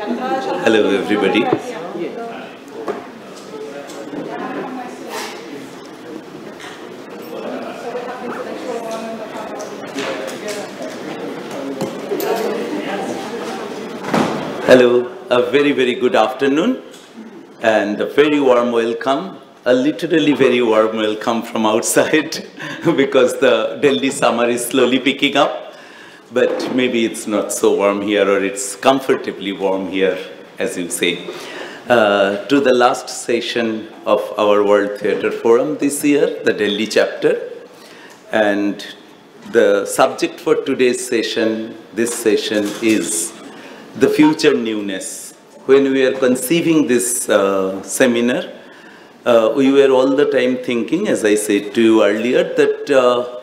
Hello, everybody. Hello, a very, very good afternoon and a very warm welcome. A literally very warm welcome from outside because the Delhi summer is slowly picking up. But maybe it's not so warm here, or it's comfortably warm here, as you say. To the last session of our World Theatre Forum this year, the Delhi chapter. And the subject for today's session, this session, is the future newness. When we are conceiving this seminar, we were all the time thinking, as I said to you earlier, that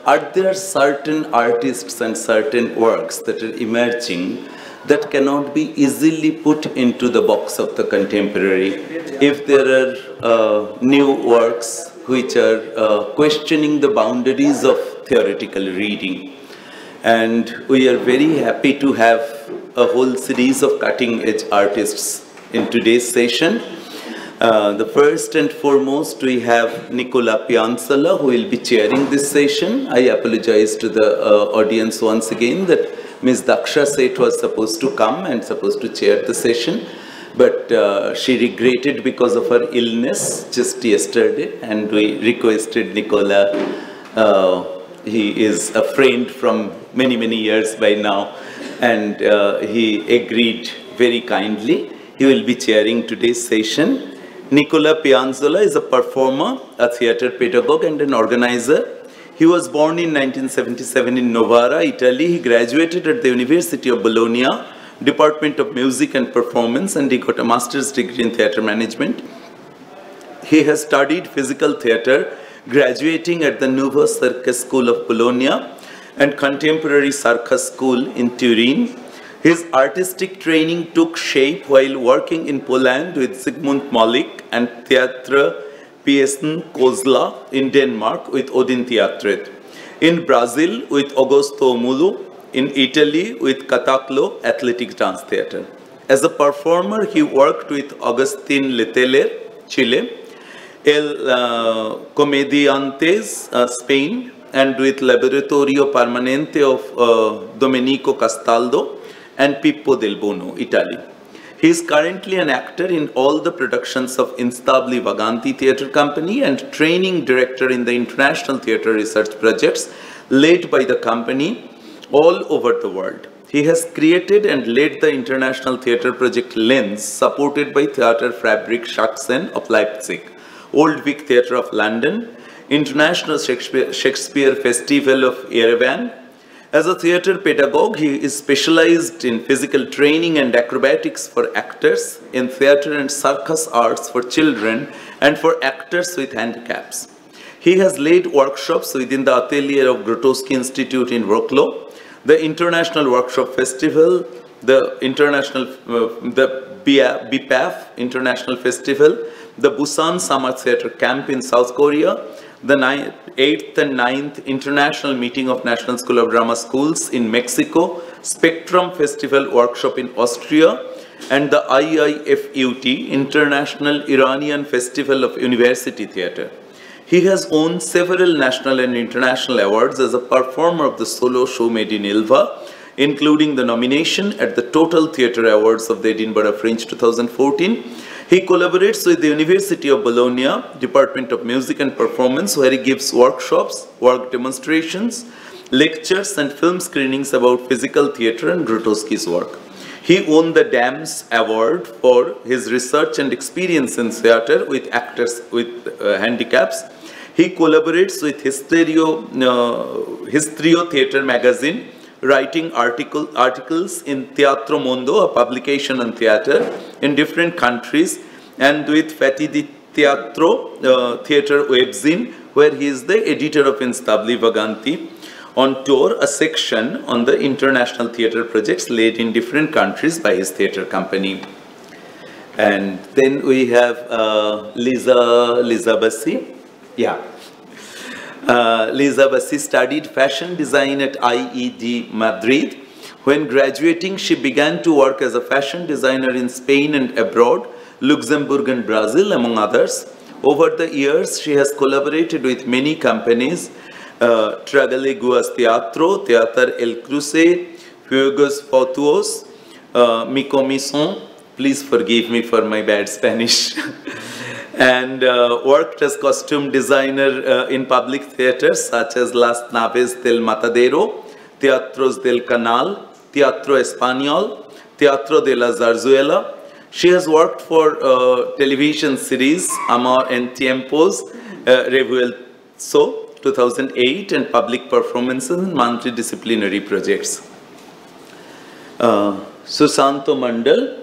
are there certain artists and certain works that are emerging that cannot be easily put into the box of the contemporary? If there are new works which are questioning the boundaries of theoretical reading. And we are very happy to have a whole series of cutting-edge artists in today's session. The first and foremost, we have Nicola Pianzola, who will be chairing this session. I apologize to the audience once again that Ms. Daksha Seth was supposed to come and supposed to chair the session, but she regretted because of her illness just yesterday, and we requested Nicola. He is a friend from many, many years by now, and he agreed very kindly. He will be chairing today's session. Nicola Pianzola is a performer, a theatre pedagogue, and an organizer. He was born in 1977 in Novara, Italy. He graduated at the University of Bologna, Department of Music and Performance, and he got a master's degree in theatre management. He has studied physical theatre, graduating at the Nuovo Circus School of Bologna and Contemporary Circus School in Turin. His artistic training took shape while working in Poland with Zygmunt Malik and Teatr Piesen Kozla in Denmark with Odin Teatret, in Brazil with Augusto Mulo, in Italy with Cataclo Athletic Dance Theatre. As a performer, he worked with Agustin Letelier, Chile, El Comediantes, Spain, and with Laboratorio Permanente of Domenico Castaldo and Pippo del Bono, Italy. He is currently an actor in all the productions of Instabili Vaganti Theatre Company and training director in the international theatre research projects led by the company all over the world. He has created and led the international theatre project Lens, supported by Theater Fabrik Sachsen of Leipzig, Old Vic Theatre of London, International Shakespeare Festival of Yerevan. As a theatre pedagogue, he is specialized in physical training and acrobatics for actors, in theatre and circus arts for children, and for actors with handicaps. He has led workshops within the atelier of Grotowski Institute in Wroclaw, the International Workshop Festival, the BPAF International Festival, the Busan Summer Theatre Camp in South Korea, the 8th and 9th International Meeting of National School of Drama Schools in Mexico, Spectrum Festival Workshop in Austria, and the IIFUT, International Iranian Festival of University Theatre. He has won several national and international awards as a performer of the solo show made in Ilva, including the nomination at the Total Theatre Awards of the Edinburgh Fringe 2014. He collaborates with the University of Bologna, Department of Music and Performance, where he gives workshops, work demonstrations, lectures, and film screenings about physical theatre and Grotowski's work. He won the DAMS Award for his research and experience in theatre with actors with handicaps. He collaborates with Histrio Theatre magazine, writing articles in Teatro Mondo, a publication on theatre in different countries, and with Fati di Teatro theatre webzine, where he is the editor of Instabili Vaganti, on tour, a section on the international theatre projects led in different countries by his theatre company. And then we have Liza Bassi. Yeah. Liza Bassi studied fashion design at IED Madrid, When graduating, she began to work as a fashion designer in Spain and abroad, Luxembourg and Brazil, among others. Over the years, she has collaborated with many companies, Tragaleguas Teatro, Teatro El Cruce, Fuegos Fatuos, Micomison, please forgive me for my bad Spanish, and worked as costume designer in public theaters such as Las Naves del Matadero, Teatros del Canal, Teatro Español, Teatro de la Zarzuela. She has worked for television series Amor en Tiempos, Revuelto, 2008, and public performances and multidisciplinary projects. Susanta Mandal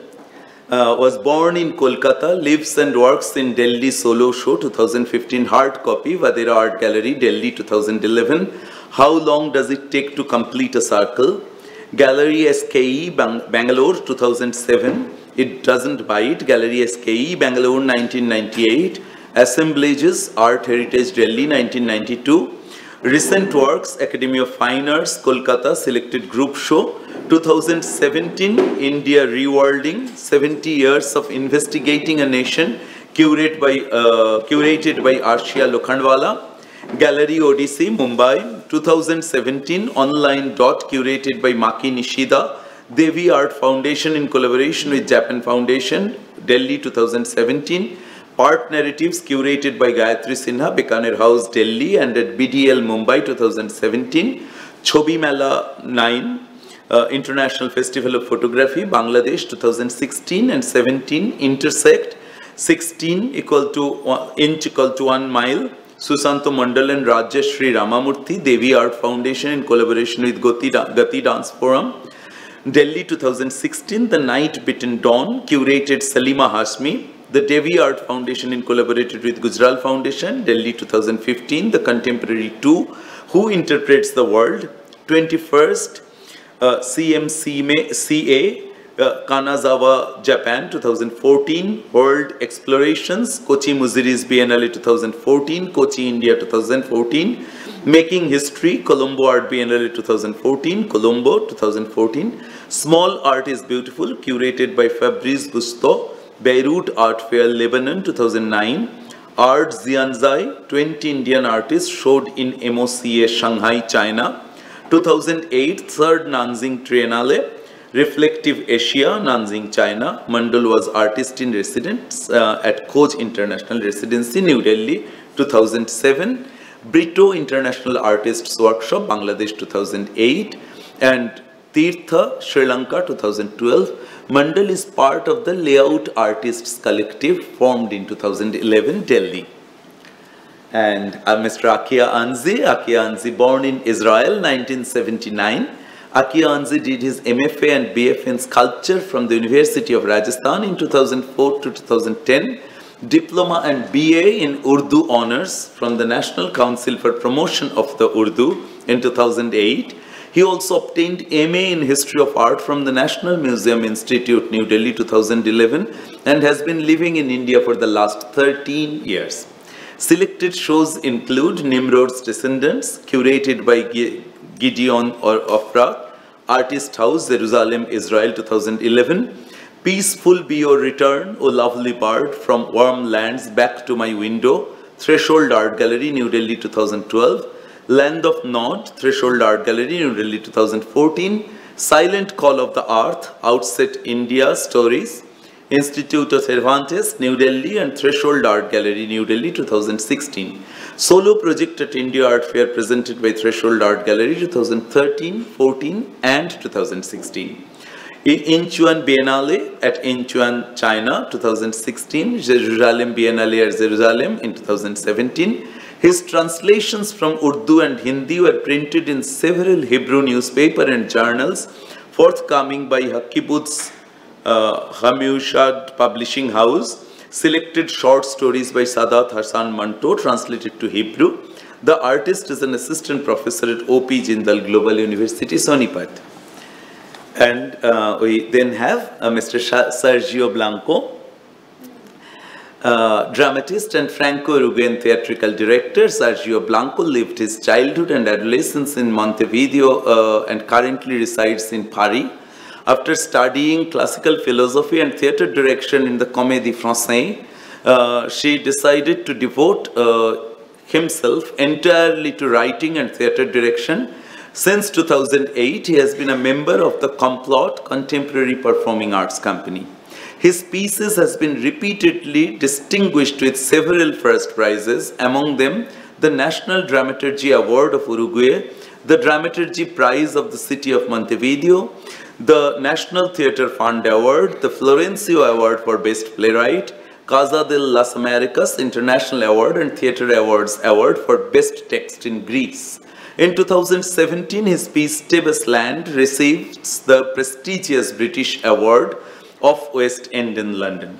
was born in Kolkata, lives and works in Delhi Solo Show 2015 hard copy, Vadera Art Gallery, Delhi 2011. How long does it take to complete a circle? Gallery SKE, Bangalore 2007. It doesn't bite. Gallery SKE, Bangalore 1998. Assemblages, Art Heritage Delhi 1992. Recent works, Academy of Fine Arts, Kolkata, Selected Group Show. 2017, India Rewilding, 70 Years of Investigating a Nation, curated by Achia Lokhandwala. Gallery Odyssey, Mumbai, 2017, online curated by Maki Nishida. Devi Art Foundation in collaboration with Japan Foundation, Delhi 2017. Art Narratives curated by Gayatri Sinha, Bikaner House, Delhi, and at BDL Mumbai 2017. Chobi Mela 9, International Festival of Photography, Bangladesh 2016 and 17. Intersect 16 equal to inch equal to 1 mile. Susanta Mandal and Rajashri Ramamurthy, Devi Art Foundation in collaboration with Gati Dance Forum. Delhi 2016, The Night Bitten Dawn, curated Salima Hashmi. The Devi Art Foundation in collaborated with Gujral Foundation. Delhi 2015, The Contemporary 2, Who Interprets the World. 21st, CMCA, Kanazawa, Japan 2014, World Explorations, Kochi Muziris Biennale 2014, Kochi, India 2014, Making History, Colombo Art Biennale 2014, Colombo 2014, Small Art is Beautiful, curated by Fabrice Gusto, Beirut Art Fair, Lebanon 2009, Art Zianzai, 20 Indian artists showed in MOCA, Shanghai, China, 2008, Third Nanjing Triennale, Reflective Asia, Nanjing, China. Mandal was artist in residence at Khoj International Residency, New Delhi, 2007. Brito International Artists Workshop, Bangladesh, 2008. And Tirtha, Sri Lanka, 2012. Mandal is part of the Layout Artists Collective formed in 2011, Delhi. And Mr. Achia Anzi, born in Israel, 1979. Achia Anzi did his MFA and BFA in sculpture from the University of Rajasthan in 2004 to 2010. Diploma and BA in Urdu Honours from the National Council for Promotion of the Urdu in 2008. He also obtained MA in History of Art from the National Museum Institute, New Delhi, 2011, and has been living in India for the last 13 years. Selected shows include Nimrod's Descendants, curated by Gideon Ofra, Artist House, Jerusalem, Israel, 2011. Peaceful Be Your Return, O Lovely Bird, From Warm Lands Back to My Window, Threshold Art Gallery, New Delhi, 2012. Land of Nod, Threshold Art Gallery, New Delhi, 2014. Silent Call of the Earth, Outset India Stories, Institute of Cervantes, New Delhi, and Threshold Art Gallery, New Delhi, 2016. Solo project at India Art Fair presented by Threshold Art Gallery, 2013, 14, and 2016. Incheon Biennale at Incheon, China, 2016. Jerusalem Biennale at Jerusalem in 2017. His translations from Urdu and Hindi were printed in several Hebrew newspapers and journals, forthcoming by Hakibut's Hamushad Publishing House. Selected short stories by Sadat Hassan Manto, translated to Hebrew. The artist is an assistant professor at O.P. Jindal Global University, Sonipat. And we then have Mr. Sergio Blanco. Dramatist and Franco-Uruguayan theatrical director Sergio Blanco lived his childhood and adolescence in Montevideo and currently resides in Paris. After studying classical philosophy and theater direction in the Comédie Française, she decided to devote himself entirely to writing and theater direction. Since 2008, he has been a member of the Complot Contemporary Performing Arts Company. His pieces has been repeatedly distinguished with several first prizes, among them the National Dramaturgy Award of Uruguay, the Dramaturgy Prize of the City of Montevideo, the National Theatre Fund Award, the Florencio Award for Best Playwright, Casa de las Americas International Award and Theatre Awards Award for Best Text in Greece. In 2017, his piece Tebas Land receives the prestigious British Award of West End in London.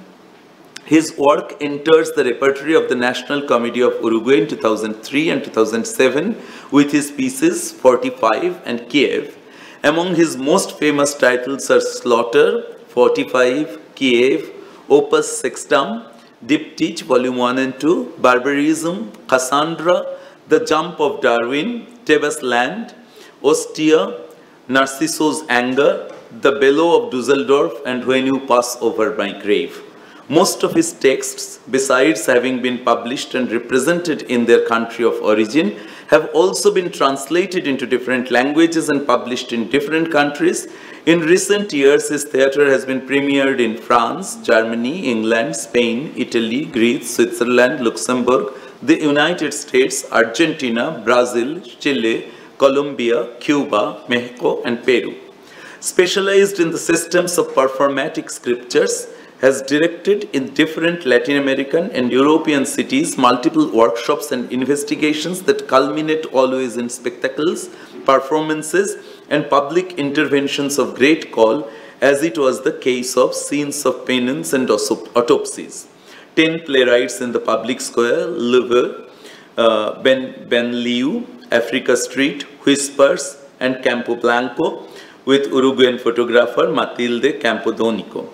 His work enters the repertory of the National Comedy of Uruguay in 2003 and 2007 with his pieces 45 and Kiev. Among his most famous titles are Slaughter, 45, Kiev, Opus Sextum, Diptych, Volume 1 and 2, Barbarism, Cassandra, The Jump of Darwin, Tebas Land, Ostia, Narcisso's Anger, The Bellow of Dusseldorf, and When You Pass Over My Grave. Most of his texts, besides having been published and represented in their country of origin, have also been translated into different languages and published in different countries. In recent years, his theatre has been premiered in France, Germany, England, Spain, Italy, Greece, Switzerland, Luxembourg, the United States, Argentina, Brazil, Chile, Colombia, Cuba, Mexico, and Peru. Specialized in the systems of performatic scriptures, has directed in different Latin American and European cities multiple workshops and investigations that culminate always in spectacles, performances, and public interventions of great call, as it was the case of Scenes of Penance and Autopsies. 10 playwrights in the public square, Louvre, Benliu, Africa Street, Whispers, and Campo Blanco, with Uruguayan photographer Matilde Campodonico.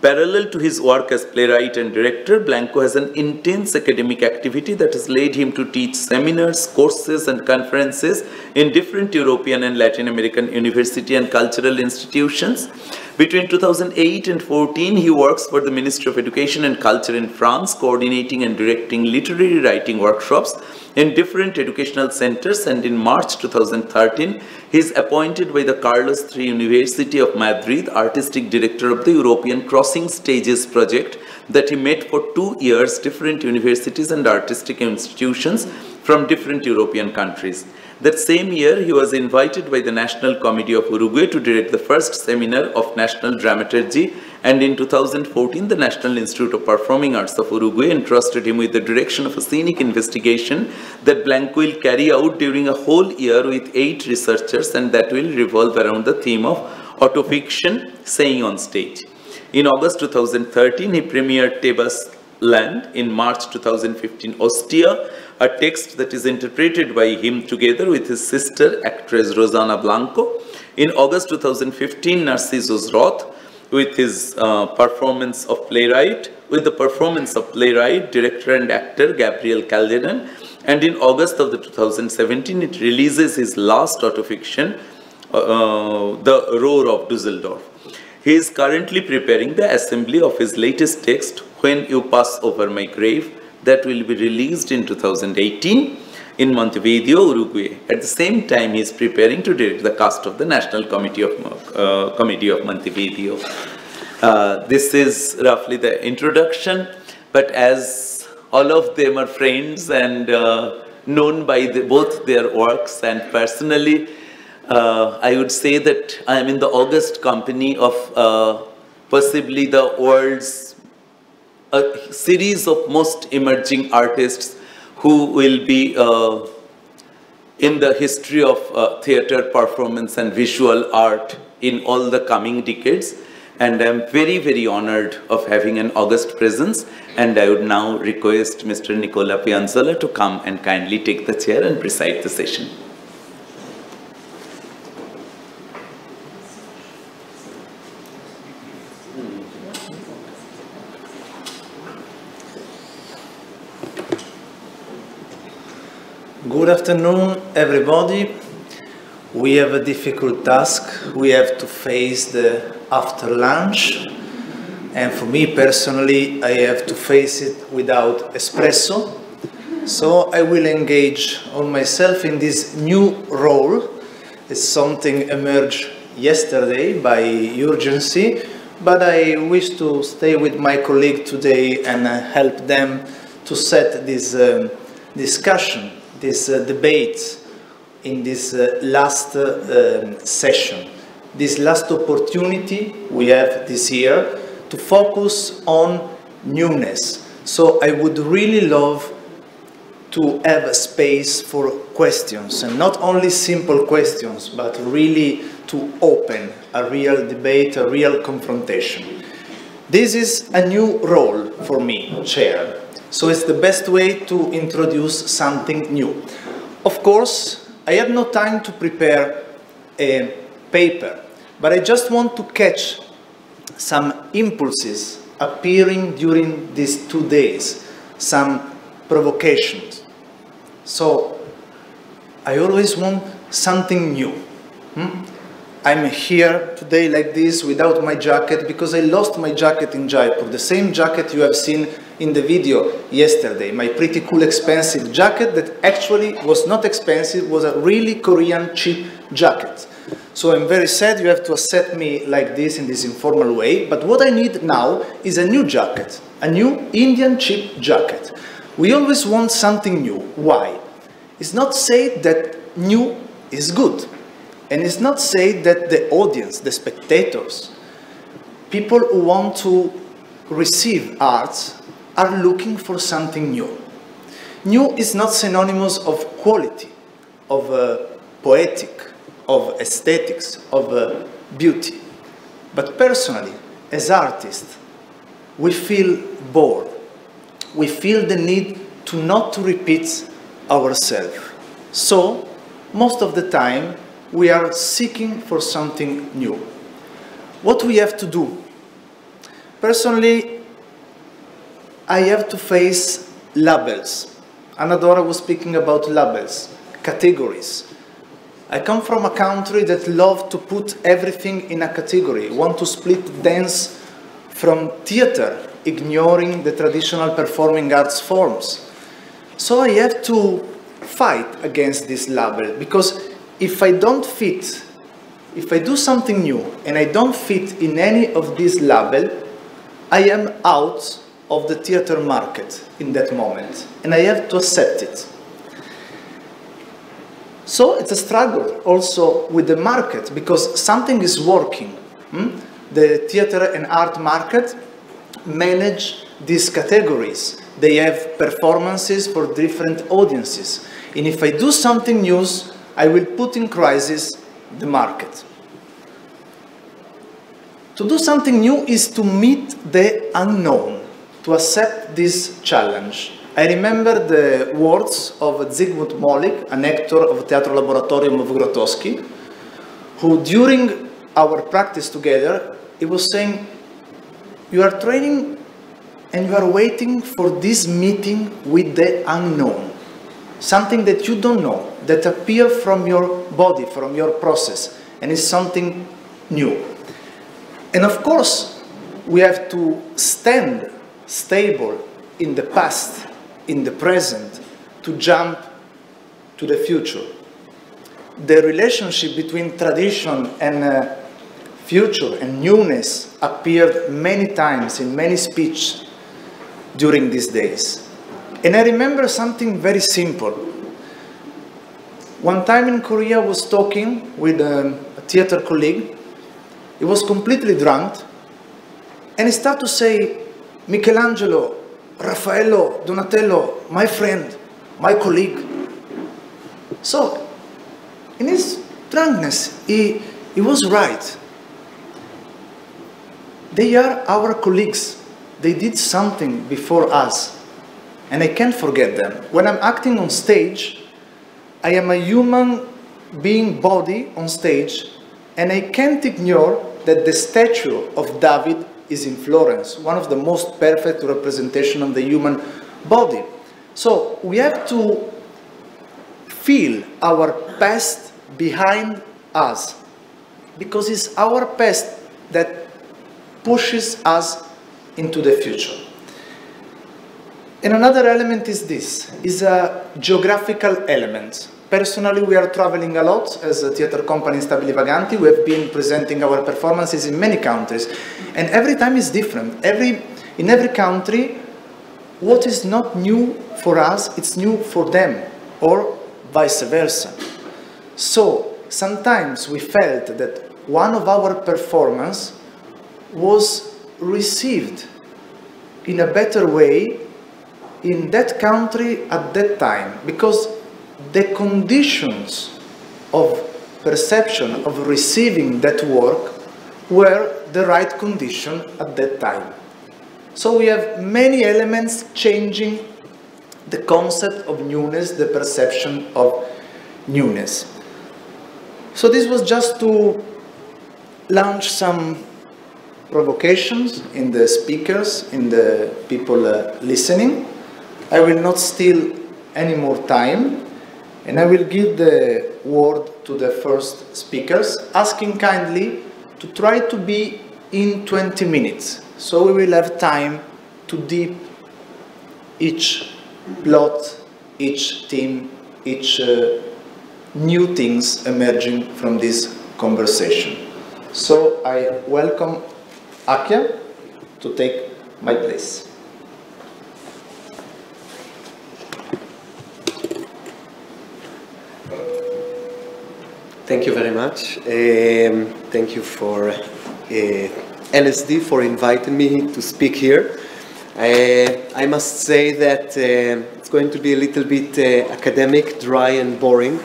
Parallel to his work as playwright and director, Blanco has an intense academic activity that has led him to teach seminars, courses, and conferences in different European and Latin American university and cultural institutions. Between 2008 and 2014, he works for the Ministry of Education and Culture in France, coordinating and directing literary writing workshops in different educational centers, and in March 2013, he is appointed by the Carlos III University of Madrid artistic director of the European Crossing Stages project that he met for 2 years different universities and artistic institutions from different European countries. That same year, he was invited by the National Comedy of Uruguay to direct the first seminar of National Dramaturgy, and in 2014, the National Institute of Performing Arts of Uruguay entrusted him with the direction of a scenic investigation that Blanco will carry out during a whole year with 8 researchers, and that will revolve around the theme of autofiction, saying on stage. In August 2013, he premiered Tebas Land. In March 2015, Ostia, a text that is interpreted by him together with his sister, actress Rosana Blanco. In August 2015, Narcisso's Wrath, with his performance of playwright, director and actor Gabriel Calderon. And in August of the 2017, it releases his last autofiction, The Roar of Dusseldorf. He is currently preparing the assembly of his latest text, When You Pass Over My Grave, that will be released in 2018 in Montevideo, Uruguay. At the same time, he is preparing to direct the cast of the National Comedy of Montevideo. This is roughly the introduction, but as all of them are friends and known by both their works and personally, I would say that I am in the august company of possibly the world's series of most emerging artists who will be in the history of theatre, performance and visual art in all the coming decades. And I am very, very honored of having an august presence. And I would now request Mr. Nicola Pianzola to come and kindly take the chair and preside the session. Good afternoon, everybody. We have a difficult task. We have to face the after lunch. And for me personally, I have to face it without espresso. So I will engage on myself in this new role. It's something emerged yesterday by urgency, but I wish to stay with my colleague today and help them to set this discussion, this debate in this last session, this last opportunity we have this year to focus on newness. So I would really love to have a space for questions, and not only simple questions, but really to open a real debate, a real confrontation. This is a new role for me, chair. So it's the best way to introduce something new. Of course, I have no time to prepare a paper, but I just want to catch some impulses appearing during these 2 days, some provocations. So I always want something new. I'm here today like this without my jacket because I lost my jacket in Jaipur, the same jacket you have seen in the video yesterday, my pretty cool expensive jacket that actually was not expensive, was a really Korean cheap jacket. So I'm very sad you have to accept me like this in this informal way, but what I need now is a new jacket, a new Indian cheap jacket. We always want something new. Why? It's not said that new is good. And it's not said that the audience, the spectators, people who want to receive art are looking for something new. New is not synonymous of quality, of poetic, of aesthetics, of beauty. But personally, as artists, we feel bored. We feel the need to not to repeat ourselves. So, most of the time, we are seeking for something new. What we have to do? Personally, I have to face labels. Anadora was speaking about labels, categories. I come from a country that loves to put everything in a category, want to split dance from theater, ignoring the traditional performing arts forms. So I have to fight against this label, because if I don't fit, if I do something new and I don't fit in any of these labels, I am out of the theater market in that moment, and I have to accept it. So it's a struggle also with the market, because something is working. The theater and art market manage these categories. They have performances for different audiences. And if I do something new, I will put in crisis the market. To do something new is to meet the unknown, to accept this challenge. I remember the words of Zygmunt Molik, an actor of Teatro Laboratorium of Grotowski, who during our practice together, he was saying, you are training and you are waiting for this meeting with the unknown. Something that you don't know, that appears from your body, from your process, and is something new. And of course, we have to stand stable in the past, in the present, to jump to the future. The relationship between tradition and future and newness appeared many times in many speeches during these days. And I remember something very simple. One time in Korea, I was talking with a theater colleague. He was completely drunk, and he started to say, Michelangelo, Raffaello, Donatello, my friend, my colleague. So, in his drunkenness, he was right. They are our colleagues. They did something before us, and I can't forget them. When I'm acting on stage, I am a human being body on stage, and I can't ignore that the statue of David is in Florence, one of the most perfect representation of the human body. So we have to feel our past behind us, because it's our past that pushes us into the future. And another element is this, is a geographical element. Personally, we are traveling a lot as a theater company in Stabili Vaganti. We have been presenting our performances in many countries, and every time is different. In every country, what is not new for us, it's new for them, or vice versa. So sometimes we felt that one of our performances was received in a better way in that country at that time, because the conditions of perception of receiving that work were the right condition at that time. So we have many elements changing the concept of newness, the perception of newness. So this was just to launch some provocations in the speakers, in the people listening. I will not steal any more time, and I will give the word to the first speakers, asking kindly to try to be in 20 minutes. So we will have time to deep each plot, each theme, each new things emerging from this conversation. So I welcome Achia to take my place. Thank you very much. Thank you for N.S.D for inviting me to speak here. I must say that it's going to be a little bit academic, dry and boring,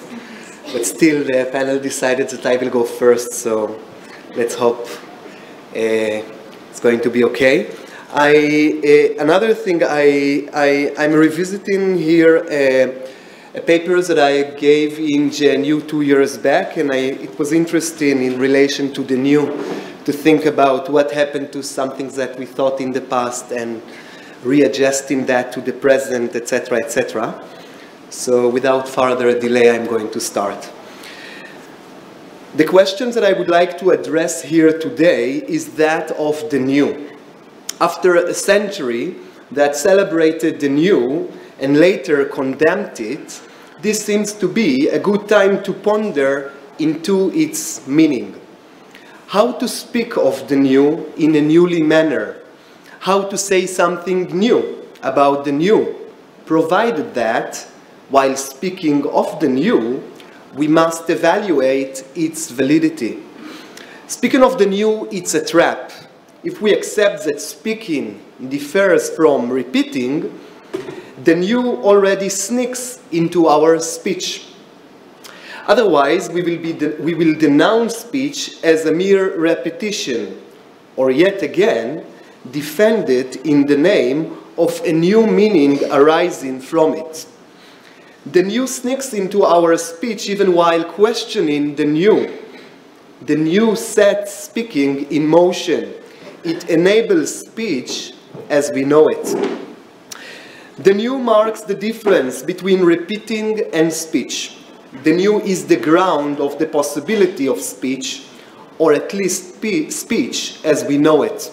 but still the panel decided that I will go first, so let's hope it's going to be okay. Another thing, I'm revisiting here papers that I gave in GNU 2 years back, and it was interesting in relation to the new, to think about what happened to some things that we thought in the past and readjusting that to the present, etc., etc. So without further delay, I'm going to start. The questions that I would like to address here today is that of the new. After a century that celebrated the new and later condemned it, this seems to be a good time to ponder into its meaning. How to speak of the new in a newly manner? How to say something new about the new, provided that, while speaking of the new, we must evaluate its validity. Speaking of the new, it's a trap. If we accept that speaking differs from repeating, the new already sneaks into our speech. Otherwise, we will denounce speech as a mere repetition, or yet again, defend it in the name of a new meaning arising from it. The new sneaks into our speech even while questioning the new. The new sets speaking in motion. It enables speech as we know it. The new marks the difference between repeating and speech. The new is the ground of the possibility of speech, or at least speech as we know it.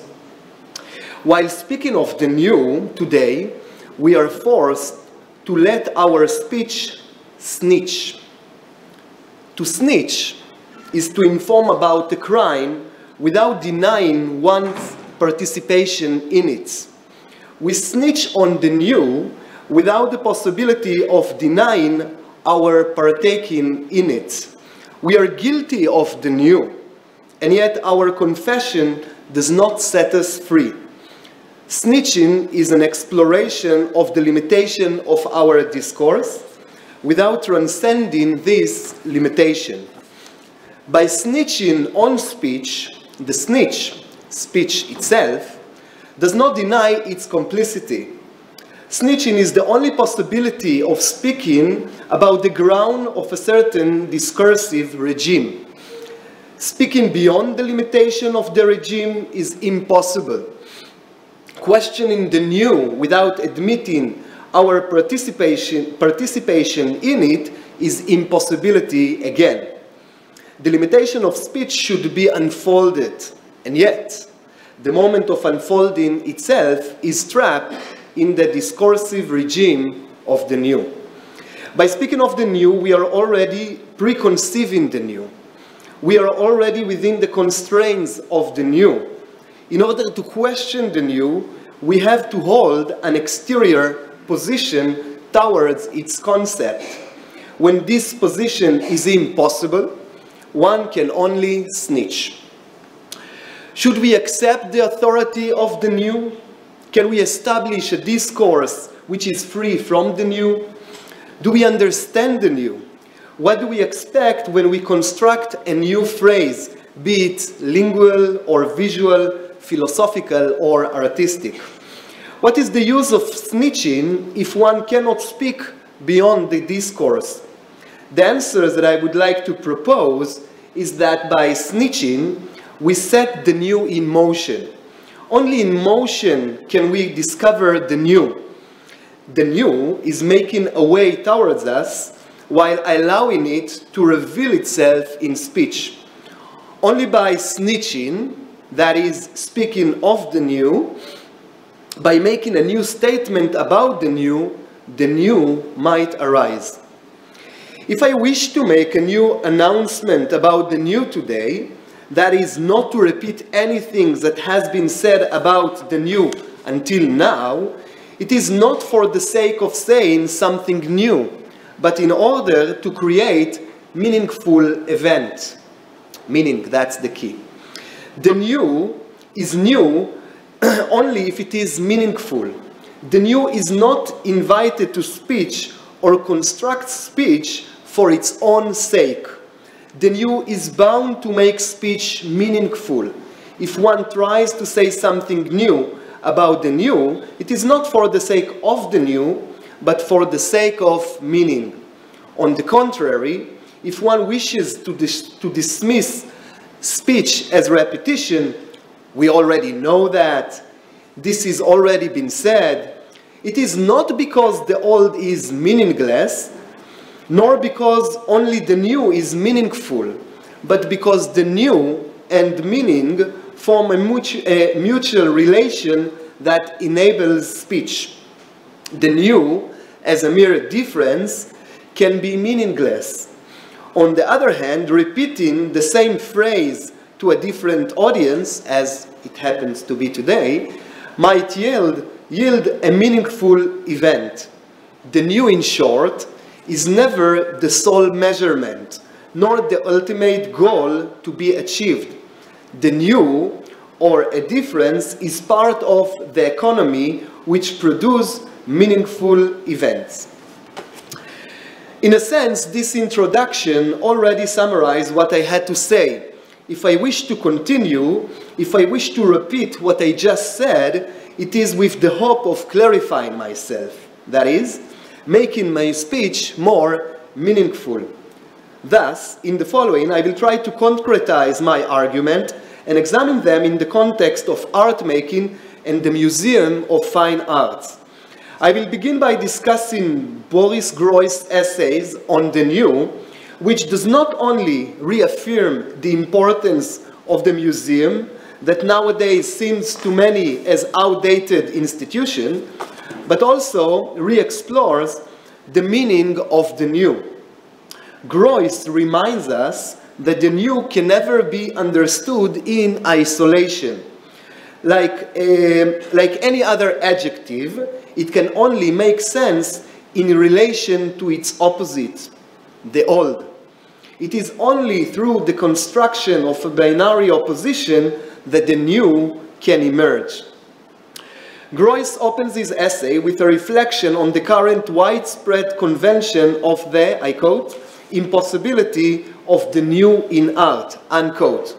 While speaking of the new today, we are forced to let our speech snitch. To snitch is to inform about a crime without denying one's participation in it. We snitch on the new without the possibility of denying our partaking in it. We are guilty of the new, and yet our confession does not set us free. Snitching is an exploration of the limitation of our discourse without transcending this limitation. By snitching on speech, the snitch, speech itself, does not deny its complicity. Snitching is the only possibility of speaking about the ground of a certain discursive regime. Speaking beyond the limitation of the regime is impossible. Questioning the new without admitting our participation in it is impossibility again. The limitation of speech should be unfolded, and yet the moment of unfolding itself is trapped in the discursive regime of the new. By speaking of the new, we are already preconceiving the new. We are already within the constraints of the new. In order to question the new, we have to hold an exterior position towards its concept. When this position is impossible, one can only snitch. Should we accept the authority of the new? Can we establish a discourse which is free from the new? Do we understand the new? What do we expect when we construct a new phrase, be it lingual or visual, philosophical or artistic? What is the use of snitching if one cannot speak beyond the discourse? The answer that I would like to propose is that by snitching, we set the new in motion. Only in motion can we discover the new. The new is making a way towards us while allowing it to reveal itself in speech. Only by snitching, that is, speaking of the new, by making a new statement about the new might arise. If I wish to make a new announcement about the new today, that is not to repeat anything that has been said about the new until now, it is not for the sake of saying something new, but in order to create meaningful event. Meaning, that's the key. The new is new only if it is meaningful. The new is not invited to speech or construct speech for its own sake. The new is bound to make speech meaningful. If one tries to say something new about the new, it is not for the sake of the new, but for the sake of meaning. On the contrary, if one wishes to dismiss speech as repetition, we already know that, this has already been said, it is not because the old is meaningless, nor because only the new is meaningful, but because the new and meaning form a mutual relation that enables speech. The new, as a mere difference, can be meaningless. On the other hand, repeating the same phrase to a different audience, as it happens to be today, might yield a meaningful event. The new, in short, is never the sole measurement, nor the ultimate goal to be achieved. The new, or a difference, is part of the economy which produces meaningful events. In a sense, this introduction already summarized what I had to say. If I wish to continue, if I wish to repeat what I just said, it is with the hope of clarifying myself, that is, making my speech more meaningful. Thus, in the following, I will try to concretize my argument and examine them in the context of art making and the Museum of Fine Arts. I will begin by discussing Boris Groys's essays on the new, which does not only reaffirm the importance of the museum that nowadays seems to many as outdated institution, but also re-explores the meaning of the new. Groys reminds us that the new can never be understood in isolation. Like any other adjective, it can only make sense in relation to its opposite, the old. It is only through the construction of a binary opposition that the new can emerge. Groys opens his essay with a reflection on the current widespread convention of the, I quote, impossibility of the new in art, unquote.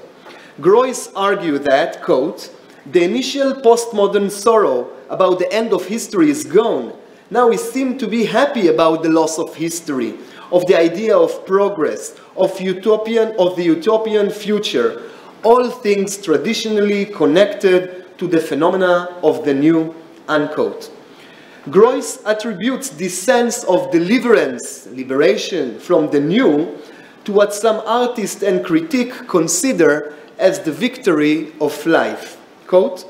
Groys argued that, quote, the initial postmodern sorrow about the end of history is gone. Now we seem to be happy about the loss of history, of the idea of progress, of the utopian future, all things traditionally connected to the phenomena of the new, unquote. Groys attributes this sense of deliverance, liberation from the new, to what some artists and critics consider as the victory of life. Quote,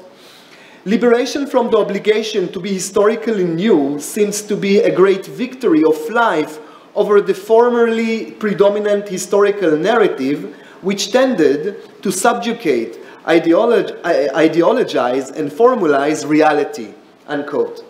liberation from the obligation to be historically new seems to be a great victory of life over the formerly predominant historical narrative, which tended to subjugate, ideologize, and formalize reality, unquote.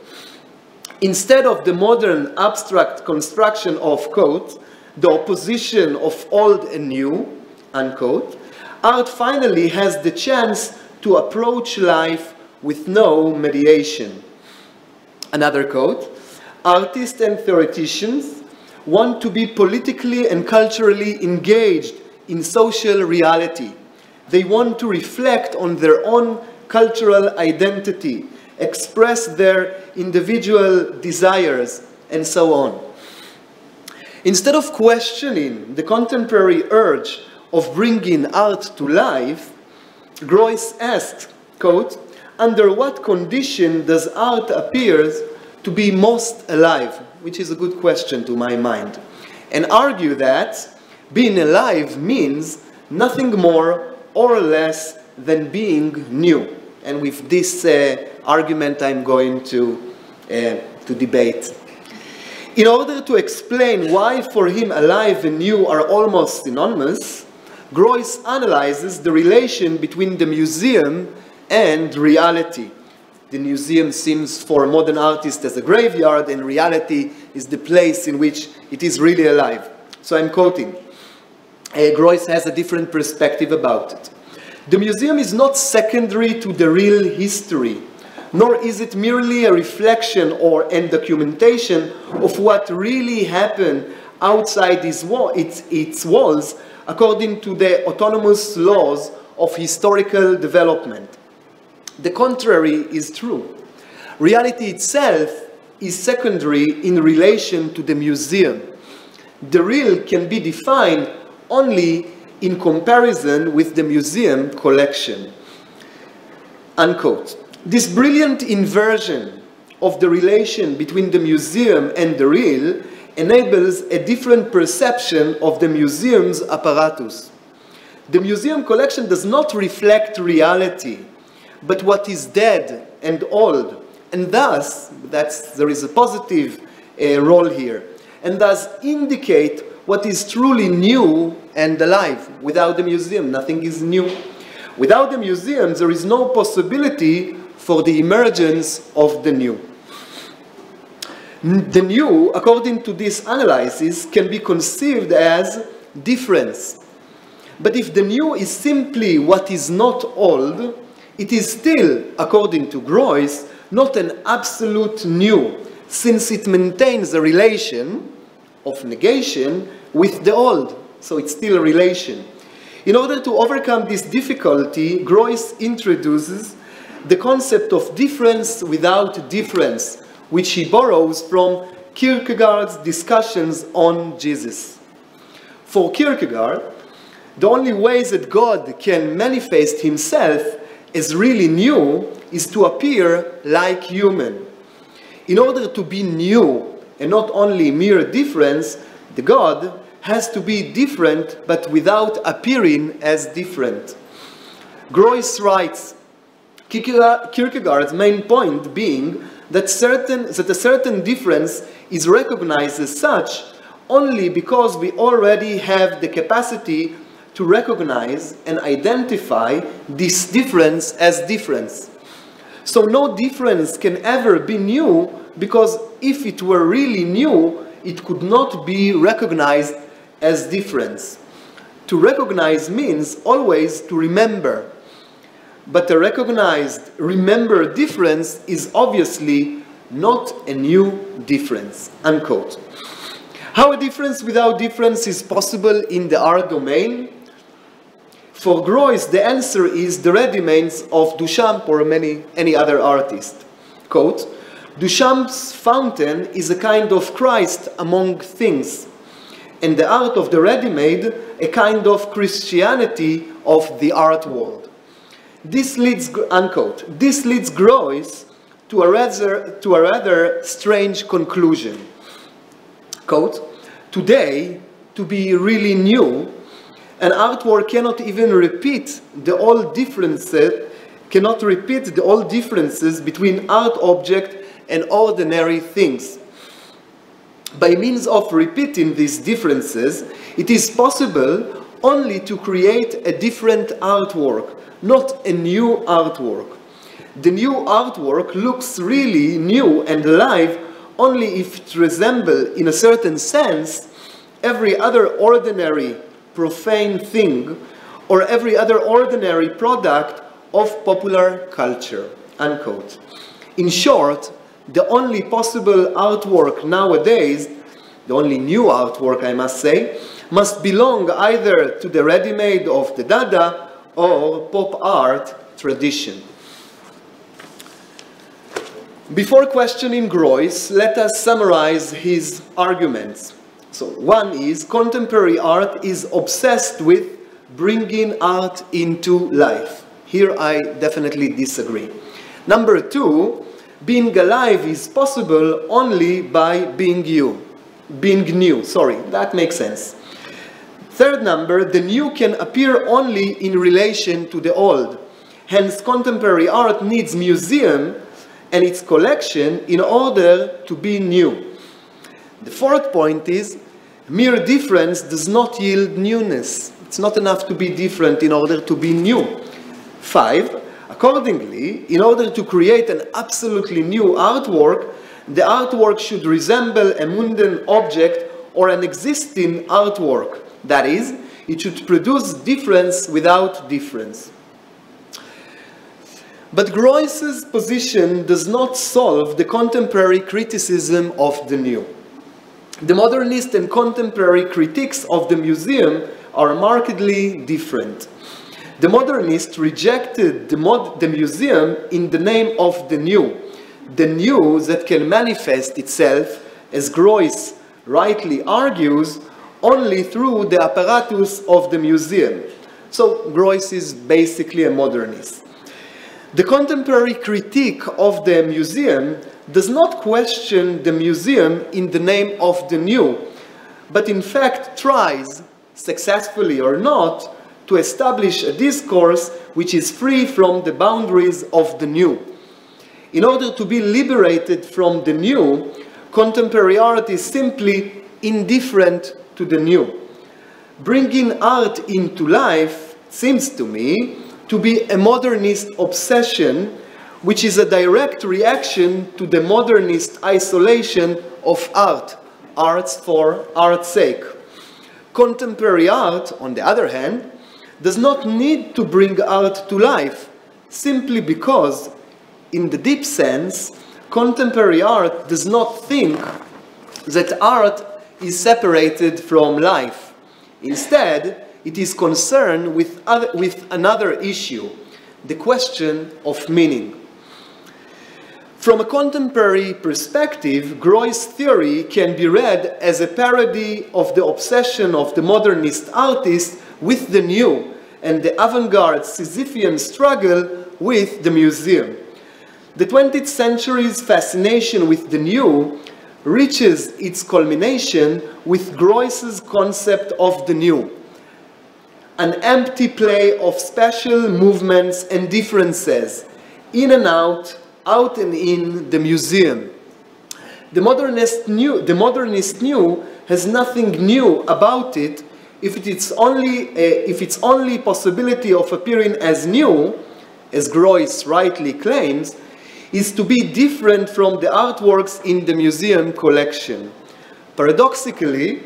Instead of the modern abstract construction of, quote, the opposition of old and new, unquote, art finally has the chance to approach life with no mediation. Another quote, artists and theoreticians want to be politically and culturally engaged in social reality. They want to reflect on their own cultural identity, express their individual desires, and so on. Instead of questioning the contemporary urge of bringing art to life, Groys asked, quote, under what condition does art appear to be most alive? Which is a good question to my mind. And argue that being alive means nothing more or less than being new. And with this argument I'm going to debate. In order to explain why for him alive and new are almost synonymous, Groys analyzes the relation between the museum and reality. The museum seems for modern artists as a graveyard, and reality is the place in which it is really alive. So I'm quoting. Groys has a different perspective about it. The museum is not secondary to the real history, nor is it merely a reflection and documentation of what really happened outside its walls according to the autonomous laws of historical development. The contrary is true. Reality itself is secondary in relation to the museum. The real can be defined only in comparison with the museum collection. Unquote. This brilliant inversion of the relation between the museum and the real enables a different perception of the museum's apparatus. The museum collection does not reflect reality, but what is dead and old, and thus, there is a positive role here, and thus indicate what is truly new and alive. Without the museum, nothing is new. Without the museum, there is no possibility for the emergence of the new. The new, according to this analysis, can be conceived as difference. But if the new is simply what is not old, it is still, according to Groys, not an absolute new, since it maintains a relation of negation with the old. So it's still a relation. In order to overcome this difficulty, Groys introduces the concept of difference without difference, which he borrows from Kierkegaard's discussions on Jesus. For Kierkegaard, the only way that God can manifest himself as really new is to appear like human. In order to be new and not only mere difference, the God has to be different but without appearing as different. Groys writes, Kierkegaard's main point being that a certain difference is recognized as such only because we already have the capacity to recognize and identify this difference as difference. So no difference can ever be new, because if it were really new, it could not be recognized as difference. To recognize means always to remember. But a recognized, remembered difference is obviously not a new difference. Unquote. How a difference without difference is possible in the art domain? For Groys, the answer is the rudiments of Duchamp or any other artist. Quote, Duchamp's fountain is a kind of Christ among things, and the art of the ready-made a kind of Christianity of the art world. This leads, unquote, this leads Groys to a rather strange conclusion. Quote, today, to be really new, an artwork cannot even repeat the old differences, between art object and ordinary things. By means of repeating these differences, it is possible only to create a different artwork, not a new artwork. The new artwork looks really new and alive only if it resembles, in a certain sense, every other ordinary profane thing or every other ordinary product of popular culture, unquote. In short, the only possible artwork nowadays, the only new artwork I must say, must belong either to the ready-made of the Dada or pop art tradition. Before questioning Greuze, let us summarize his arguments. So one is, contemporary art is obsessed with bringing art into life. Here I definitely disagree. Number two, being alive is possible only by being new. That makes sense. Third number, the new can appear only in relation to the old. Hence, contemporary art needs museum and its collection in order to be new. The fourth point is, mere difference does not yield newness. It's not enough to be different in order to be new. 5, accordingly, in order to create an absolutely new artwork, the artwork should resemble a mundane object or an existing artwork. That is, it should produce difference without difference. But Greuze's position does not solve the contemporary criticism of the new. The modernist and contemporary critiques of the museum are markedly different. The modernist rejected the museum in the name of the new that can manifest itself, as Greuze rightly argues, only through the apparatus of the museum. So Greuze is basically a modernist. The contemporary critique of the museum does not question the museum in the name of the new, but in fact tries, successfully or not, to establish a discourse which is free from the boundaries of the new. In order to be liberated from the new, contemporary art is simply indifferent to the new. Bringing art into life seems to me to be a modernist obsession, which is a direct reaction to the modernist isolation of art, arts for art's sake. Contemporary art, on the other hand, does not need to bring art to life, simply because, in the deep sense, contemporary art does not think that art is separated from life. Instead, it is concerned with another issue, the question of meaning. From a contemporary perspective, Greuze's theory can be read as a parody of the obsession of the modernist artist with the new and the avant-garde Sisyphean struggle with the museum. The 20th century's fascination with the new reaches its culmination with Greuze's concept of the new, an empty play of special movements and differences, in and out and in the museum. The modernist new has nothing new about it if its only possibility of appearing as new, as Greuze rightly claims, is to be different from the artworks in the museum collection. Paradoxically,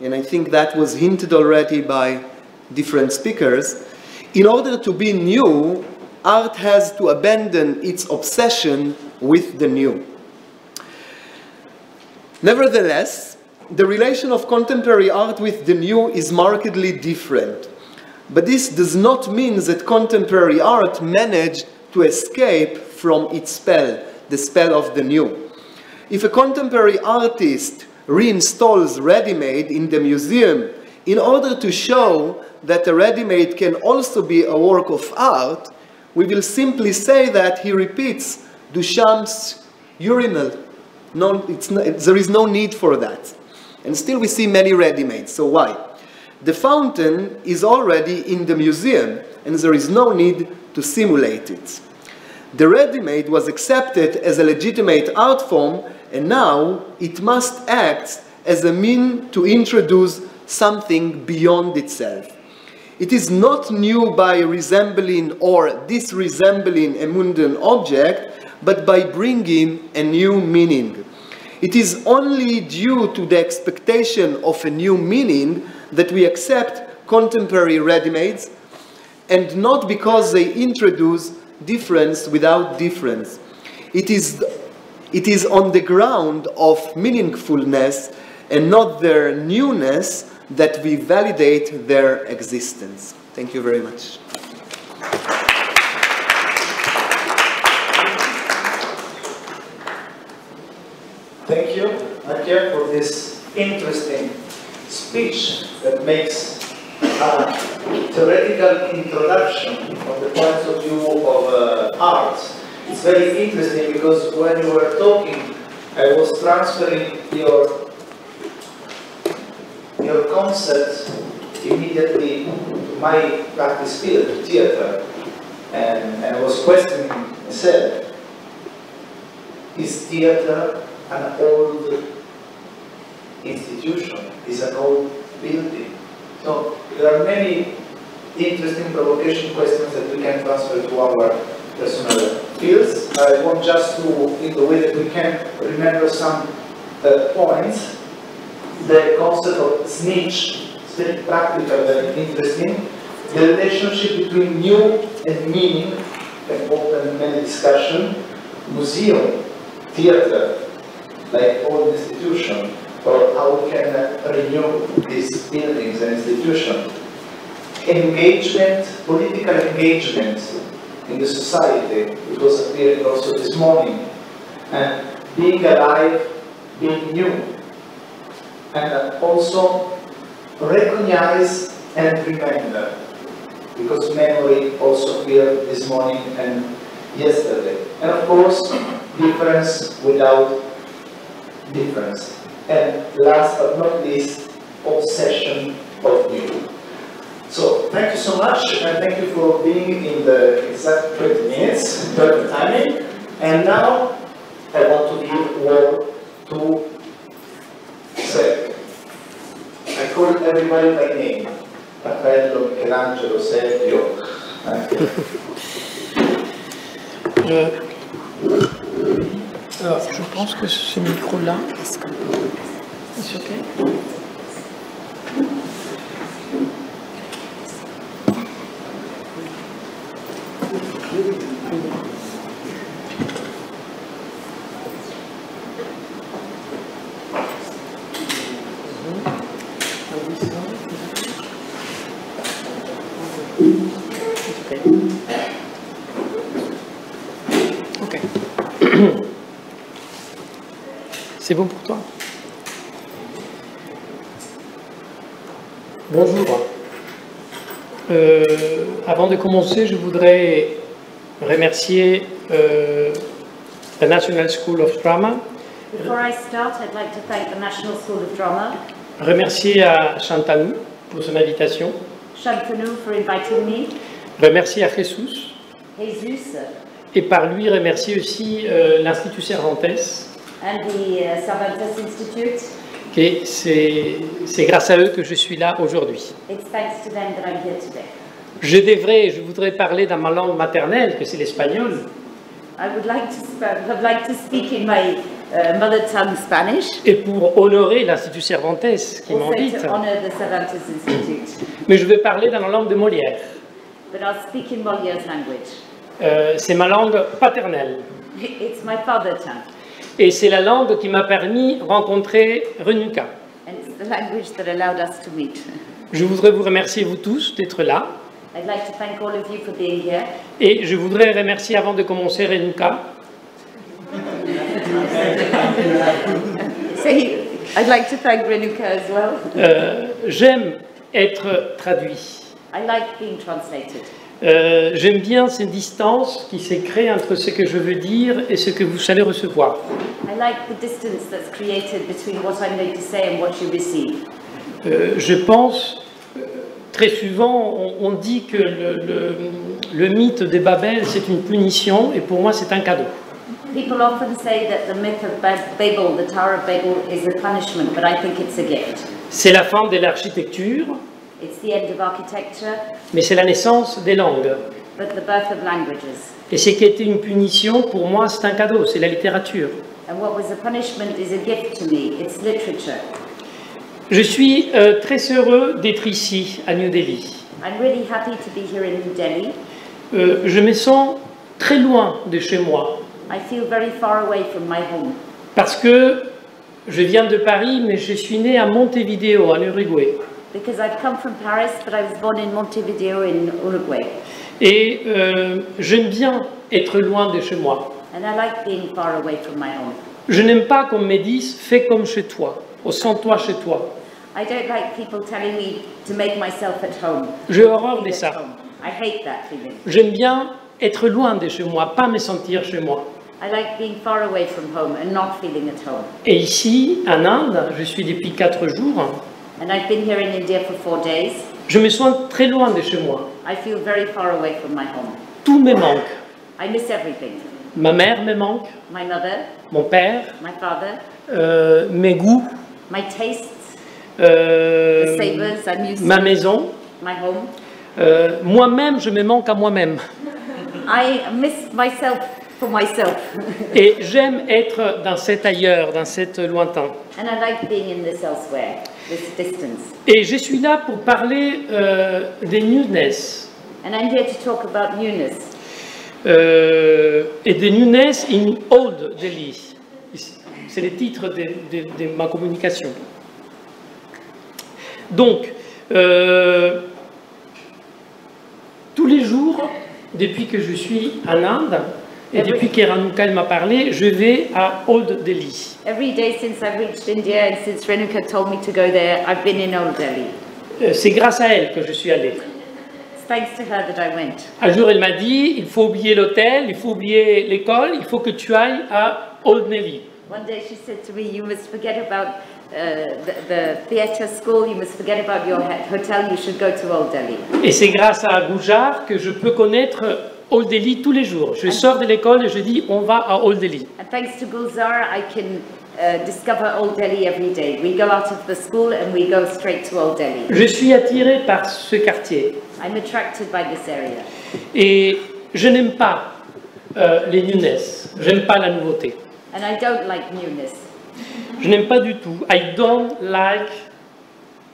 and I think that was hinted already by different speakers, in order to be new, art has to abandon its obsession with the new. Nevertheless, the relation of contemporary art with the new is markedly different. But this does not mean that contemporary art managed to escape from its spell, the spell of the new. If a contemporary artist reinstalls ready-made in the museum in order to show that a ready-made can also be a work of art, we will simply say that he repeats Duchamp's urinal. No, there is no need for that. And still we see many ready-mades. So why? The fountain is already in the museum, and there is no need to simulate it. The ready-made was accepted as a legitimate art form, and now it must act as a mean to introduce something beyond itself. It is not new by resembling or disresembling a mundane object, but by bringing a new meaning. It is only due to the expectation of a new meaning that we accept contemporary ready-mades, and not because they introduce difference without difference. It is on the ground of meaningfulness and not their newness that we validate their existence. Thank you very much. Thank you, Achia, for this interesting speech that makes a theoretical introduction of the points of view of art. It's very interesting because when you were talking, I was transferring your concept immediately to my practice field, theater, and I was questioning myself, is theater an old institution, is an old building? So there are many interesting provocation questions that we can transfer to our personal fields. I want just to, in the way that we can remember some points. The concept of snitch, it's very practical, very interesting. The relationship between new and meaning can open many discussion. Museum, theater, like old institution, or how we can renew these buildings and institutions. Engagement, political engagement in the society, it was appearing also this morning, and being alive, being new, and also recognize and remember, because memory also appeared this morning and yesterday. And of course, difference without difference. And last but not least, obsession of new. So thank you so much, and thank you for being in the exact 20 minutes, perfect timing. And now I want to give word to Sergio. I call everybody by name. Raffaello, Michelangelo, Sergio. Alors, je pense que ce micro-là, c'est OK. C'est bon pour toi? Bonjour. Avant de commencer, je voudrais remercier the National School of Drama. Before I start, I'd like to thank the National School of Drama. Remercier à Shantanu pour son invitation. Shantanu for inviting me. Remercier à Jesus. Jesus. Et par lui, remercier aussi l'Institut Cervantes. And the Cervantes Institute. Et c'est grâce à eux que je suis là aujourd'hui. It's thanks to them that I'm here today. Je voudrais parler dans ma langue maternelle, que c'est l'espagnol. I would like to speak in my mother tongue Spanish. Et pour honorer l'Institut Cervantes qui m'invite. Also to honor the Cervantes Institute. Mais je vais parler dans la langue de Molière. But I'll speak in Molière's language. C'est ma langue paternelle. It's my father tongue. Et c'est la langue qui m'a permis de rencontrer Renuka. And it's the language that allowed us to meet. Je voudrais vous remercier vous tous d'être là. I'd like to thank all of you for being here. Et je voudrais remercier avant de commencer Renuka. I'd like to thank Renuka as well. J'aime être traduit. I like being translated. J'aime bien cette distance qui s'est créée entre ce que je veux dire et ce que vous allez recevoir. I like the distance that's created between what I'm going to say and what you receive. Je pense, très souvent, on dit que le mythe de Babel, c'est une punition, et pour moi, c'est un cadeau. People often say that the myth of Babel, the Tower of Babel, is a punishment, but I think it's a gift. C'est la fin de l'architecture, It's the end of architecture, mais c'est la naissance des langues. but the birth of languages. Et ce qui était une punition, pour moi, c'est un cadeau, c'est la littérature. And what was a punishment is a gift to me. It's literature. Je suis très heureux d'être ici, à New Delhi. I'm really happy to be here in New Delhi. Je me sens très loin de chez moi, I feel very far away from my home parce que je viens de Paris, mais je suis né à Montevideo, en Uruguay. because I've come from Paris, but I was born in Montevideo in Uruguay. Et j'aime bien être loin de chez moi. And I like being far away from my home. Je n'aime pas qu'on me dise « fais comme chez toi » ou « sens-toi chez toi ». I don't like people telling me to make myself at home. J'ai horreur de Feel at ça. home. I hate that feeling. J'aime bien être loin de chez moi, pas me sentir chez moi. I like being far away from home and not feeling at home. Et ici, en Inde, je suis depuis 4 jours, And I've been here in India for 4 days. je me sens très loin de chez moi. I feel very far away from my home. Tout me manque. I miss everything. Ma mère me manque, My mother, mon père, my father, mes goûts, my tastes, the savors I'm used ma to, maison. my home. Moi-même, je me manque à moi-même. I miss myself for myself. Et j'aime être dans cet ailleurs, dans cet lointain. And I like being in this elsewhere, this distance. Et je suis là pour parler des Newness. And I'm here to talk about newness. Et des Newness in Old Delhi. C'est le titre de ma communication. Donc, tous les jours, depuis que je suis en Inde, et depuis qu'Eranuka m'a parlé, je vais à Old Delhi. Every day since I've reached India and since Renuka told me to go there, I've been in Old Delhi. C'est grâce à elle que je suis allé. It's thanks to her that I went. Un jour, elle m'a dit, il faut oublier l'hôtel, il faut oublier l'école, il faut que tu ailles à Old Delhi. One day she said to me, you must forget about the theatre school, you must forget about your hotel, you should go to Old Delhi. Et c'est grâce à Gujar que je peux connaître Old Delhi tous les jours. Je sors de l'école et je dis, on va à Old Delhi. And thanks to Gulzar, I can discover Old Delhi every day. We go out of the school and we go straight to Old Delhi. Je suis attiré par ce quartier. I'm attracted by this area. Et je n'aime pas les Newness. J'aime pas la nouveauté. And I don't like newness. Je n'aime pas du tout. I don't like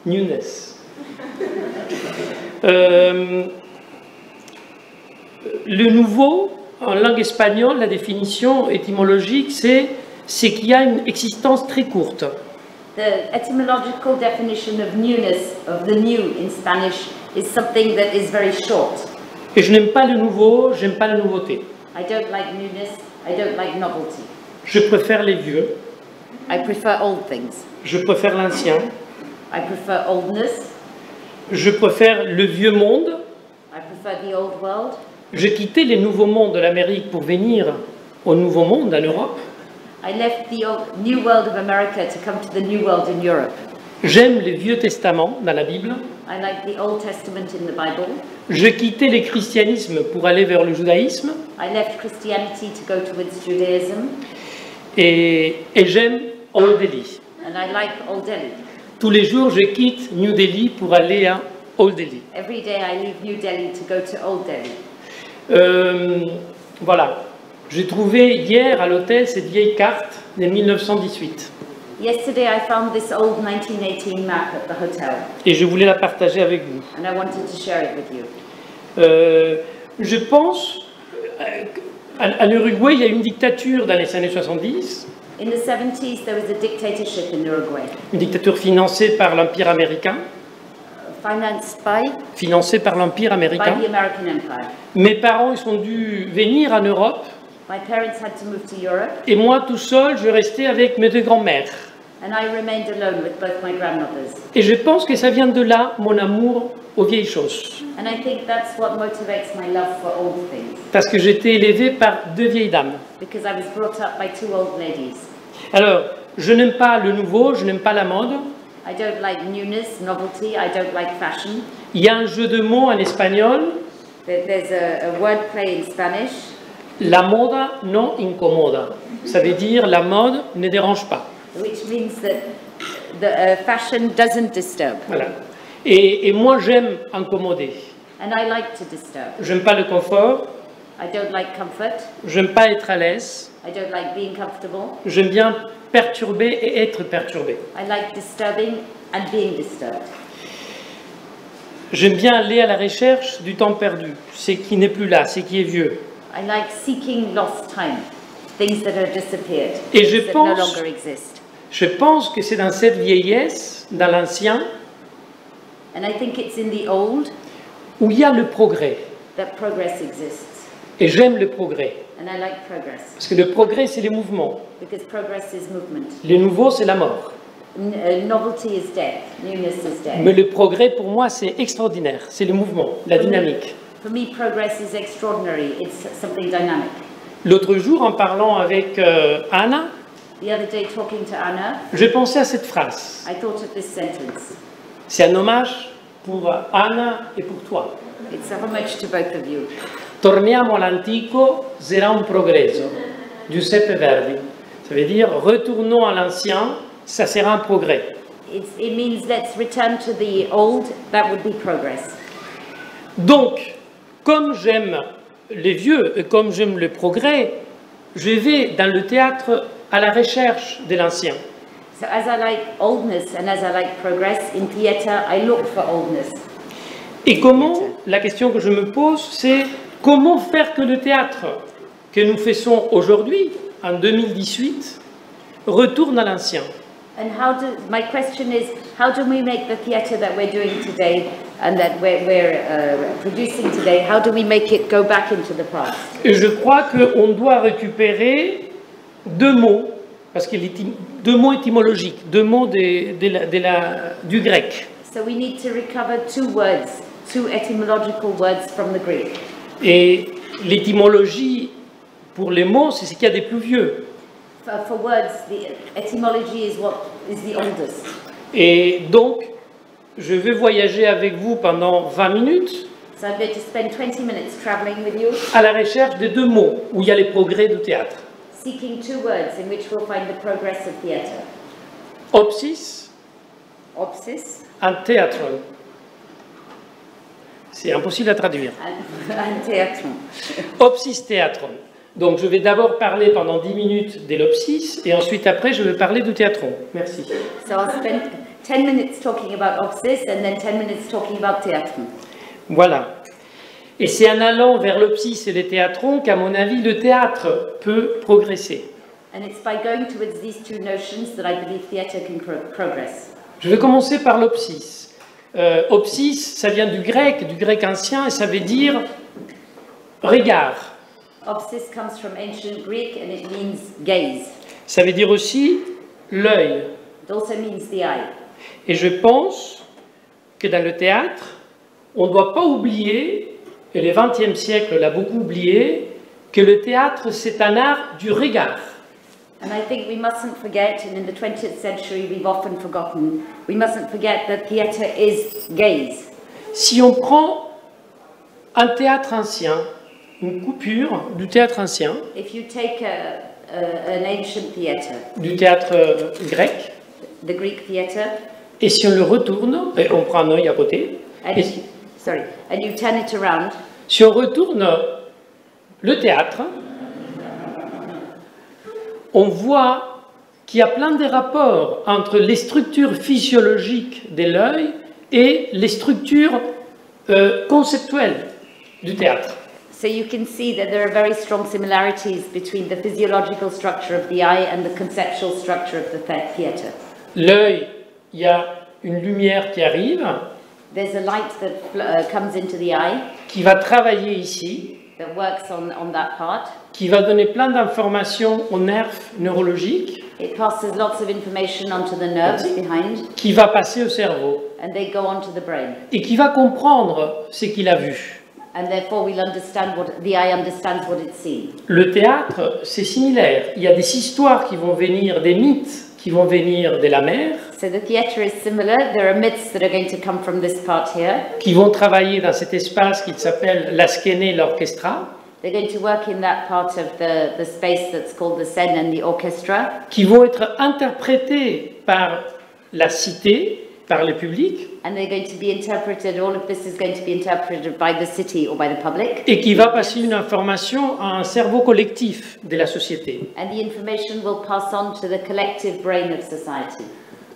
Newness. Le nouveau, en langue espagnole, la définition étymologique, c'est qu'il y a une existence très courte. The etymological definition of newness, of the new in Spanish, is something that is very short. Et je n'aime pas le nouveau, j'aime pas la nouveauté. I don't like newness, I don't like novelty. Je préfère les vieux, I prefer old things. je préfère l'ancien, I prefer oldness, je préfère le vieux monde. I prefer the old world. J'ai quitté les nouveaux mondes de l'Amérique pour venir au nouveau monde, en Europe. I left the old, new world of America to come to the new world in Europe. J'aime les vieux testaments dans la Bible. I like the Old Testament in the Bible. J'ai quitté le christianisme pour aller vers le judaïsme. I left Christianity to go towards Judaism. Et j'aime Old Delhi. And I like Old Delhi. Tous les jours, je quitte New Delhi pour aller à Old Delhi. Every day I leave New Delhi to go to Old Delhi. Voilà. J'ai trouvé hier à l'hôtel cette vieille carte de 1918. Yesterday I found this old 1918 map at the hotel. Et je voulais la partager avec vous. And I wanted to share it with you. Je pense en Uruguay, il y a une dictature dans les années 70. In the 70s, there was a dictatorship in Uruguay, Une dictature financée par l'Empire américain. financed by Financée par l'Empire américain. the American Empire. Mes parents, ils ont dû venir en Europe. My parents had to move to Europe, Et moi, tout seul, je restais avec mes deux grands-mères. And I remained alone with both my grandmothers. Et je pense que ça vient de là, mon amour aux vieilles choses. And I think that's what motivates my love for old things. Parce que j'ai été élevé par deux vieilles dames. Because I was brought up by two old ladies. Alors, je n'aime pas le nouveau, je n'aime pas la mode. I don't like newness, novelty, I don't like fashion. Il y a un jeu de mots en espagnol. There's a wordplay in Spanish. La moda no incomoda. Ça veut dire la mode ne dérange pas. Which means that the fashion doesn't disturb. Voilà. Et moi, j'aime incommoder. And I like to disturb. J'aime pas le confort. I don't like comfort. J'aime pas être à l'aise. I don't like being comfortable. J'aime bien perturber et être perturbé. I like disturbing and being disturbed. J'aime bien aller à la recherche du temps perdu, ce qui n'est plus là, ce qui est vieux. I like seeking lost time, things that have disappeared, Et je things that no pense- longer exist. Je pense que c'est dans cette vieillesse, dans l'ancien, And I think it's in the old où il y a le progrès. that progress exists. Et j'aime le progrès. And I like progress Parce que le progrès, c'est les mouvements. because progress is movement. Le nouveau, c'est la mort. Novelty is death, newness is death. Mais le progrès, pour moi, c'est extraordinaire. C'est le mouvement, la dynamique. For me, progress is extraordinary. It's something dynamic. L'autre jour, en parlant avec Anna, The other day, talking to Anna, j'ai pensé à cette phrase. I thought of this sentence. C'est un hommage pour Anna et pour toi. It's a homage to both of you. Torniamo all'antico, sarà un progresso. Giuseppe Verdi. Ça veut dire retournons à l'ancien, ça sera un progrès. It means let's return to the old, that would be progress. Donc, comme j'aime les vieux et comme j'aime le progrès, je vais dans le théâtre à la recherche de l'ancien. So as I like oldness and as I like progress, in theatre I look for oldness. Et comment, la question que je me pose, c'est comment faire que le théâtre que nous faisons aujourd'hui, en 2018, retourne à l'ancien. And my question is, how do we make the theatre that we're doing today and that we're producing today, how do we make it go back into the past? Et je crois qu'on doit récupérer deux mots, parce qu'il y a deux mots étymologiques, deux mots du grec. So we need to recover two etymological words from the Greek. Et l'étymologie pour les mots, c'est ce qu'il y a des plus vieux. For words, the etymology is what is the oldest. Et donc, je vais voyager avec vous pendant 20 minutes So I'm going to spend 20 minutes traveling with you, à la recherche de deux mots où il y a les progrès du théâtre. seeking two words in which we'll find the progress of theatre. Opsis, Opsis un théâtre. C'est impossible à traduire. and theatron. Opsis théâtron. Donc je vais d'abord parler pendant 10 minutes de l'opsis et ensuite après je vais parler du théâtron. Merci. So I'll spend 10 minutes talking about opsis and then 10 minutes talking about theatron. Voilà. Et c'est en allant vers l'opsis et les théâtrons qu'à mon avis le théâtre peut progresser. And it's by going towards these two notions that I believe theatre can progress. Je vais commencer par l'opsis. Opsis, ça vient du grec ancien et ça veut dire regard. Opsis comes from ancient Greek and it means gaze. Ça veut dire aussi l'œil. It also means the eye. Et je pense que dans le théâtre, on ne doit pas oublier, et le XXe siècle l'a beaucoup oublié, que le théâtre c'est un art du regard. And I think we mustn't forget, and in the 20th century we've often forgotten, we mustn't forget that theatre is gaze. Si on prend un théâtre ancien, une coupure du théâtre ancien, If you take an ancient theatre, du théâtre grec, the Greek theatre, et si on le retourne, et on prend un œil à côté, and et and you turn it around, si on retourne le théâtre, on voit qu'il y a plein de rapports entre les structures physiologiques de l'œil et les structures conceptuelles du théâtre. so you can see that there are very strong similarities between the physiological structure of the eye and the conceptual structure of the theatre. L'œil, il y a une lumière qui arrive, There's a light that comes into the eye qui va travailler ici, that works on that part, qui va donner plein d'informations aux nerfs neurologiques, It passes lots of information onto the nerves behind, qui va passer au cerveau and they go onto the brain. et qui va comprendre ce qu'il a vu. And therefore we'll understand what the eye understands what it's seen. Le théâtre, c'est similaire. Il y a des histoires qui vont venir, des mythes qui vont venir de la mer, So the theatre is similar. There are myths that are going to come from this part here. qui vont travailler dans cet espace qui s'appelle la skéné, l'orchestra, They're going to work in that part of the space that's called the scène and the orchestra, qui vont être interprétés par la cité, par le public, and they're going to be interpreted. All of this is going to be interpreted by the city or by the public. et qui va passer une information à un cerveau collectif de la société. And the information will pass on to the collective brain of society.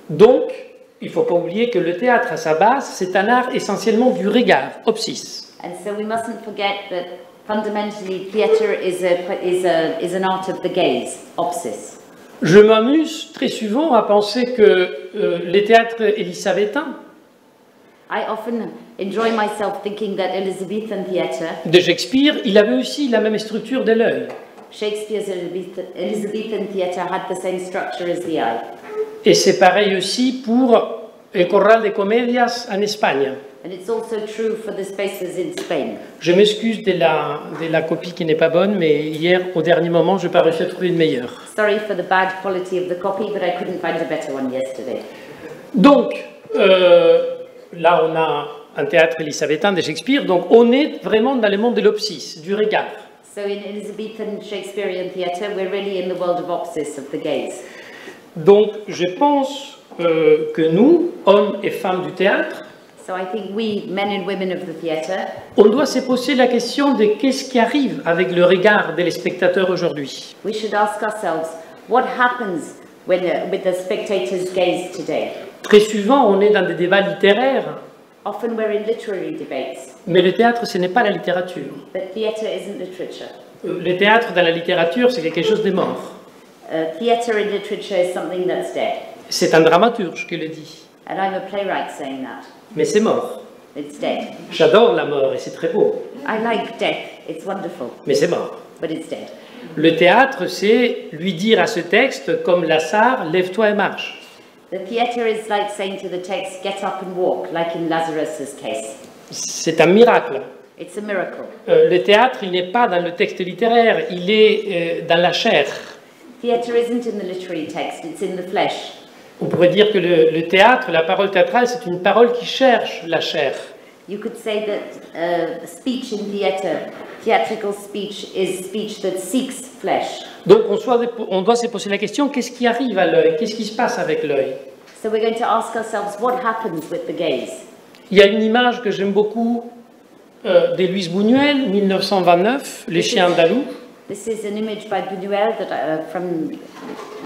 Donc, il ne faut pas oublier que le théâtre, à sa base, c'est un art essentiellement du regard, opsis. And so we mustn't forget that fundamentally theatre is an art of the gaze, opsis. Je m'amuse très souvent à penser que les théâtres élisabétains I often enjoy myself thinking that Elizabethan theatre, de Shakespeare, il avait aussi la même structure de l'œil. Shakespeare's Elizabethan theatre had the same structure as the eye. Et c'est pareil aussi pour el Corral de Comedias en Espagne. And it's also true for the spaces in Spain. Je m'excuse de la copie qui n'est pas bonne, mais hier, au dernier moment, je n'ai pas réussi à trouver une meilleure. Sorry for the bad quality of the copy, but I couldn't find a better one yesterday. Donc, là, on a un théâtre élisabétain de Shakespeare, donc on est vraiment dans le monde de l'opsis, du regard. So in Elizabethan Shakespearean theatre, we're really in the world of opsis, of the gaze. Donc, je pense que nous, hommes et femmes du théâtre, So I think we, men and women of the theatre, on doit se poser la question de qu'est-ce qui arrive avec le regard des spectateurs aujourd'hui. we should ask ourselves, what happens when, with the spectator's gaze today? Très souvent, on est dans des débats littéraires, Often we're in literary debates, mais le théâtre, ce n'est pas la littérature. but theatre isn't literature. Le théâtre dans la littérature, c'est quelque chose de mort. Theatre in literature is something that's dead. C'est un dramaturge qui le dit, And I'm a playwright saying that. mais c'est mort. It's dead. J'adore la mort et c'est très beau, I like death. It's wonderful, mais c'est mort. but it's dead. Le théâtre, c'est lui dire à ce texte, comme Lazare, lève-toi et marche. The theatre is like saying to the text, get up and walk, like in Lazarus's case. C'est un miracle. It's a miracle. Le théâtre, il n'est pas dans le texte littéraire, il est dans la chair. Theatre isn't in the literary text, it's in the flesh. On pourrait dire que le théâtre, la parole théâtrale, c'est une parole qui cherche la chair. You could say that speech in theatre, theatrical speech, is speech that seeks flesh. Donc on doit se poser la question, qu'est-ce qui arrive à l'œil? Qu'est-ce qui se passe avec l'œil? So we're going to ask ourselves, what happens with the gaze? Il y a une image que j'aime beaucoup de Louise Buñuel, 1929, Les chiens andalous. This is an image by Buñuel that, from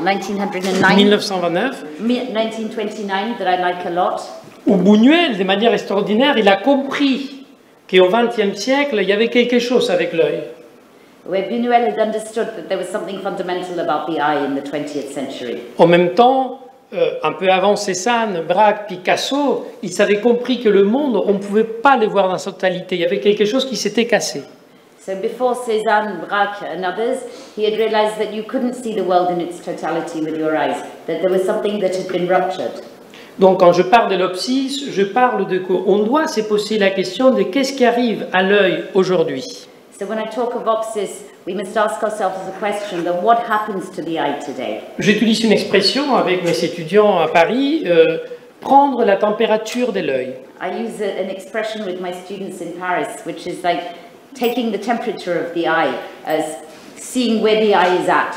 1909, 1929, 1929 that I like a lot. où Buñuel, de manière extraordinaire, il a compris qu'au XXe siècle, il y avait quelque chose avec l'œil. Where Buñuel had understood that there was something fundamental about the eye in the 20th century. En même temps, un peu avant Cézanne, Braque, Picasso, ils avaient compris que le monde, on ne pouvait pas le voir dans sa totalité. Il y avait quelque chose qui s'était cassé. So before Cézanne, Braque and others, he had realized that you couldn't see the world in its totality with your eyes, that there was something that had been ruptured. Donc quand je parle de l'opsis, je parle de quoi? On doit se poser la question de qu'est-ce qui arrive à l'œil aujourd'hui. So when I talk of opsis, we must ask ourselves the question that what happens to the eye today? J'utilise une expression avec mes étudiants à Paris, prendre la température de l'œil. I use an expression with my students in Paris, which is like taking the temperature of the eye as seeing where the eye is at.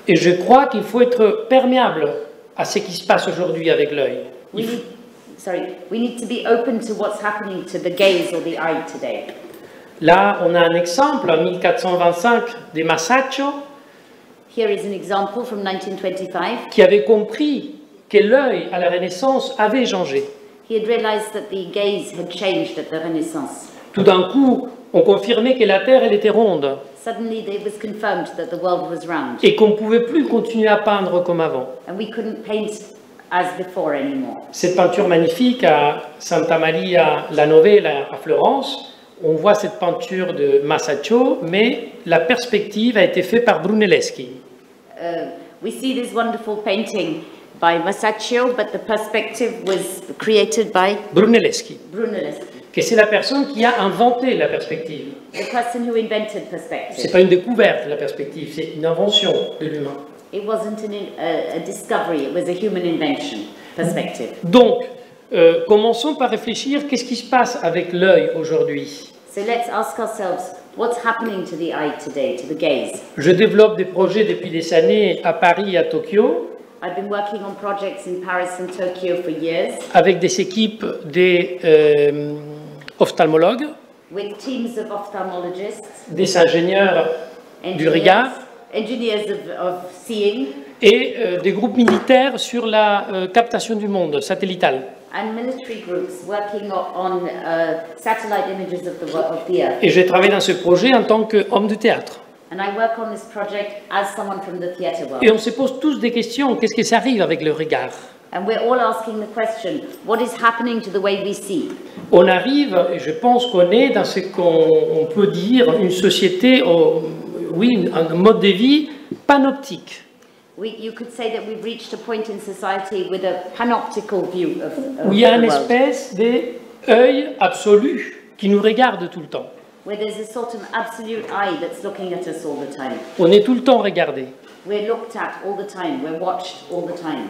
Et je crois qu'il faut être perméable à ce qui se passe aujourd'hui avec l'œil. We need to be open to what's happening to the gaze or the eye today. Là, on a un exemple, en 1425, de Masaccio, Here is an example from 1925. qui avait compris que l'œil à la Renaissance avait changé. He had realized that the gaze had changed at the Renaissance. Tout d'un coup, on confirmait que la Terre, elle était ronde Suddenly it was confirmed that the world was round, et qu'on ne pouvait plus continuer à peindre comme avant. and we couldn't paint as before anymore. Cette peinture magnifique à Santa Maria la Novella à Florence, on voit cette peinture de Masaccio, mais la perspective a été faite par Brunelleschi. We see this wonderful painting by Masaccio, but the perspective was created by Brunelleschi, Brunelleschi, que c'est la personne qui a inventé la perspective. the person who invented C'est perspective. pas une découverte, la perspective, c'est une invention de l'humain. It wasn't a discovery, it was a human invention, perspective. Donc, commençons par réfléchir, qu'est-ce qui se passe avec l'œil aujourd'hui? So let's ask ourselves, what's happening to the eye today, to the gaze? Je développe des projets depuis des années à Paris et à Tokyo, I've been working on projects in Paris and Tokyo for years avec des équipes des ophtalmologues, with teams of ophthalmologists, des ingénieurs du regard engineers of seeing, et des groupes militaires sur la captation du monde satellitale. and military groups working on satellite images of the Earth. Et j'ai travaillé dans ce projet en tant qu'homme de théâtre. And I work on this project as someone from the theatre world. Et on se pose tous des questions, qu'est-ce que ça arrive avec le regard? And we're all asking the question, what is happening to the way we see? On arrive, et je pense qu'on est dans ce qu'on peut dire une société, oui, un mode de vie panoptique. You could say that we've reached a point in society with a panoptical view of Où il y a the une world, espèce d'œil absolu qui nous regarde tout le temps. where there's a sort of absolute eye that's looking at us all the time. On est tout le temps regardé. We're looked at all the time, we're watched all the time.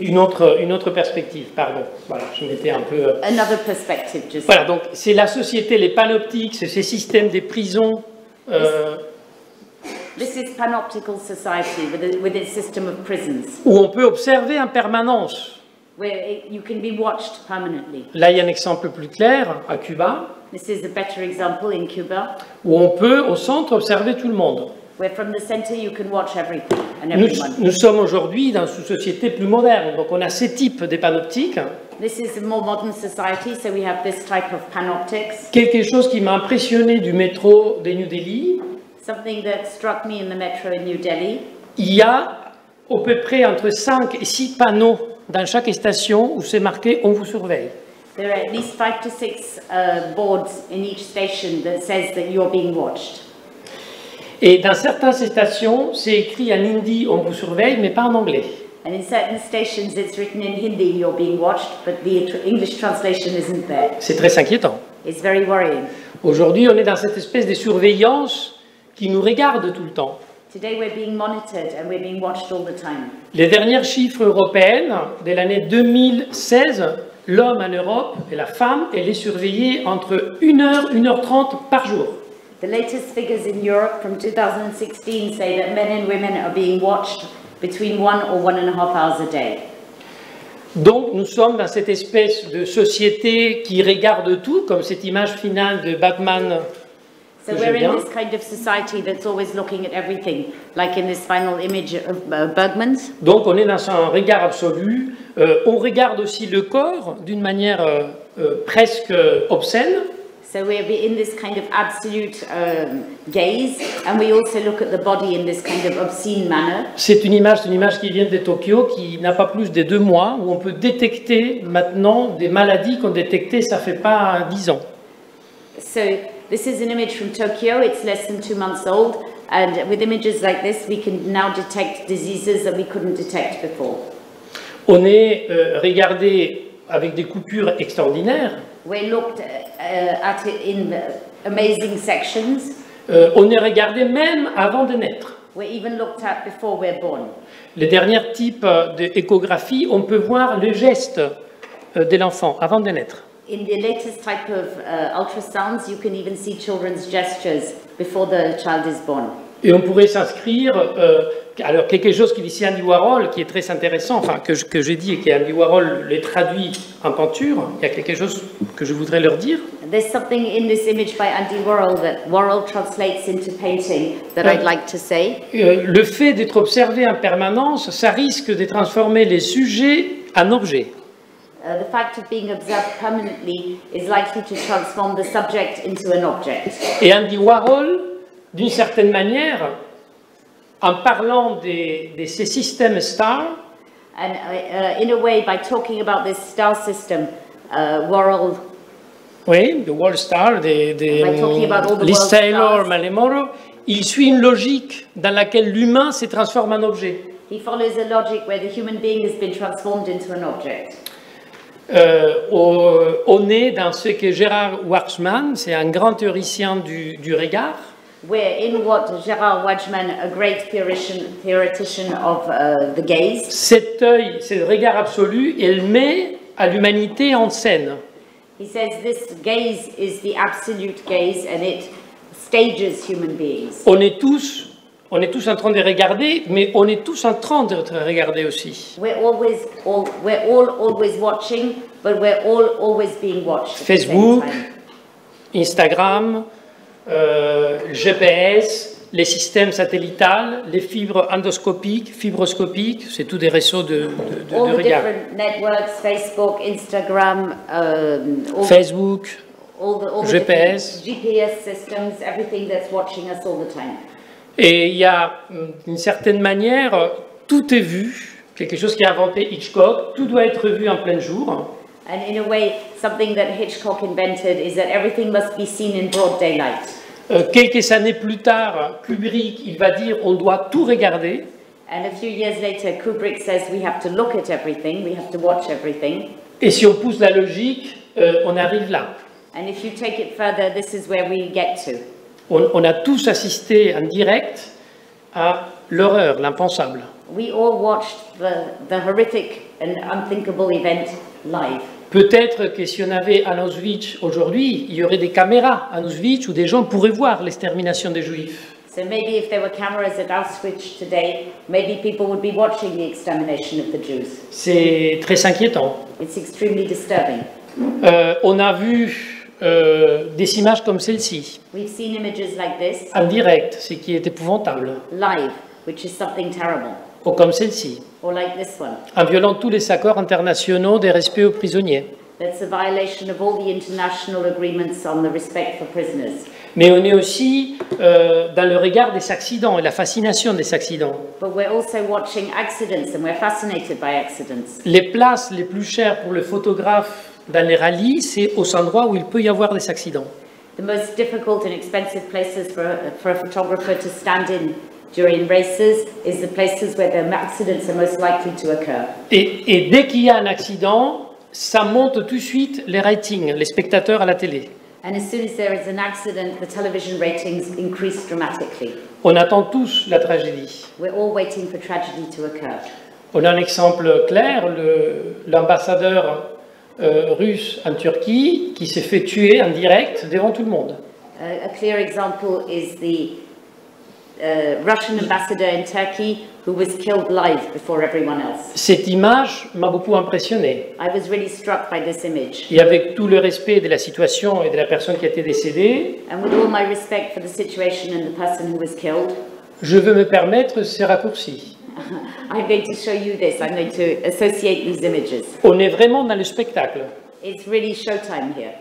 Une autre perspective, pardon. Voilà, je m'étais un peu... Another perspective, just. Voilà, donc c'est la société, les panoptiques, c'est ces systèmes des prisons. This is panoptical society with its system of prisons, Où on peut observer en permanence. where you can be watched permanently. Là, il y a un exemple plus clair, à Cuba, This is a better example in Cuba, où on peut, au centre, observer tout le monde. where from the center you can watch everything and Nous everyone. sommes aujourd'hui dans une société plus moderne, donc on a ces types des panoptiques. This is a more modern society, so we have this type of panoptics. Quelque chose qui m'a impressionné du métro de New Delhi, Something that struck me in the metro in New Delhi. il y a à peu près entre 5 et 6 panneaux dans chaque station où c'est marqué « On vous surveille ». There are at least 5 to 6 boards in each station that says that you're being watched. Et dans certaines stations, c'est écrit en hindi « On vous surveille », mais pas en anglais. And in certain stations it's written in Hindi, you're being watched, but the English translation isn't there. C'est très inquiétant. It's very worrying. Aujourd'hui, on est dans cette espèce de surveillance qui nous regarde tout le temps. Today we're being monitored and we're being watched all the time. Les derniers chiffres européennes de l'année 2016, l'homme en Europe et la femme, elle est surveillée entre 1h, 1h30 par jour. The latest figures in Europe from 2016 say that men and women are being watched between 1 or 1.5 hours a day. Donc nous sommes dans cette espèce de société qui regarde tout, comme cette image finale de Batman. So que we're j'aime bien. in this kind of society that's always looking at everything, like in this final image of Bergman's. Donc on est dans un regard absolu. On regarde aussi le corps d'une manière presque obscène. So we're in this kind of absolute gaze, and we also look at the body in this kind of obscene manner. C'est une image qui vient de Tokyo, qui n'a pas plus de 2 mois, où on peut détecter maintenant des maladies qu'on détectait, ça fait pas 10 ans. So this is an image from Tokyo. It's less than 2 months old, and with images like this, we can now detect diseases that we couldn't detect before. On est regardé avec des coupures extraordinaires. We looked at it in amazing sections. On est regardé même avant de naître. We're even looked at before we're born. Les derniers types d'échographie, on peut voir le geste de l'enfant avant de naître. In the latest type of ultrasounds, you can even see children's gestures before the child is born. Et on pourrait s'inscrire, alors quelque chose qui dit ici Andy Warhol, qui est très intéressant, enfin que j'ai dit et que Andy Warhol les traduit en peinture, il y a quelque chose que je voudrais leur dire. There's something in this image by Andy Warhol that Warhol translates into painting that I'd like to say. Le fait d'être observé en permanence, ça risque de transformer les sujets en objets. The fact of being observed permanently is likely to transform the subject into an object. Et Andy Warhol, d'une certaine manière, en parlant de ces systèmes stars, And in a way, by talking about this star system, Warhol, oui, the World Star, By talking about all the Liz world Taylor, stars. Marilyn Monroe, il suit une logique dans laquelle l'humain se transforme en objet. He follows a logic where the human being has been transformed into an object. On est dans ce que Gerard Watchman, c'est un grand théoricien du regard. We're in what Gerard Watchman, a great theoretician of the gaze. Cet œil, c'est le regard absolu, il met à l'humanité en scène. He says this gaze is the absolute gaze and it stages human beings. On est tous en train de regarder, mais on est tous en train d'être regardés aussi. We're all always watching, but we're all always being watched. Facebook, Instagram, GPS, les systèmes satellitales, les fibres endoscopiques, fibroscopiques, c'est tous des réseaux de all the regard. different networks, Facebook, Instagram, Facebook, all the GPS. GPS systems, everything that's watching us all the time. Et il y a, d'une certaine manière, tout est vu, quelque chose qui a inventé Hitchcock, tout doit être vu en plein jour. And in a way, something that Hitchcock invented is that everything must be seen in broad daylight. Quelques années plus tard, Kubrick, il va dire on doit tout regarder. And a few years later, Kubrick says we have to look at everything, we have to watch everything. Et si on pousse la logique, on arrive là. And if you take it further, this is where we get to. On a tous assisté en direct à l'horreur, l'impensable. We all watched the horrific and unthinkable event live. Peut-être que si on avait à Auschwitz aujourd'hui, il y aurait des caméras à Auschwitz où des gens pourraient voir l'extermination des Juifs. So maybe if there were cameras at Auschwitz today, maybe people would be watching the extermination of the Jews. C'est très inquiétant. It's extremely disturbing. On a vu des images comme celle-ci, We've seen images like this, en direct, ce qui est épouvantable, live, which is something terrible, ou comme celle-ci, or like this one. en violant tous les accords internationaux de respect aux prisonniers. That's a violation of all the international agreements on the respect for prisoners. Mais on est aussi dans le regard des accidents et la fascination des accidents. But we're also watching accidents and we're fascinated by accidents. Les places les plus chères pour le photographe dans les rallyes, c'est aux endroits où il peut y avoir des accidents. The most difficult and expensive places for a photographer to stand in during races is the places where the accidents are most likely to occur. Et dès qu'il y a un accident, ça monte tout de suite les ratings, les spectateurs à la télé. And as soon as there is an accident, the television ratings increase dramatically. On attend tous la tragédie. We're all waiting for tragedy to occur. On a un exemple clair, l'ambassadeur russe en Turquie qui s'est fait tuer en direct devant tout le monde. A clear example is the Russian ambassador in Turkey who was killed live before everyone else. Cette image m'a beaucoup impressionné. I was really struck by this image. Et avec tout le respect de la situation et de la personne qui a été décédée, And with all my respect for the situation and the person who was killed, je veux me permettre ces raccourcis. I'm going to show you this. I'm going to associate these images. On est vraiment dans le spectacle. It's really showtime here.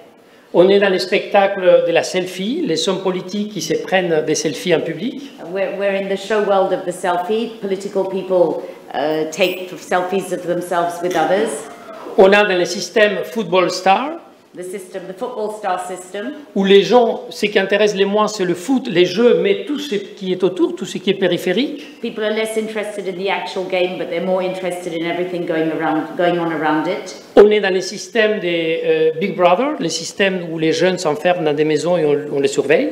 On est dans le spectacle de la selfie, les hommes politiques qui se prennent des selfies en public. We're in the show world of the selfie. Political people take selfies of themselves with others. On a dans le système football star, The football star system, où les gens, ce qui intéresse les moins, c'est le foot, les jeux, mais tout ce qui est autour, tout ce qui est périphérique. people are less interested in the actual game, but they're more interested in everything going on around it. On est dans le système des Big Brother, le système où les jeunes s'enferment dans des maisons et on les surveille.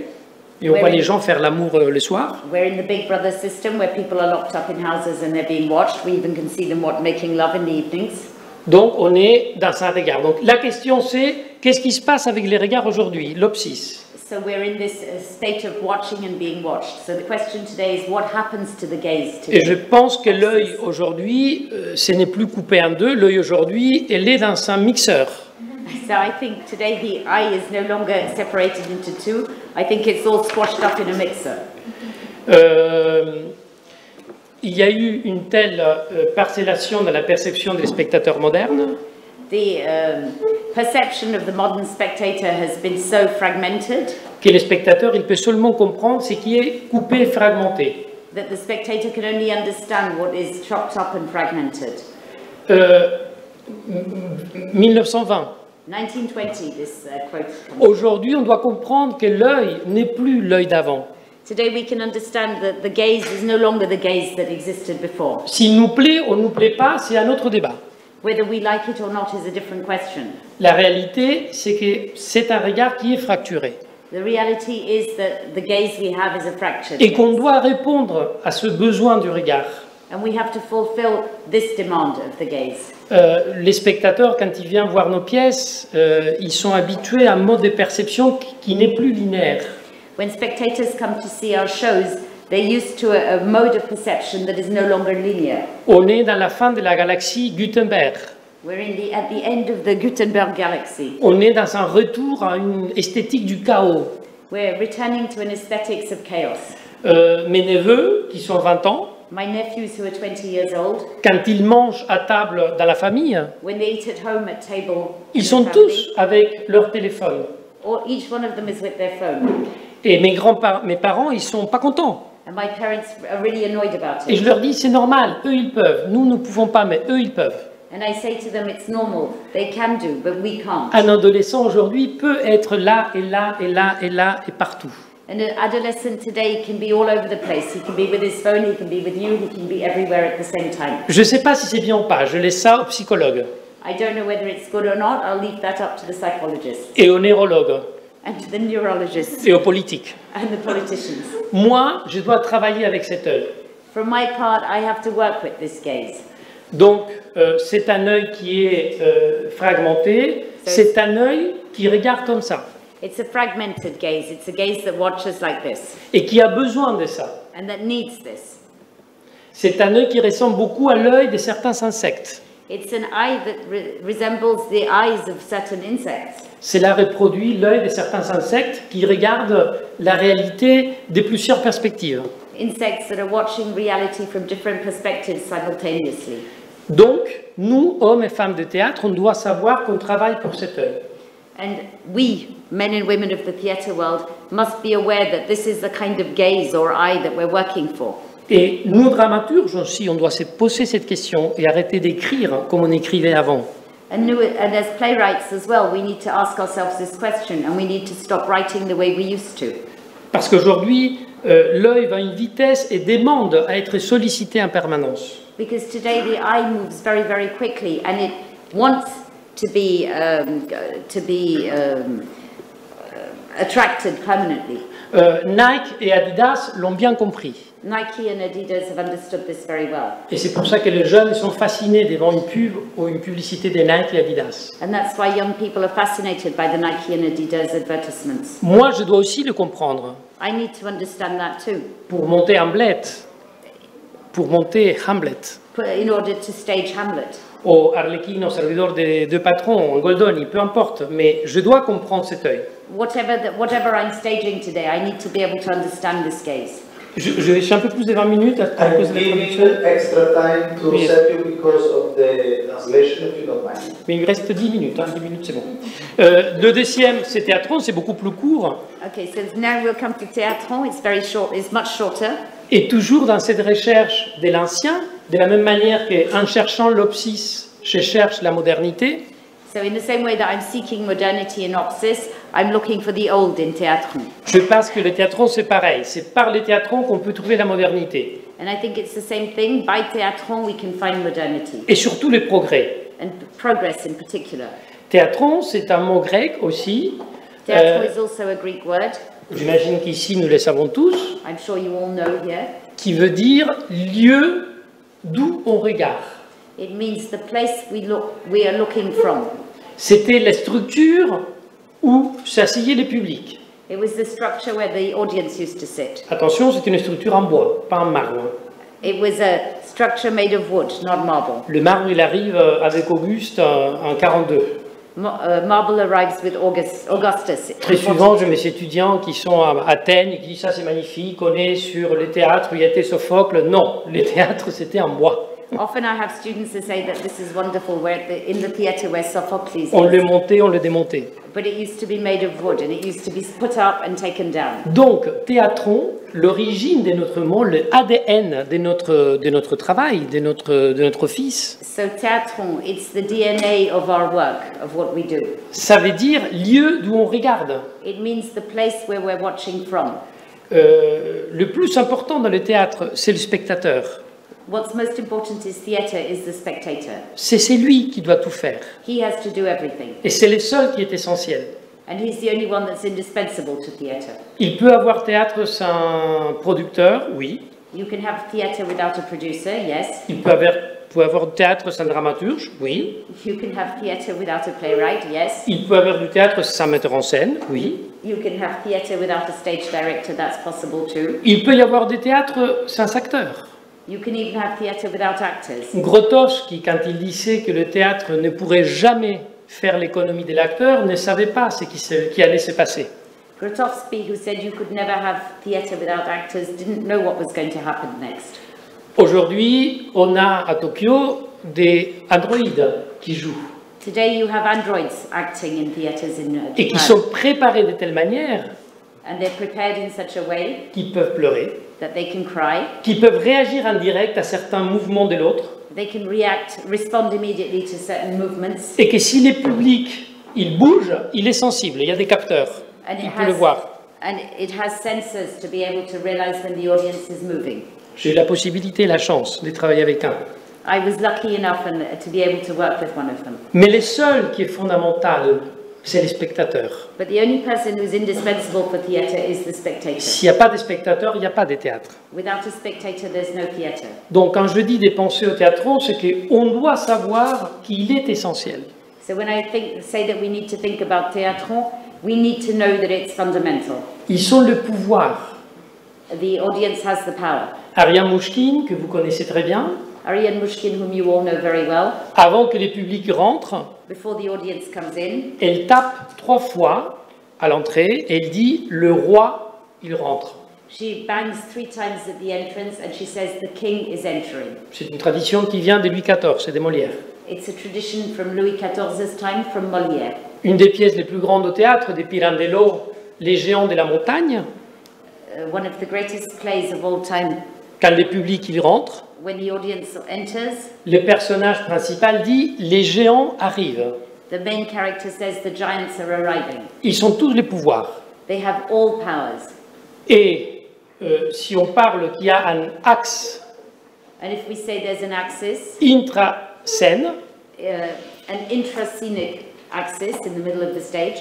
Et on voit les gens faire l'amour le soir. We're in the Big Brother system where people are locked up in houses and they're being watched. We even can see them making love in the evenings. Donc on est dans un regard. Donc la question c'est, qu'est-ce qui se passe avec les regards aujourd'hui, l'opsis? So we're in this state of watching and being watched. So the question today is what happens to the gaze Et je today? pense que l'œil aujourd'hui, ce n'est plus coupé en deux. L'œil aujourd'hui, elle est dans un mixeur. So I think today the eye is no longer separated into two. I think it's all squashed up in a mixer. Il y a eu une telle parcellation dans la perception des spectateurs modernes The perception of the modern spectator has been so fragmented que le spectateur il peut seulement comprendre ce qui est coupé et fragmenté. that the spectator can only understand what is chopped up and fragmented. 1920. 1920, this quote comes. Aujourd'hui, on doit comprendre que l'œil n'est plus l'œil d'avant. Today we can understand that the gaze is no longer the gaze that existed before. S'il nous plaît ou ne nous plaît pas, c'est un autre débat. Whether we like it or not is a different question. La réalité, c'est que c'est un regard qui est fracturé. The reality is that the gaze we have is a fractured Et qu'on gaze. doit répondre à ce besoin du regard. And we have to fulfill this demand of the gaze. Les spectateurs, quand ils viennent voir nos pièces, ils sont habitués à un mode de perception qui n'est plus linéaire. When spectators come to see our shows, they're used to a mode of perception that is no longer linear. On est dans la fin de la galaxie Gutenberg. We're at the end of the Gutenberg galaxy. On est dans un retour à une esthétique du chaos. We're returning to an aesthetics of chaos. Mes neveux, qui sont 20 ans, My nephews who are 20 years old, quand ils mangent à table dans la famille, when they eat at home at table, ils sont tous avec leur téléphone. or each one of them is with their phone. Et mes parents, ils sont pas contents. And my parents are really annoyed about Et it. je leur dis, c'est normal, eux ils peuvent. Nous ne pouvons pas, mais eux ils peuvent. And I say to them, it's normal. They can do, but we can't. Un adolescent aujourd'hui peut être là et là et là et là et partout. And an adolescent today can be all over the place. He can be with his phone, he can be with you, he can be everywhere at the same time. Je ne sais pas si c'est bien ou pas, je laisse ça aux psychologues I don't know whether it's good or not. I'll leave that up to the psychologists et aux neurologues and to the neurologists et aux politiques. and the politicians. Moi, je dois travailler avec cet œil. For my part, I have to work with this gaze. Donc, c'est un œil qui est fragmenté, c'est un œil qui regarde comme ça It's a fragmented gaze. It's a gaze that watches like this et qui a besoin de ça. and that needs this. C'est un œil qui ressemble beaucoup à l'œil de certains insectes. It's an eye that resembles the eyes of certain insects. Cela reproduit l'œil de certains insectes qui regardent la réalité de plusieurs perspectives. Insects that are watching reality from different perspectives simultaneously. Donc, nous, hommes et femmes de théâtre, on doit savoir qu'on travaille pour cet œil. And we, men and women of the theatre world, must be aware that this is the kind of gaze or eye that we're working for. Et nous, dramaturges aussi, on doit se poser cette question et arrêter d'écrire comme on écrivait avant. And as playwrights as well, we need to ask ourselves this question, and we need to stop writing the way we used to. Parce qu'aujourd'hui, l'œil va à une vitesse et demande à être sollicité en permanence. Because today the eye moves very, very quickly, and it wants to be attracted permanently. Nike et Adidas l'ont bien compris. Nike and Adidas have understood this very well. Et c'est pour ça que les jeunes sont fascinés devant une pub ou une publicité de Nike et Adidas. And that's why young people are fascinated by the Nike and Adidas advertisements. Moi, je dois aussi le comprendre. I need to understand that too, Pour monter Hamlet, in order to stage Hamlet. au Arlequino, servidor de deux patrons, en Goldoni, peu importe, mais je dois comprendre cet œil. Whatever I'm staging today, I need to be able to understand this gaze. J'ai un peu plus de 20 minutes à cause de la traduction. Extra time to Yes. Sergio because of the translation, if you don't mind. Mais il me reste 10 minutes, 10 minutes c'est bon. Le deuxième, c'est Théâtron, c'est beaucoup plus court. Okay, so now we'll come to Théâtron. It's very short. It's much shorter. Et toujours dans cette recherche de l'ancien, de la même manière qu'en cherchant l'opsis, je cherche la modernité, So in the same way that I'm seeking modernity in Opsis, I'm looking for the old in Théâtron. je pense que le théâtron c'est pareil. C'est par les théâtrons qu'on peut trouver la modernité. And I think it's the same thing. By Théâtron, we can find modernity Et surtout les progrès. and progress in particular. Théâtron, c'est un mot grec aussi. Théâtron is also a Greek word. J'imagine qu'ici nous le savons tous, I'm sure you all know here. qui veut dire lieu d'où on regarde. It means the place we are looking from. C'était la structure où s'asseyaient les publics. It was the structure where the audience used to sit. Attention, c'est une structure en bois, pas en marbre. It was a structure made of wood, not marble. Le marbre, il arrive avec Auguste en 42. Marble arrives with Augustus. Très souvent, j'ai mes étudiants qui sont à Athènes et qui disent ça c'est magnifique, on est sur les théâtres où il y était Sophocle. Non, les théâtres c'était en bois. Often I have students who say that this is wonderful, in the theatre where Sophocles On le is. montait, on le démontait. But it used to be made of wood and it used to be put up and taken down. Donc, théâtron, l'origine de notre mot, le ADN de notre travail, de notre office, So Théâtron, it's the DNA of our work, of what we do. ça veut dire lieu d'où on regarde. It means the place where we're watching from. le plus important dans le théâtre, c'est le spectateur. What's most important is theatre is the spectator. C'est lui qui doit tout faire. He has to do everything. Et c'est le seul qui est essentiel. And he's the only one that's indispensable to theatre. Il peut avoir théâtre sans producteur, oui. You can have theatre without a producer, yes. Il peut avoir théâtre sans dramaturge, oui. You can have theatre without a playwright, yes. Il peut avoir du théâtre sans metteur en scène, oui. You can have theatre without a stage director, that's possible too. Il peut y avoir des théâtres sans acteurs. You can even have theatre without actors. Grotowski, quand il disait que le théâtre ne pourrait jamais faire l'économie de l'acteur, ne savait pas ce qui allait se passer. Grotowski, who said you could never have theatre without actors, didn't know what was going to happen next. Aujourd'hui, on a à Tokyo des androïdes qui jouent Today you have androids acting in theatres in et qui Japan. sont préparés de telle manière And they're prepared in such a way qu'ils peuvent pleurer, that they can cry, qu'ils peuvent réagir en direct à certains mouvements de l'autre, they can respond immediately to certain movements, et que si le public il bouge, il est sensible, il y a des capteurs, and il peut le voir. and it has sensors to be able to realize when the audience is moving. J'ai eu la possibilité et la chance de travailler avec un. I was lucky enough to be able to work with one of them. Mais le seul qui est fondamental, c'est les spectateurs. But the only person who's indispensable for theatre is the spectator. S'il n'y a pas de spectateurs, il n'y a pas de théâtre. Without a spectator, there's no theatre. Donc quand je dis des pensées au théâtron, c'est qu'on doit savoir qu'il est essentiel. So when I say that we need to think about theatron, we need to know that it's fundamental. Ils ont le pouvoir. The audience has the power. Ariane Mouchkine, que vous connaissez très bien, Ariane Mouchkine, whom you all know very well, avant que les publics rentrent, before the audience comes in, elle tape 3 fois à l'entrée et elle dit « Le roi, il rentre she bangs 3 times at the entrance and she says, "The king is entering." ». C'est une tradition qui vient de Louis XIV, c'est de Molière. It's a tradition from Louis XIV's time, from Molière. Une des pièces les plus grandes au théâtre, de Pirandello, Les géants de la montagne, One of the greatest plays of all time. quand le public il rentre, When the audience enters, le personnage principal dit « Les géants arrivent the main character says, "The giants are arriving." ». Ils ont tous les pouvoirs. They have all powers. Et si on parle qu'il y a un axe And if we say there's an axis, intra-scène, an intrascenic axis in the middle of the stage,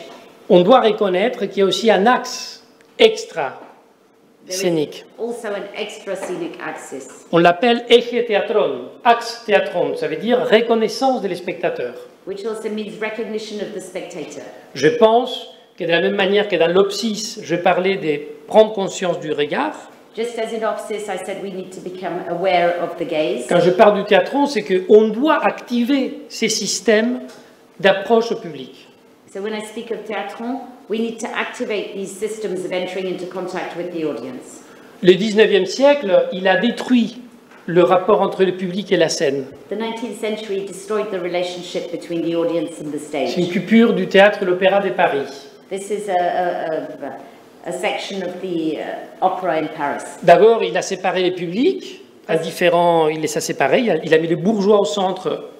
on doit reconnaître qu'il y a aussi un axe extra-scénique. also an extrascenic axis. On l'appelle eje théatron, axe théatron, ça veut dire reconnaissance des spectateurs. Which also means recognition of the spectator. Je pense que de la même manière que dans l'opsis, je parlais de prendre conscience du regard, Just as in Opsis, I said we need to become aware of the gaze. quand je parle du théatron, c'est qu'on doit activer ces systèmes d'approche au public. So when I speak of théatron, we need to activate these systems of entering into contact with the audience. Le 19e siècle, il a détruit le rapport entre le public et la scène. The 19th century destroyed the relationship between the audience and the C'est une stage. coupure du théâtre et l'opéra de Paris. This is a section of the opera in Paris. D'abord, il a séparé les publics à différents. Il les a séparés. Il a mis les bourgeois au centre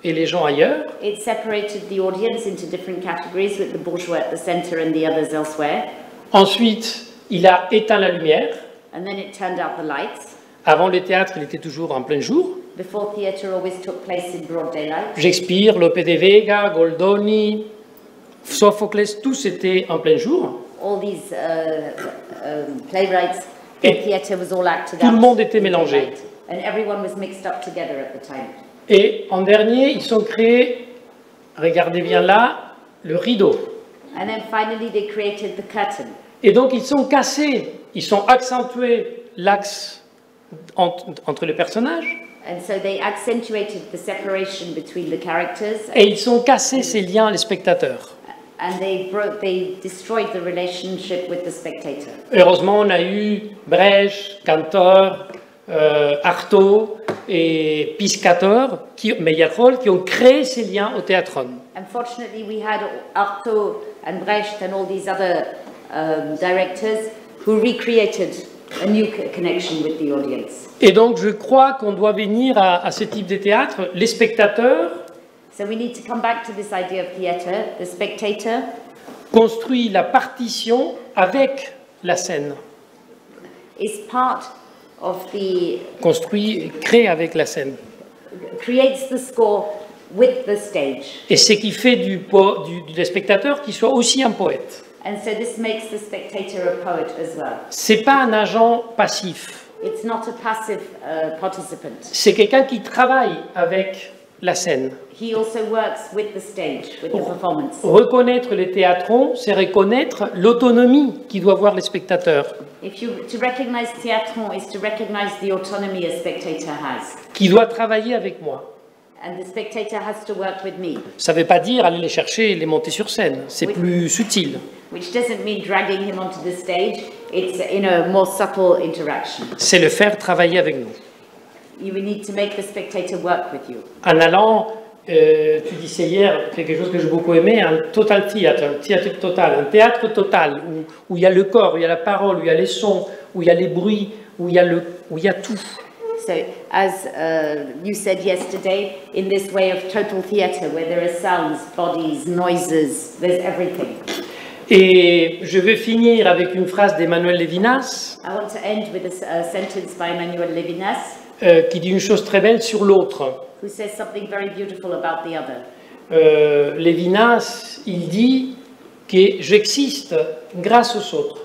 et les gens ailleurs. It separated the audience into different categories with the bourgeois at the center and the others elsewhere. Ensuite, il a éteint la lumière. And then it turned out the lights. Avant le théâtre, il était toujours en plein jour. Before theatre always took place in broad daylight. Shakespeare, Lope de Vega, Goldoni, Sophocles, tous étaient en plein jour. All these playwrights, the Et theatre was all acted tout le out monde était in mélangé. daylight, and everyone was mixed up together at the time. Et en dernier, ils ont créé, regardez bien là, le rideau. And then finally they created the curtain. Et donc ils sont cassés, ils ont accentué l'axe entre les personnages, And so they accentuated the separation between the characters, et ils ont cassé ces liens, les spectateurs. and they destroyed the relationship with the spectator. Heureusement, on a eu Brecht, Cantor, Artaud et Piscator, Meyerhold, qui ont créé ces liens au théâtre. Unfortunately, we had Artaud and Brecht and all these other directors who recreated a new connection with the audience. Et donc, je crois qu'on doit venir à ce type de théâtre. Les spectateurs So we need to come back to this idea of theatre. The spectator construisent la partition avec la scène. is part of the... Construit, crée avec la scène. creates the score with the stage. Et c'est qui fait du spectateur qui soit aussi un poète. And so this makes the spectator a poet as well. C'est pas un agent passif. It's not a passive participant. C'est quelqu'un qui travaille avec la scène. He also works with the stage, with the performance. Reconnaître les théâtrons, c'est reconnaître l'autonomie qui doit avoir les spectateurs. To recognize théâtron is to recognize the autonomy a spectator has. Qui doit travailler avec moi. And the spectator has to work with me. Ça ne veut pas dire aller les chercher et les monter sur scène. C'est plus subtil. Which doesn't mean dragging him onto the stage. It's in a more subtle interaction. C'est le faire travailler avec nous. You need to make the spectator work with you. En allant, tu disais hier quelque chose que j'ai beaucoup aimé, un total theatre, un théâtre total, un théâtre total où il y a le corps, où il y a la parole, où il y a les sons, où il y a les bruits, où il y a tout. So, as you said yesterday, in this way of total theatre, where there are sounds, bodies, noises, there's everything. Et je veux finir avec une phrase d'Emmanuel Levinas. I want to end with a sentence by Emmanuel Levinas. Qui dit une chose très belle sur l'autre. Who says something very beautiful about the other. Levinas, il dit que j'existe grâce aux autres.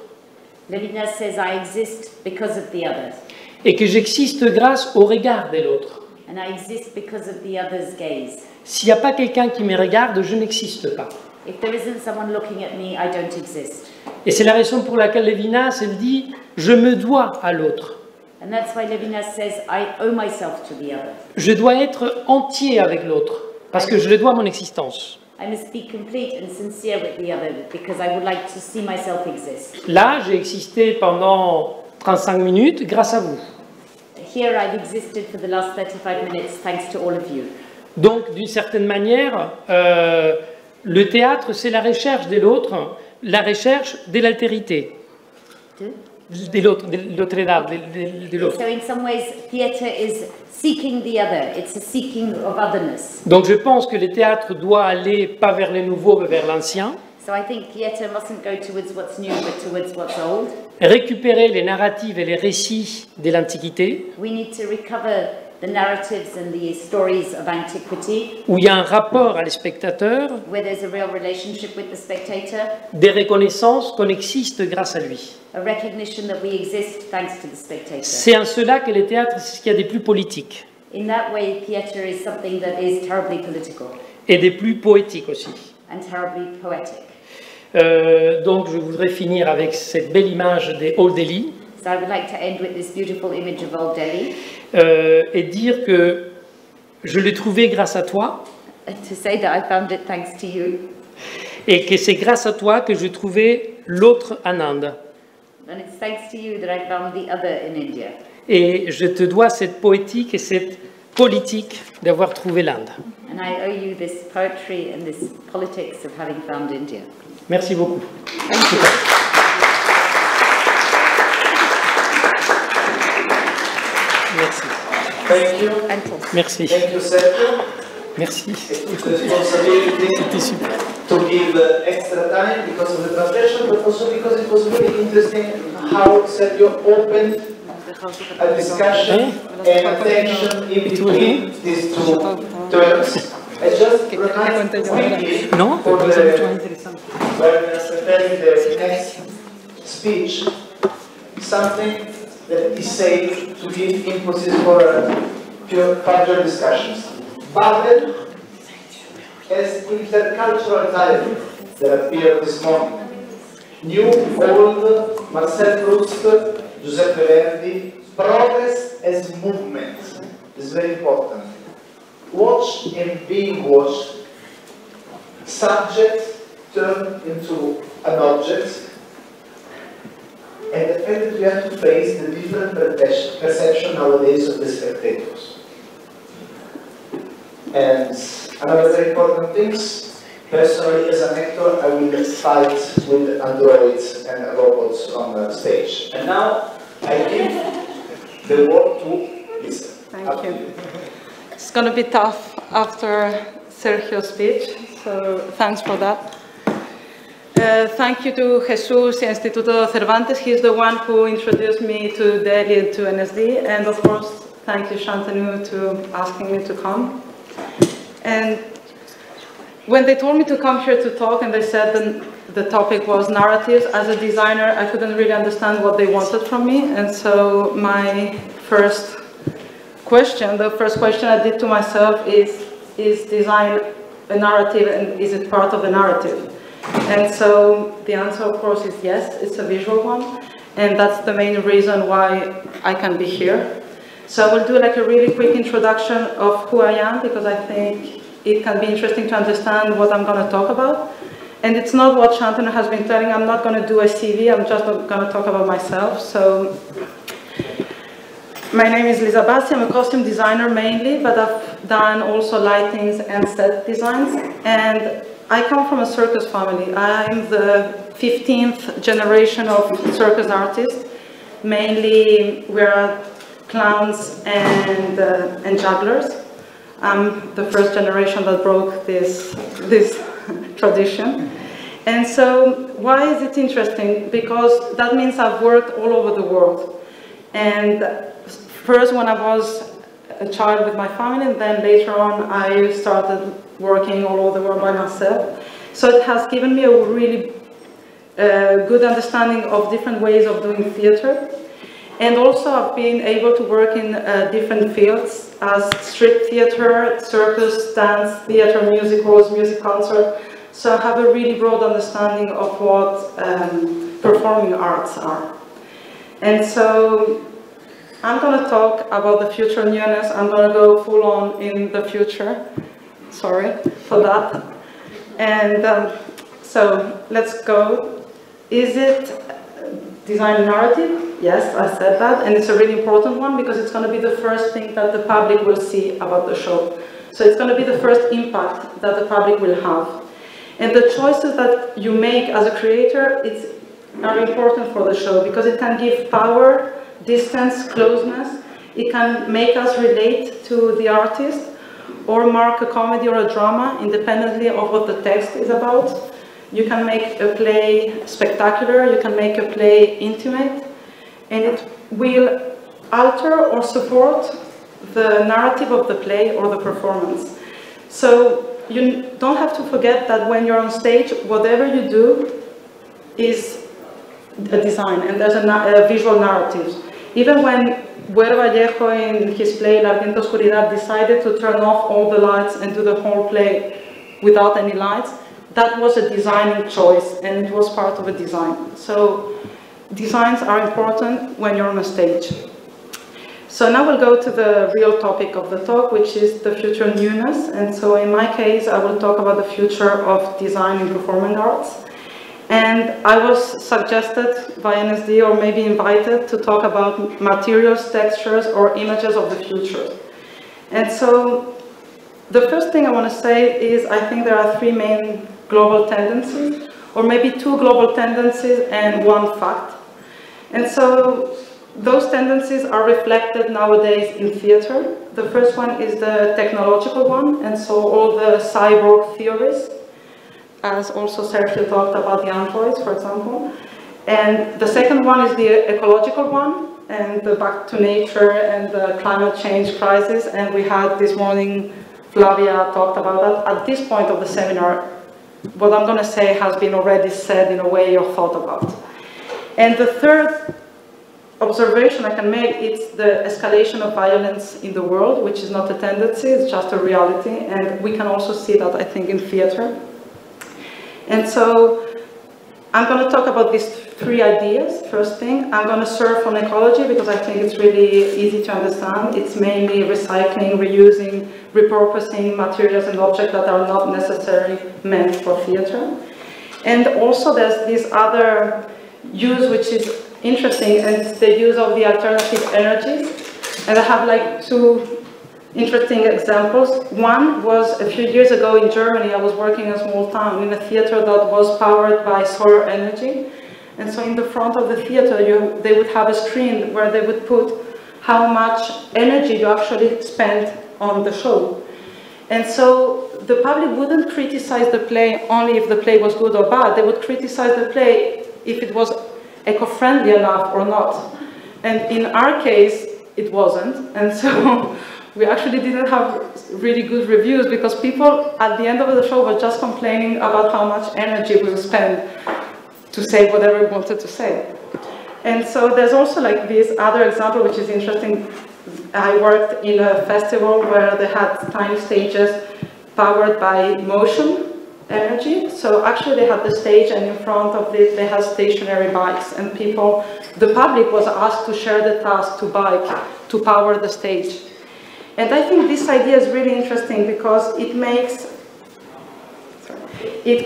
Levinas says I exist because of the others. Et que j'existe grâce au regard de l'autre. And I exist because of the other's gaze. S'il n'y a pas quelqu'un qui me regarde, je n'existe pas. If there isn't someone looking at me, I don't exist. Et c'est la raison pour laquelle Levinas, elle dit, je me dois à l'autre. And that's why Levinas says, I owe myself to the other. Je dois être entier avec l'autre, parce que je le dois à mon existence. I must be complete and sincere with the other, because I would like to see myself exist. Là, j'ai existé pendant 35 minutes grâce à vous. Here I've existed for the last 35 minutes, thanks to all of you. Donc, d'une certaine manière, le théâtre, c'est la recherche de l'autre, la recherche de l'altérité. De l'autre. So in some ways, theatre is seeking the other. It's a seeking of otherness. Donc je pense que le théâtre doit aller pas vers les nouveaux, mais vers l'ancien. So I think theatre mustn't go towards what's new, but towards what's old. Récupérer les narratives et les récits de l'Antiquité. We need to recover the narratives and the stories of antiquity. Où il y a un rapport à les spectateurs. Where there's a real relationship with the spectator. Des reconnaissances qu'on existe grâce à lui. A recognition that we exist thanks to the spectator. C'est en cela que le théâtre, c'est ce qu'il y a des plus politiques. In that way, theatre is something that is terribly political. Et des plus poétiques aussi. And terribly poetic. Donc je voudrais finir avec cette belle image des Old Delhi. So I would like to end with this beautiful image of Old Delhi. Et dire que je l'ai trouvé grâce à toi. To say that I found it thanks to you. Et que c'est grâce à toi que j'ai trouvé l'autre en Inde. And it's thanks to you that I found the other in India. Et je te dois cette poétique et cette politique d'avoir trouvé l'Inde. And I owe you this poetry and this politics of having found India. Merci beaucoup. Thank you. Merci. Thank you. Merci. Thank you, Sergio. Merci. C'était super. To give extra time because of the translation, but also because it was really interesting how Sergio opened a discussion and a tension in between these two terms. I just recognize Non, for the when preparing the next speech something that is said to give impulses for further discussions. Babel as intercultural dialogue that appeared this morning. New, old, Marcel Proust, Giuseppe Verdi, progress as movement is very important. Watch and being watched, subject turned into an object, and the fact that we have to face the different perception nowadays of the spectators. And another very important thing, personally as an actor, I will fight with androids and robots on the stage. And now I give the word to Liza. Thank you. It's going to be tough after Sergio's speech, so thanks for that. Thank you to Jesus Instituto Cervantes. He's the one who introduced me to Delhi and to N.S.D. And of course, thank you, Shantanu, to asking me to come. And when they told me to come here to talk and they said the topic was narratives, as a designer, I couldn't really understand what they wanted from me. And so my first question, the first question I did to myself is design a narrative and is it part of the narrative? And so the answer, of course, is yes, it's a visual one. And that's the main reason why I can be here. So I will do like a really quick introduction of who I am, because I think it can be interesting to understand what I'm going to talk about. And it's not what Shantanu has been telling. I'm not going to do a CV. I'm just going to talk about myself. So my name is Liza Bassi. I'm a costume designer mainly, but I've done also lightings and set designs. And I come from a circus family. I'm the 15th generation of circus artists. Mainly, we're clowns and jugglers. I'm the first generation that broke this tradition. And so, why is it interesting? Because that means I've worked all over the world. And first, when I was a child with my family, and then later on, I started working all over the world by myself. So it has given me a really good understanding of different ways of doing theater. And also I've been able to work in different fields as street theater, circus, dance, theater, musicals, music concert. So I have a really broad understanding of what performing arts are. And so I'm going to talk about the future newness. I'm going to go full on in the future. Sorry for that. And so let's go. Is it design a narrative? Yes, I said that. And it's a really important one because it's going to be the first thing that the public will see about the show. So it's going to be the first impact that the public will have. And the choices that you make as a creator are important for the show because it can give power, distance, closeness. It can make us relate to the artist or mark a comedy or a drama independently of what the text is about. You can make a play spectacular, you can make a play intimate, and it will alter or support the narrative of the play or the performance. So you don't have to forget that when you're on stage, whatever you do is a design, and there's a visual narrative. Even when Guerra Vallejo in his play La Ardiente Oscuridad decided to turn off all the lights and do the whole play without any lights, that was a designing choice, and it was part of a design. So designs are important when you're on a stage. So now we'll go to the real topic of the talk, which is the future newness. And so in my case, I will talk about the future of design in performing arts. And I was suggested by N.S.D. or maybe invited to talk about materials, textures, or images of the future. And so the first thing I want to say is I think there are three main global tendencies, or maybe two global tendencies and one fact. And so those tendencies are reflected nowadays in theater. The first one is the technological one, and so all the cyborg theories, as also Sergio talked about the androids, for example. And the second one is the ecological one, and the back to nature and the climate change crisis. And we had this morning, Flavia talked about that. At this point of the seminar, what I'm going to say has been already said in a way or thought about. And the third observation I can make is the escalation of violence in the world, which is not a tendency, it's just a reality. And we can also see that, I think, in theater. And so I'm going to talk about these three ideas. First thing, I'm going to surf on ecology because I think it's really easy to understand. It's mainly recycling, reusing, repurposing materials and objects that are not necessarily meant for theater. And also there's this other use which is interesting, and it's the use of the alternative energies. And I have like two interesting examples. One was a few years ago in Germany. I was working in a small town in a theater that was powered by solar energy. And so in the front of the theater, they would have a screen where they would put how much energy you actually spent on the show. And so the public wouldn't criticize the play only if the play was good or bad. They would criticize the play if it was eco-friendly enough or not. And in our case, it wasn't. And so we actually didn't have really good reviews because people at the end of the show were just complaining about how much energy we would spend to say whatever we wanted to say. And so there's also like this other example which is interesting. I worked in a festival where they had tiny stages powered by motion energy. So actually they had the stage, and in front of this they had stationary bikes, and people, the public was asked to share the task to bike, to power the stage. And I think this idea is really interesting because it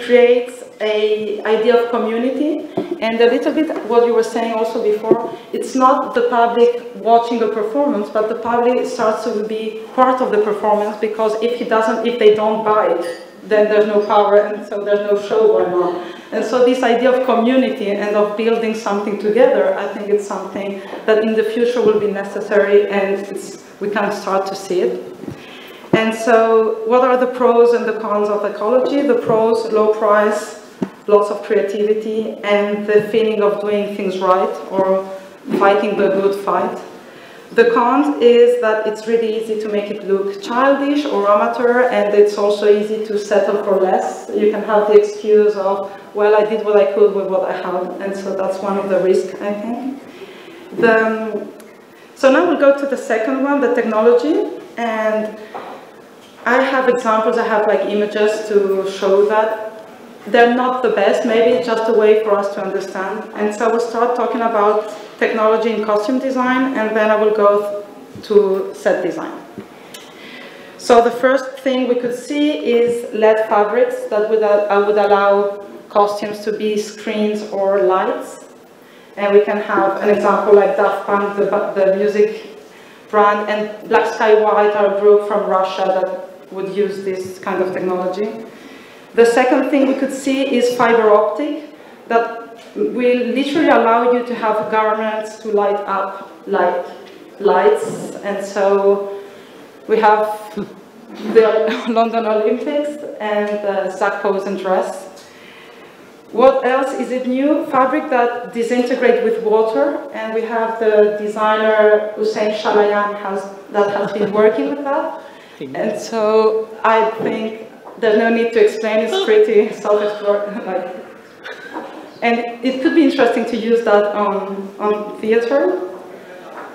creates an idea of community, and a little bit what you were saying also before, it's not the public watching a performance, but the public starts to be part of the performance, because if they don't buy it, then there's no power, and so there's no show going on. And so this idea of community and of building something together, I think it's something that in the future will be necessary, and we can start to see it. And so what are the pros and the cons of ecology? The pros: low price, lots of creativity, and the feeling of doing things right, or fighting the good fight. The cons is that it's really easy to make it look childish or amateur, and it's also easy to settle for less. You can have the excuse of, well, I did what I could with what I had, and so that's one of the risks, I think. So now we'll go to the second one, the technology, and I have examples, I have like images to show that. They're not the best, maybe it's just a way for us to understand. And so we'll start talking about technology in costume design, and then I will go to set design. So the first thing we could see is LED fabrics that would allow costumes to be screens or lights. And we can have an example like Daft Punk, the music brand, and Black Sky White are a group from Russia that would use this kind of technology. The second thing we could see is fiber optic, that will literally allow you to have garments to light up like lights. And so we have the London Olympics and the Zach Posen dress. What else is it new? Fabric that disintegrate with water, and we have the designer Hussein Shalayan that has been working with that. And so I think there's no need to explain, it's pretty self-explanatory. And it could be interesting to use that on theater.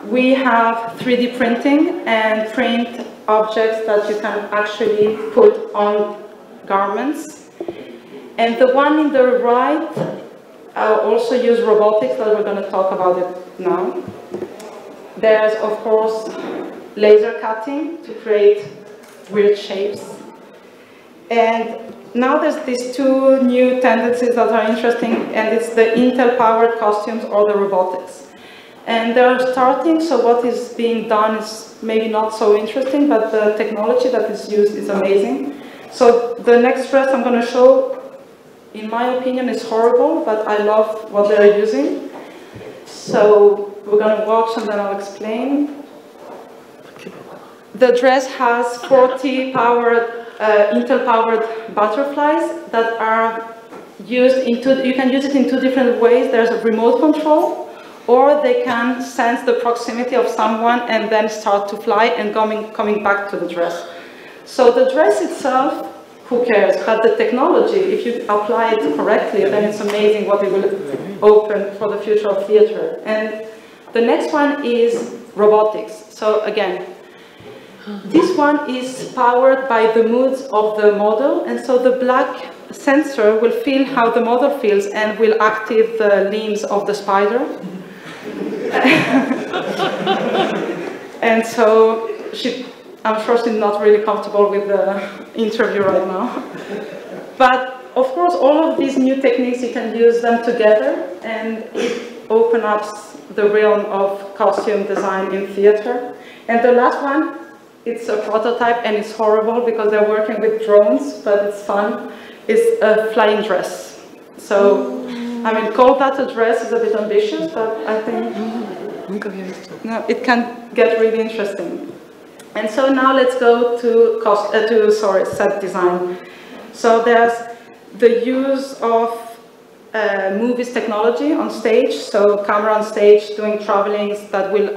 We have 3D printing and print objects that you can actually put on garments. And the one in the right also use robotics, that we're going to talk about it now. There's, of course, laser cutting to create weird shapes. And now there's these two new tendencies that are interesting, and it's the Intel-powered costumes or the robotics. And they're starting, so what is being done is maybe not so interesting, but the technology that is used is amazing. So the next dress I'm going to show, in my opinion, is horrible, but I love what they're using. So we're going to watch and then I'll explain. The dress has 40 Intel-powered butterflies that are used in you can use it in two different ways. There's a remote control, or they can sense the proximity of someone and then start to fly and coming back to the dress. So the dress itself, who cares? But the technology, if you apply it correctly, then it's amazing what it will open for the future of theater. And the next one is robotics. So again, this one is powered by the moods of the model, and so the black sensor will feel how the model feels and will activate the limbs of the spider. And so I'm sure she's not really comfortable with the interview right now. But of course, all of these new techniques, you can use them together, and it opens up the realm of costume design in theater. And the last one, it's a prototype, and it's horrible because they're working with drones, but it's fun. It's a flying dress. So, I mean, call that a dress is a bit ambitious, but I think it can get really interesting. And so now let's go to set design. So there's the use of movies technology on stage, so camera on stage doing travelings that will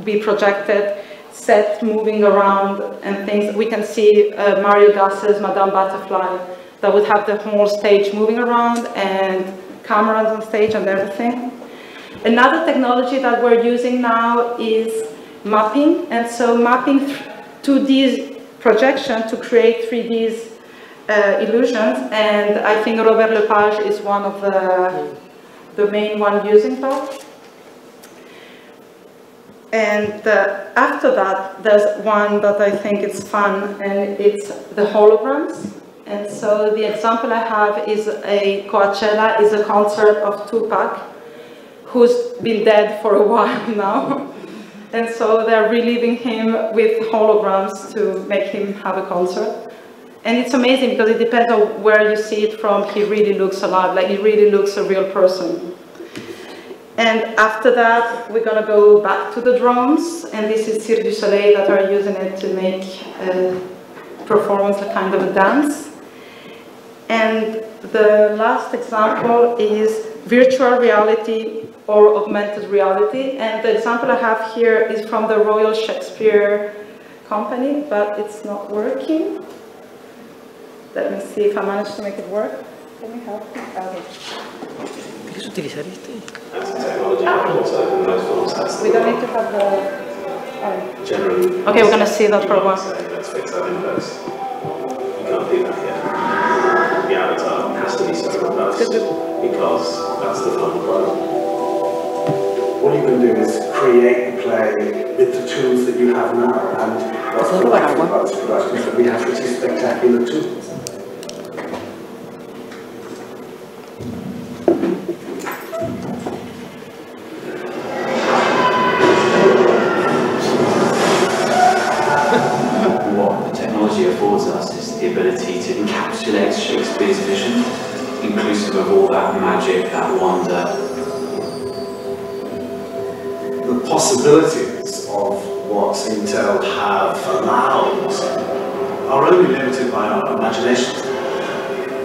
be projected, set moving around and things. We can see Mario Gas's Madame Butterfly that would have the whole stage moving around and cameras on stage and everything. Another technology that we're using now is mapping, and so mapping 2D projection to create 3D illusions, and I think Robert Lepage is one of the main one using that. And after that, there's one that I think is fun, and it's the holograms. And so the example I have is a Coachella, is a concert of Tupac, who's been dead for a while now. And so they're reliving him with holograms to make him have a concert. And it's amazing because it depends on where you see it from, he really looks alive, like he really looks a real person. And after that, we're going to go back to the drones, and this is Cirque du Soleil that are using it to make a performance, a kind of a dance. And the last example is virtual reality or augmented reality. And the example I have here is from the Royal Shakespeare Company, but it's not working. Let me see if I manage to make it work. Can you help me? Okay. ¿Quieres utilizar este? We don't need to have the... Okay, we're going to see that for a while. Let's fix that in first. You can't do that yet. The avatar has to be set up first, because that's the fun part. What you can do is create and play with the tools that you have now, and that's the right thing about this production, is that we have pretty spectacular tools. Affords us is the ability to encapsulate Shakespeare's vision, inclusive of all that magic, that wonder. The possibilities of what Intel have allowed are only limited by our imaginations.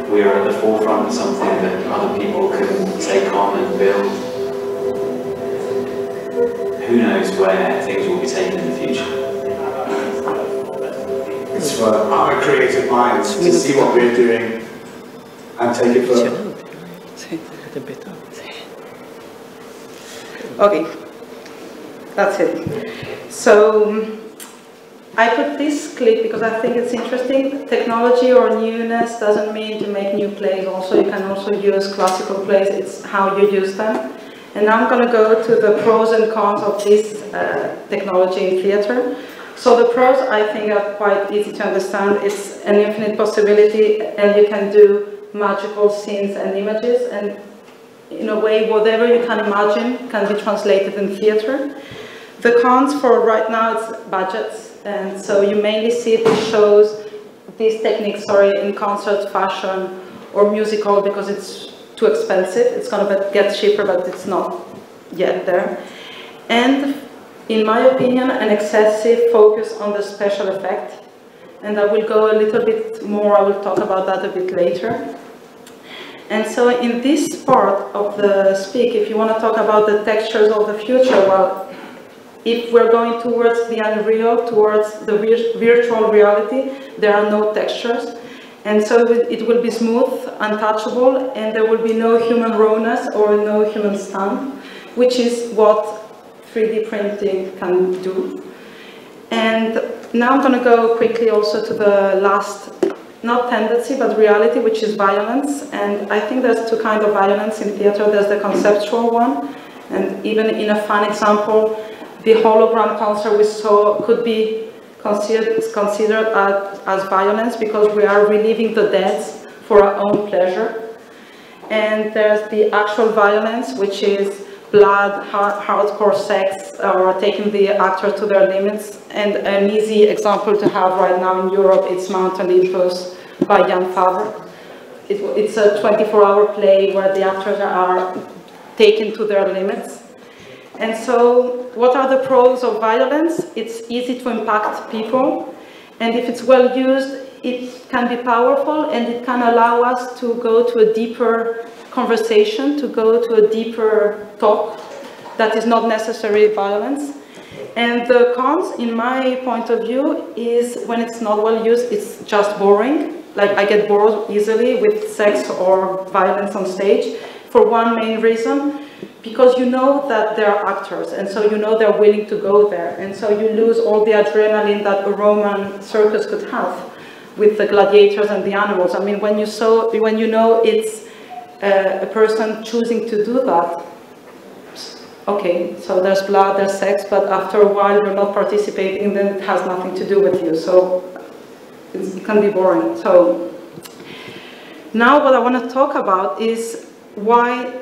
We are at the forefront of something that other people can take on and build. Who knows where things will be taken in the future? It's for our creative minds to see what we're doing and take it further. Okay, that's it. So I put this clip because I think it's interesting. Technology or newness doesn't mean to make new plays. Also, you can also use classical plays. It's how you use them. And now I'm going to go to the pros and cons of this technology in theater. So the pros, I think, are quite easy to understand. It's an infinite possibility, and you can do magical scenes and images, and in a way, whatever you can imagine can be translated in theater. The cons for right now is budgets, and so you mainly see these shows, these techniques, in concert, fashion, or musical, because it's too expensive. It's going to get cheaper, but it's not yet there. And in my opinion, an excessive focus on the special effect, and I will go a little bit more, I will talk about that a bit later. And so in this part of the speak, if you want to talk about the textures of the future, well, if we're going towards the unreal, towards the virtual reality, there are no textures. And so it will be smooth, untouchable, and there will be no human rawness or no human stamp, which is what 3D printing can do. And now I'm going to go quickly also to the last, not tendency, but reality, which is violence. And I think there's two kinds of violence in theater. There's the conceptual one, and even in a fun example, the hologram concert we saw could be considered as violence, because we are reliving the dead for our own pleasure. And there's the actual violence, which is blood, hardcore sex, or taking the actor to their limits. And an easy example to have right now in Europe, it's Mount Olympus by Jan Fabre. It's a 24-hour play where the actors are taken to their limits. And so what are the pros of violence? It's easy to impact people. And if it's well used, it can be powerful and it can allow us to go to a deeper conversation, to go to a deeper talk that is not necessarily violence. And the cons, in my point of view, is when it's not well used, it's just boring. Like I get bored easily with sex or violence on stage for one main reason, because you know that they're actors and so you know they're willing to go there. And so you lose all the adrenaline that a Roman circus could have with the gladiators and the animals. I mean, when you know it's a person choosing to do that, okay, so there's blood, there's sex, but after a while you're not participating, then it has nothing to do with you. So it can be boring. So now what I want to talk about is why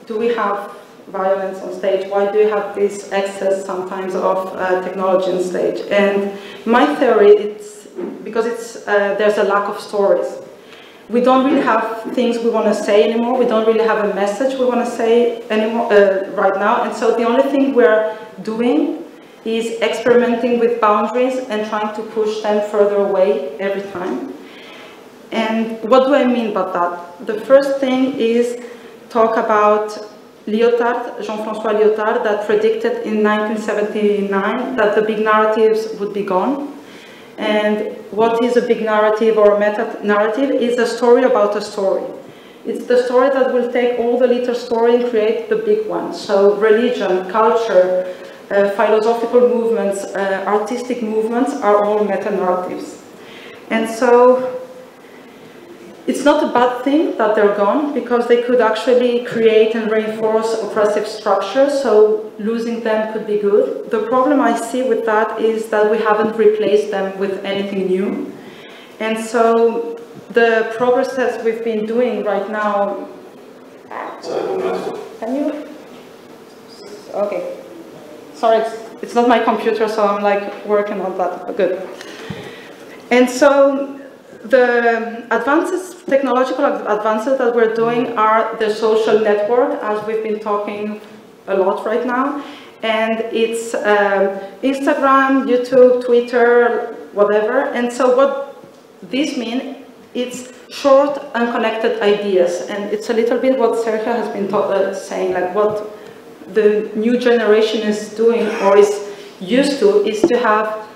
do we have violence on stage? Why do you have this excess sometimes of technology on stage? And my theory, it's because there's a lack of stories. We don't really have things we want to say anymore. We don't really have a message we want to say anymore right now. And so the only thing we're doing is experimenting with boundaries and trying to push them further away every time. And what do I mean by that? The first thing is talk about Lyotard, Jean-François Lyotard, that predicted in 1979 that the big narratives would be gone. And what is a big narrative or a meta-narrative is a story about a story. It's the story that will take all the little story and create the big one. So religion, culture, philosophical movements, artistic movements are all meta-narratives. And so it's not a bad thing that they're gone, because they could actually create and reinforce oppressive structures, so losing them could be good. The problem I see with that is that we haven't replaced them with anything new. And so the progress that we've been doing right now... Can you? Okay. Sorry, it's not my computer, so I'm like working on that. Good. And so the technological advances that we're doing are the social network, as we've been talking a lot right now. And it's Instagram, YouTube, Twitter, whatever. And so what this means, it's short, unconnected ideas. And it's a little bit what Sergio has been saying, like what the new generation is doing or is used to is to have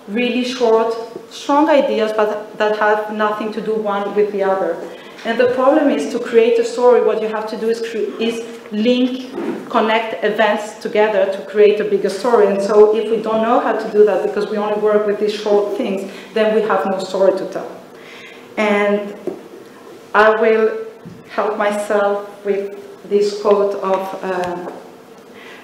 really short, strong ideas, but that have nothing to do one with the other. And the problem is, to create a story, what you have to do is link, connect events together to create a bigger story. And so if we don't know how to do that, because we only work with these short things, then we have no story to tell. And I will help myself with this quote of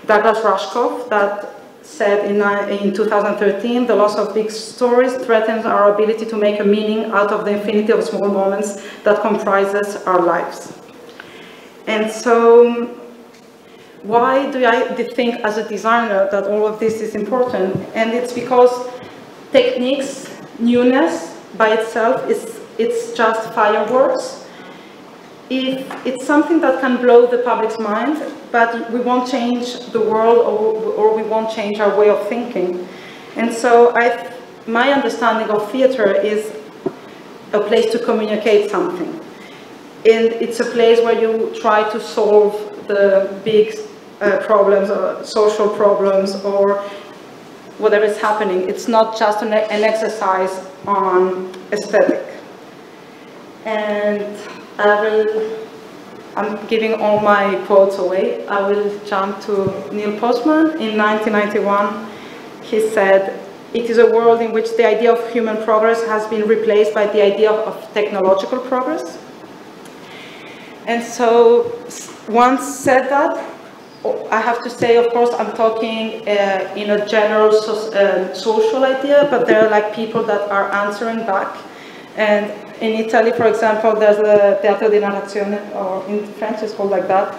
Douglas Rushkoff that said in 2013, the loss of big stories threatens our ability to make a meaning out of the infinity of small moments that comprises our lives. And so, why do I think as a designer that all of this is important? And it's because techniques, newness by itself, it's just fireworks. If it's something that can blow the public's mind, but we won't change the world or we won't change our way of thinking. And so my understanding of theater is a place to communicate something. And it's a place where you try to solve the big problems, or social problems, or whatever is happening. It's not just an exercise on aesthetic. And I'm giving all my quotes away. I will jump to Neil Postman. In 1991, he said, "It is a world in which the idea of human progress has been replaced by the idea of technological progress." And so, once said that, I have to say, of course, I'm talking in a general social idea, but there are like people that are answering back. And in Italy, for example, there's a Teatro di Narrazione, or in French it's called like that,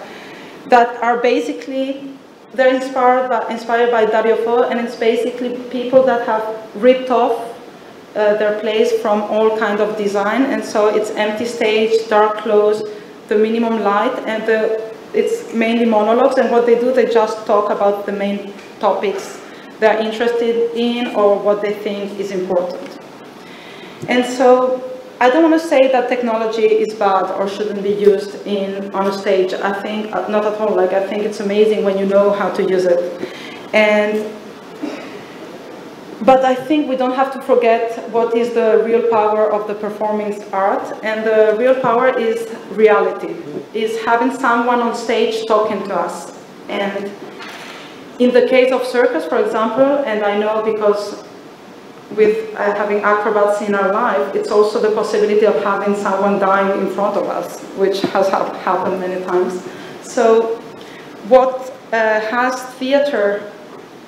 that are basically, they're inspired by Dario Fo, and it's basically people that have ripped off their plays from all kind of design. And so it's empty stage, dark clothes, the minimum light, and the it's mainly monologues, and what they do, they just talk about the main topics they're interested in or what they think is important. And so I don't want to say that technology is bad or shouldn't be used on a stage. I think, not at all, like I think it's amazing when you know how to use it. But I think we don't have to forget what is the real power of the performing art, and the real power is reality, is having someone on stage talking to us. And in the case of circus, for example, and I know because with having acrobats in our life, it's also the possibility of having someone dying in front of us, which has happened many times. So what has theater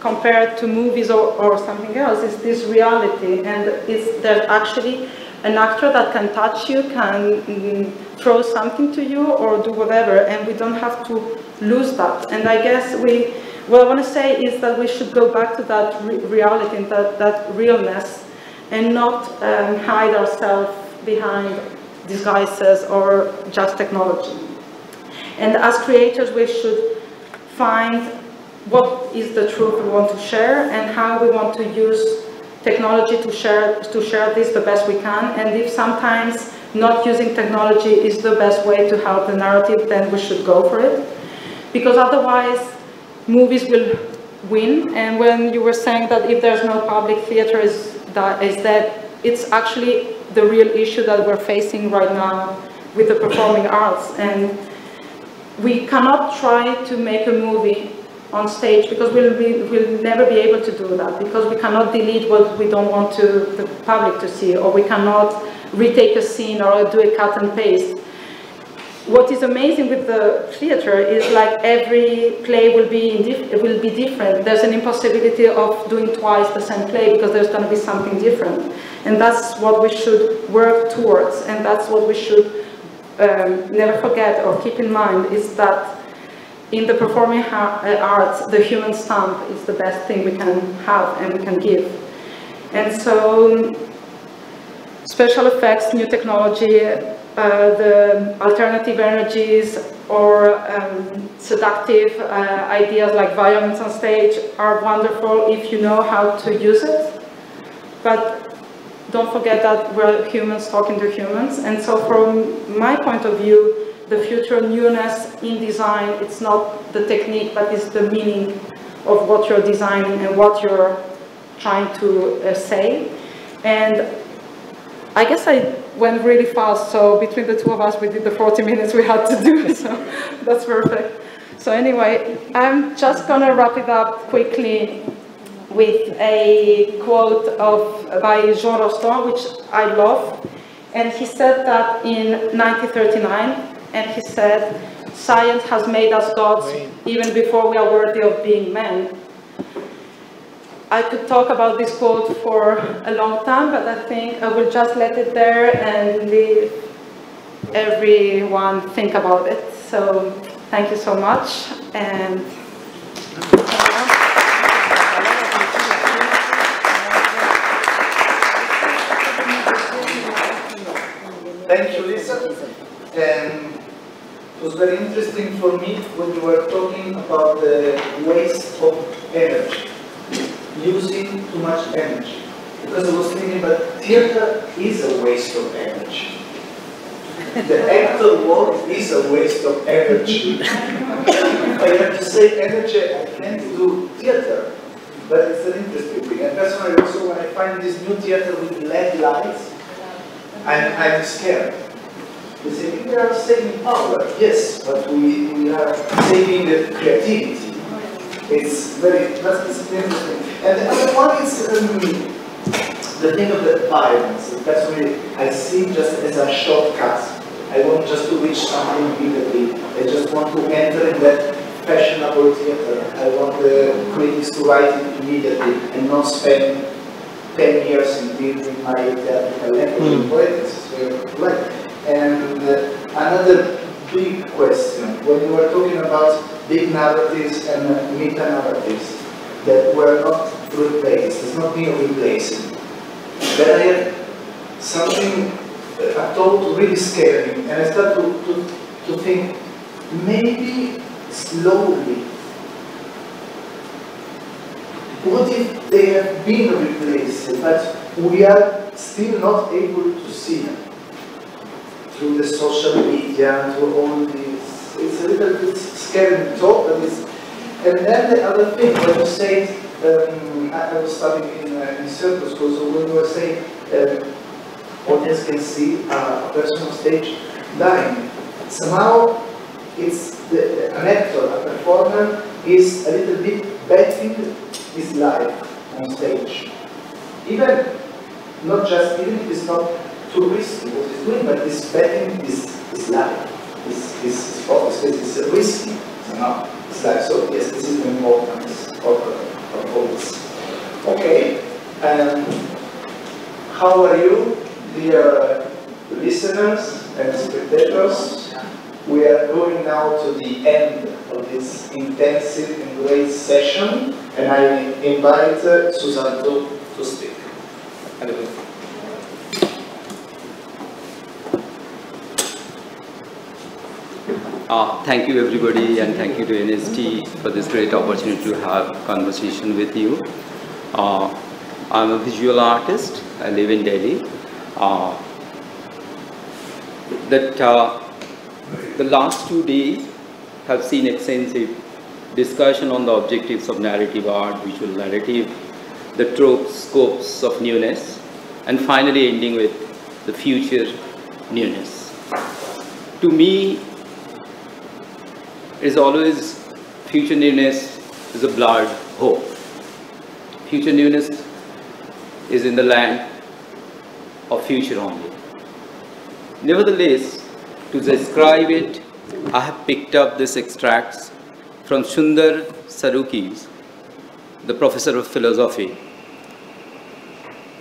compared to movies or something else is this reality, and there's actually an actor that can touch you, can throw something to you or do whatever, and we don't have to lose that. And I guess what I want to say is that we should go back to that reality and that realness, and not hide ourselves behind disguises or just technology. And as creators, we should find what is the truth we want to share and how we want to use technology to share this the best we can. And if sometimes not using technology is the best way to help the narrative, then we should go for it. Because otherwise, movies will win. And when you were saying that if there's no public theater is dead, it's actually the real issue that we're facing right now with the performing arts. And we cannot try to make a movie on stage because we'll never be able to do that, because we cannot delete what we don't want the public to see, or we cannot retake a scene or do a cut and paste. What is amazing with the theater is like every play will be different. There's an impossibility of doing twice the same play because there's going to be something different. And that's what we should work towards, and that's what we should never forget or keep in mind, is that in the performing arts, the human stamp is the best thing we can have and we can give. And so, special effects, new technology, the alternative energies or seductive ideas like violence on stage are wonderful if you know how to use it. But don't forget that we're humans talking to humans. And so from my point of view, the future newness in design, it's not the technique, but it's the meaning of what you're designing and what you're trying to say. And I guess I went really fast, so between the two of us, we did the 40 minutes we had to do, so that's perfect. So anyway, I'm just gonna wrap it up quickly with a quote by Jean Rostand, which I love. And he said that in 1939, and he said, "Science has made us gods even before we are worthy of being men." I could talk about this quote for a long time, but I think I will just let it there and leave everyone think about it. So thank you so much. And thank you, Liza. It was very interesting for me when you were talking about the waste of energy, using too much energy. Because I was thinking that theater is a waste of energy. The actor work is a waste of energy. If I have to say energy, I can't do theater. But it's an interesting thing. And personally also, when I find this new theater with LED lights, I'm scared. We say, we are saving power, yes, but we are saving the creativity. It's very, that's interesting. And the other one is the thing of the violence. That's really, I see just as a shortcut. I want just to reach something immediately. I just want to enter in that fashionable theater. I want the critics to write it immediately and not spend 10 years in building my theatrical language and poetics. Right. And another big question, when you were talking about big narratives and meta-narratives that were not replaced, it's not being replacing. But I had something, a thought really scared me, and I started to think, maybe slowly. What if they have been replaced, but we are still not able to see through the social media, through all this? It's a little bit scary to talk, but it's... And then the other thing, when you say, I was studying in Sergio school, so when you were saying audience can see a person on stage dying, somehow it's an actor, a performer is a little bit betting his life on stage. Even, not just, even if it's not too risky what he's doing, but he's betting his life, his focus, it's risky somehow. It's like, so yes, this is the importance of all this. Okay, how are you, dear listeners and spectators? We are going now to the end of this intensive and great session, and I invite Susanta to speak. Thank you everybody, and thank you to N.S.D for this great opportunity to have conversation with you. I'm a visual artist. I live in Delhi. The last 2 days have seen extensive discussion on the objectives of narrative art, visual narrative, the tropes, scopes of newness, and finally ending with the future newness. To me, is always future newness is a blurred hope. Future newness is in the land of future only. Nevertheless, to describe it, I have picked up these extracts from Sundar Saruki's, the professor of philosophy.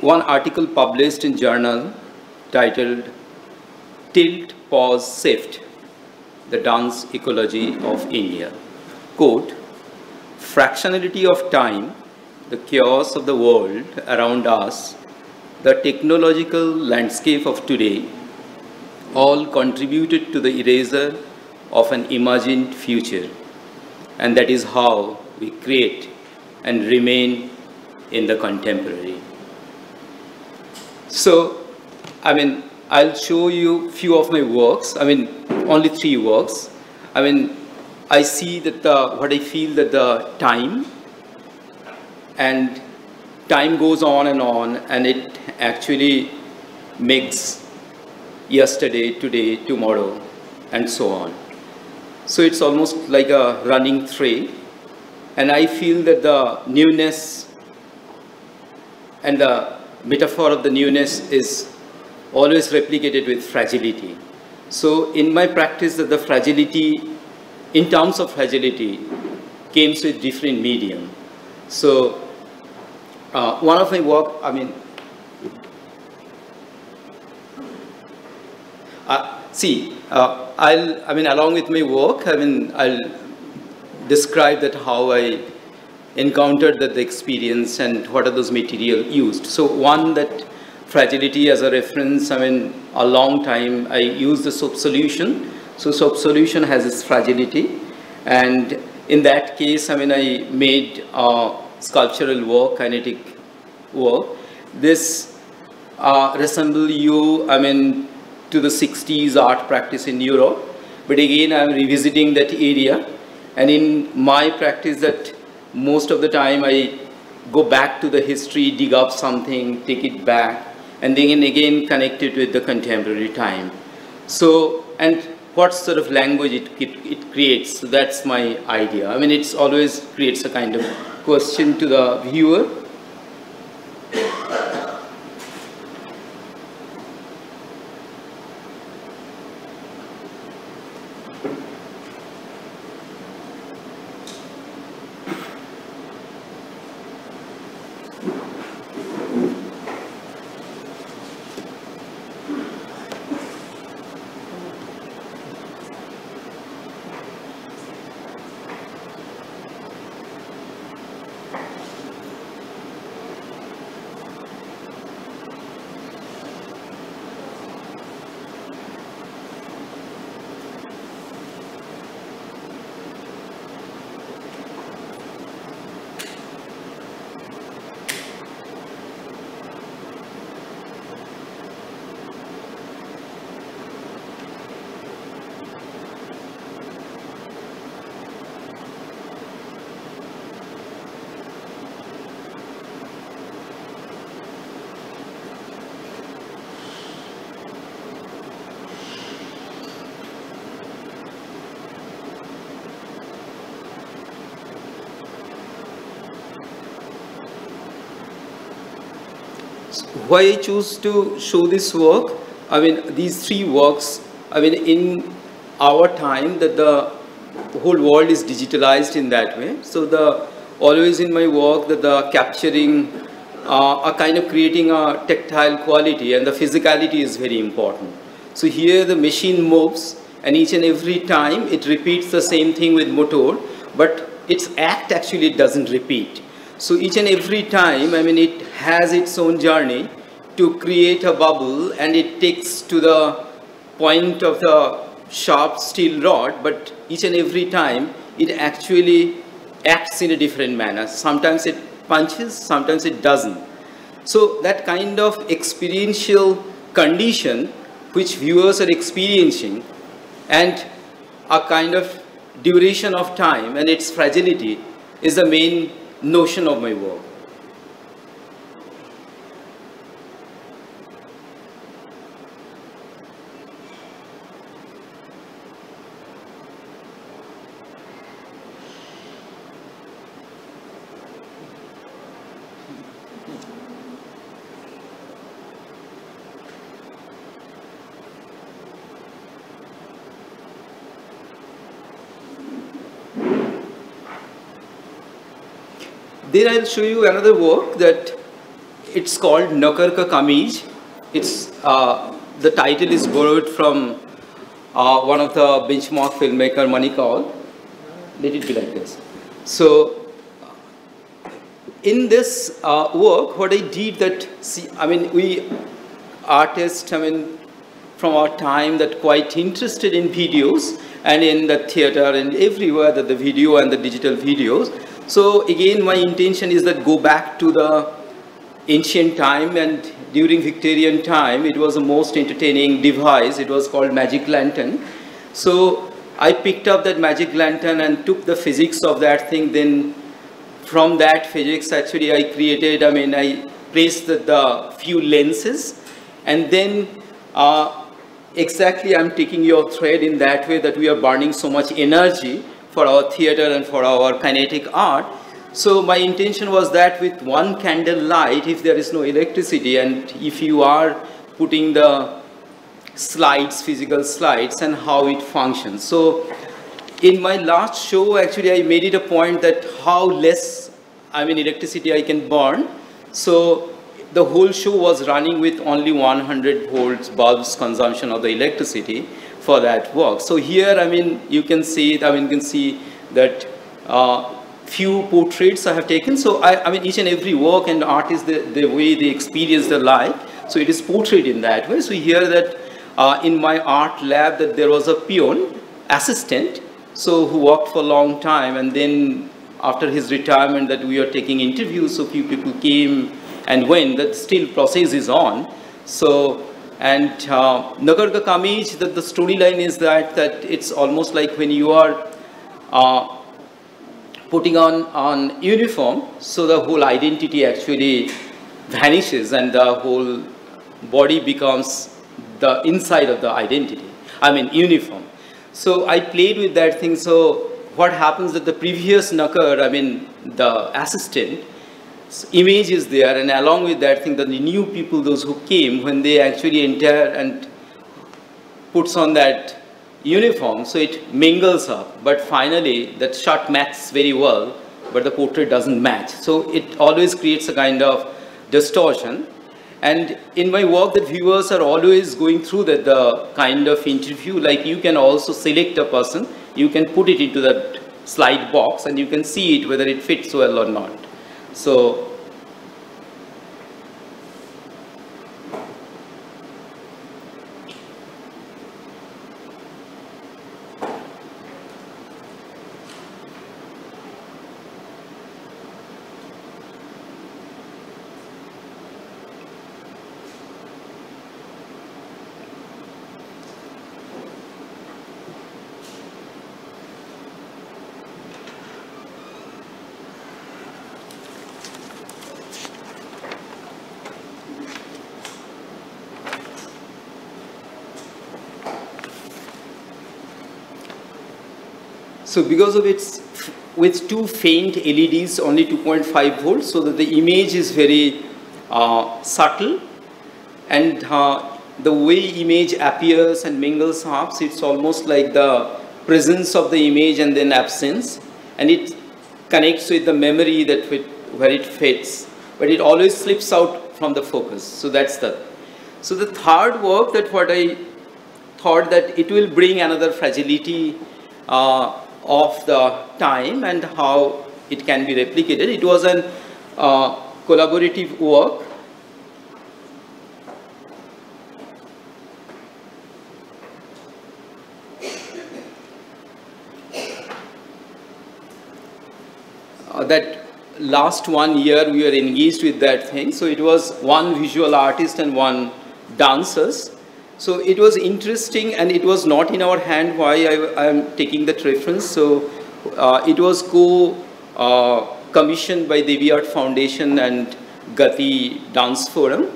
One article published in journal titled Tilt, Pause, Shift, the Dance Ecology of India. Quote, fractionality of time, the chaos of the world around us, the technological landscape of today, all contributed to the erasure of an imagined future. And that is how we create and remain in the contemporary. So, I'll show you few of my works. Only 3 works. I see that what I feel that the time goes on, and it actually makes yesterday, today, tomorrow, and so on. So it's almost like a running thread, and I feel that the newness and the metaphor of the newness is always replicated with fragility. So in my practice, that the fragility, in terms of fragility, comes with different medium. So one of my work, along with my work, I'll describe that how I encountered the experience and what are those material used. So one, that fragility as a reference, a long time I used the soap solution. So soap solution has its fragility, and in that case, I made sculptural work, kinetic work. This resemble you, to the 60s art practice in Europe. But again, I'm revisiting that area. And in my practice, that most of the time I go back to the history, dig up something, take it back, and then again connect it with the contemporary time. So, and what sort of language it creates, so that's my idea. It's always creates a kind of question to the viewer. Why I choose to show this work? I mean, these three works, I mean, in our time that the whole world is digitalized in that way. So always in my work that the capturing a kind of creating a tactile quality, and the physicality is very important. So here the machine moves, and each and every time it repeats the same thing with motor, but its act actually doesn't repeat. So each and every time, I mean, it has its own journey to create a bubble, and it takes to the point of the sharp steel rod, but each and every time it actually acts in a different manner. Sometimes it punches, sometimes it doesn't. So that kind of experiential condition which viewers are experiencing, and a kind of duration of time and its fragility, is the main notion of my work. Then I'll show you another work that it's called Nakar Ka Kameez. It's the title is borrowed from one of the benchmark filmmaker, Nicola. Let it be like this. So in this work, what I did that, see, I mean, we artists, I mean, from our time that quite interested in videos and in the theater and everywhere that the video and the digital videos. So again, my intention is that go back to the ancient time, and during Victorian time, it was the most entertaining device. It was called magic lantern. So I picked up that magic lantern and took the physics of that thing. Then from that physics, actually, I created, I mean, I placed the few lenses, and then exactly I'm taking your thread in that way that we are burning so much energy for our theater and for our kinetic art. So my intention was that with one candle light, if there is no electricity, and if you are putting the slides, physical slides, and how it functions. So in my last show, actually, I made it a point that how less, I mean, electricity I can burn. So the whole show was running with only 100 volts bulbs consumption of the electricity for that work. So here, I mean, you can see it, I mean, you can see that few portraits I have taken. So I mean, each and every work and art is the way they experience the light. So it is portrayed in that way. So here that in my art lab that there was a peon assistant, so who worked for a long time, and then after his retirement that we are taking interviews, so few people came and went, that still process is on. So, and Nakar Ka Kameez, that the storyline is that it's almost like when you are putting on uniform, so the whole identity actually vanishes and the whole body becomes the inside of the identity, I mean uniform. So I played with that thing. So what happens that the previous Nakar, I mean the assistant, image is there, and along with that thing that the new people, those who came, when they actually enter and puts on that uniform, so it mingles up, but finally that shot matches very well, but the portrait doesn't match. So it always creates a kind of distortion. And in my work, that viewers are always going through that the kind of interview, like you can also select a person, you can put it into that slide box and you can see it whether it fits well or not. So because of its, with two faint LEDs, only 2.5 volts, so that the image is very subtle, and the way image appears and mingles up, it's almost like the presence of the image and then absence, and it connects with the memory that where it fits, but it always slips out from the focus. So that's the. So the third work, that what I thought that it will bring another fragility of the time and how it can be replicated. It was an collaborative work. That last 1 year we were engaged with that thing. So it was one visual artist and one dancers. So it was interesting, and it was not in our hand why I am taking that reference. So it was commissioned by Devi Art Foundation and Gati Dance Forum.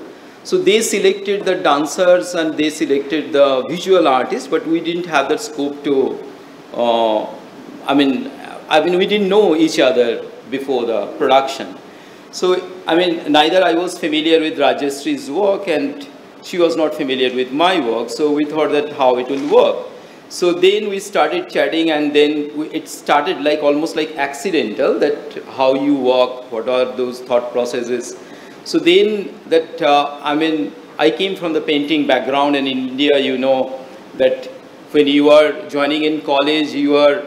So they selected the dancers and they selected the visual artists, but we didn't have that scope to, I mean, we didn't know each other before the production. So, I mean, neither I was familiar with Rajeshree's work and she was not familiar with my work. So we thought that how it will work. So then we started chatting, and then it started like almost like accidental, that how you work, what are those thought processes. So then that, I mean, I came from the painting background, and in India, you know, that when you are joining in college, you are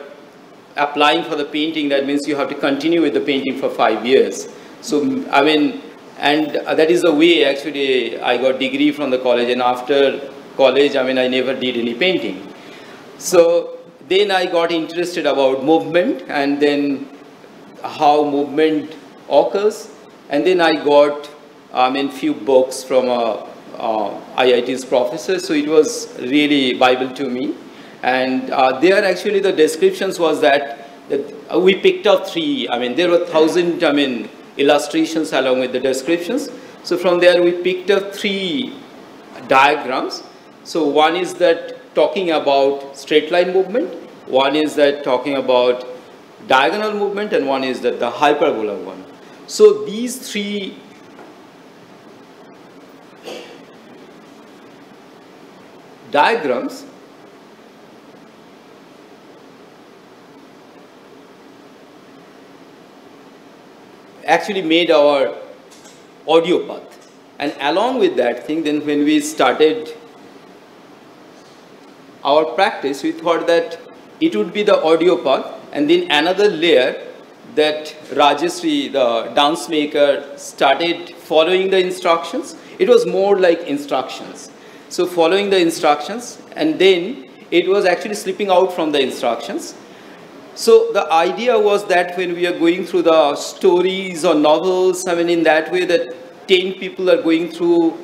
applying for the painting. That means you have to continue with the painting for 5 years. So, I mean, and that is the way actually I got degree from the college, and after college, I mean, I never did any painting. So then I got interested about movement, and then how movement occurs. And then I got, I mean, few books from IIT's professor. So it was really Bible to me. And there actually the descriptions was that we picked up 3. I mean, there were 1,000, I mean, illustrations along with the descriptions. So from there we picked up 3 diagrams. So one is that talking about straight line movement, one is that talking about diagonal movement, and one is that the hyperbola one. So these 3 diagrams actually made our audio path. And along with that thing, then when we started our practice, we thought that it would be the audio path, and then another layer that Rajeshri, the dance maker, started following the instructions. It was more like instructions. So following the instructions, and then it was actually slipping out from the instructions. So the idea was that when we are going through the stories or novels, I mean, in that way that 10 people are going through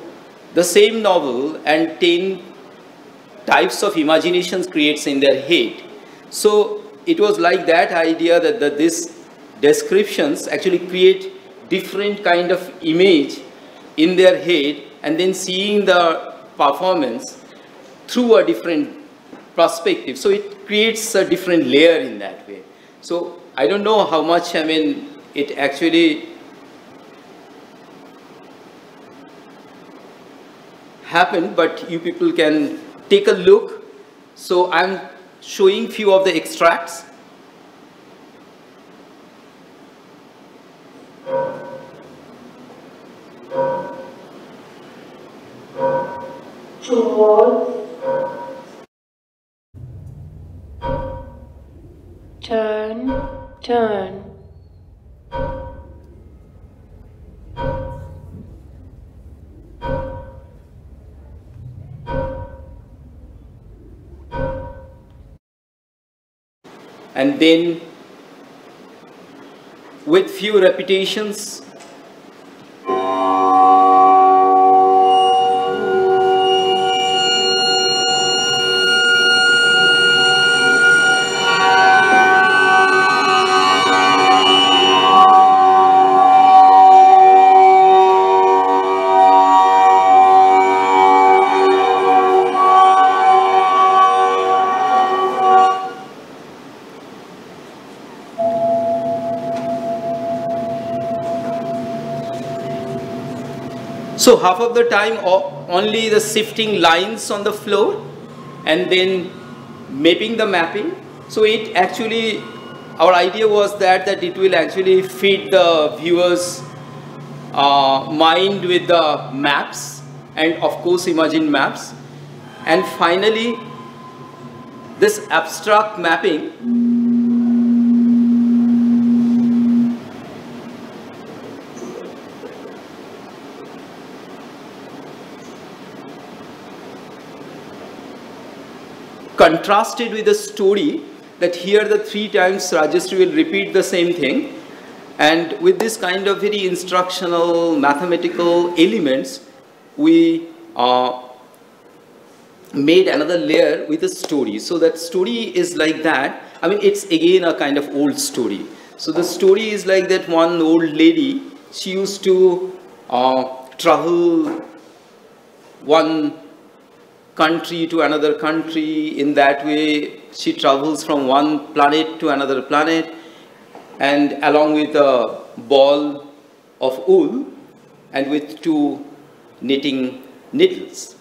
the same novel, and 10 types of imaginations creates in their head. So it was like that idea that these descriptions actually create different kind of image in their head, and then seeing the performance through a different perspective. So it creates a different layer in that way. So I don't know how much, I mean, it actually happened, but you people can take a look. So I'm showing few of the extracts. Turn, turn. And then with few repetitions, So half of the time only the shifting lines on the floor and then mapping the mapping. So it actually, our idea was that it will actually feed the viewers mind with the maps and of course imagine maps. And finally this abstract mapping contrasted with the story, that here the 3 times Rajeshri will repeat the same thing, and with this kind of very instructional mathematical elements we made another layer with a story. So that story is like that. I mean, it's again a kind of old story. So the story is like that one old lady, she used to travel one country to another country. In that way she travels from one planet to another planet, and along with a ball of wool and with 2 knitting needles.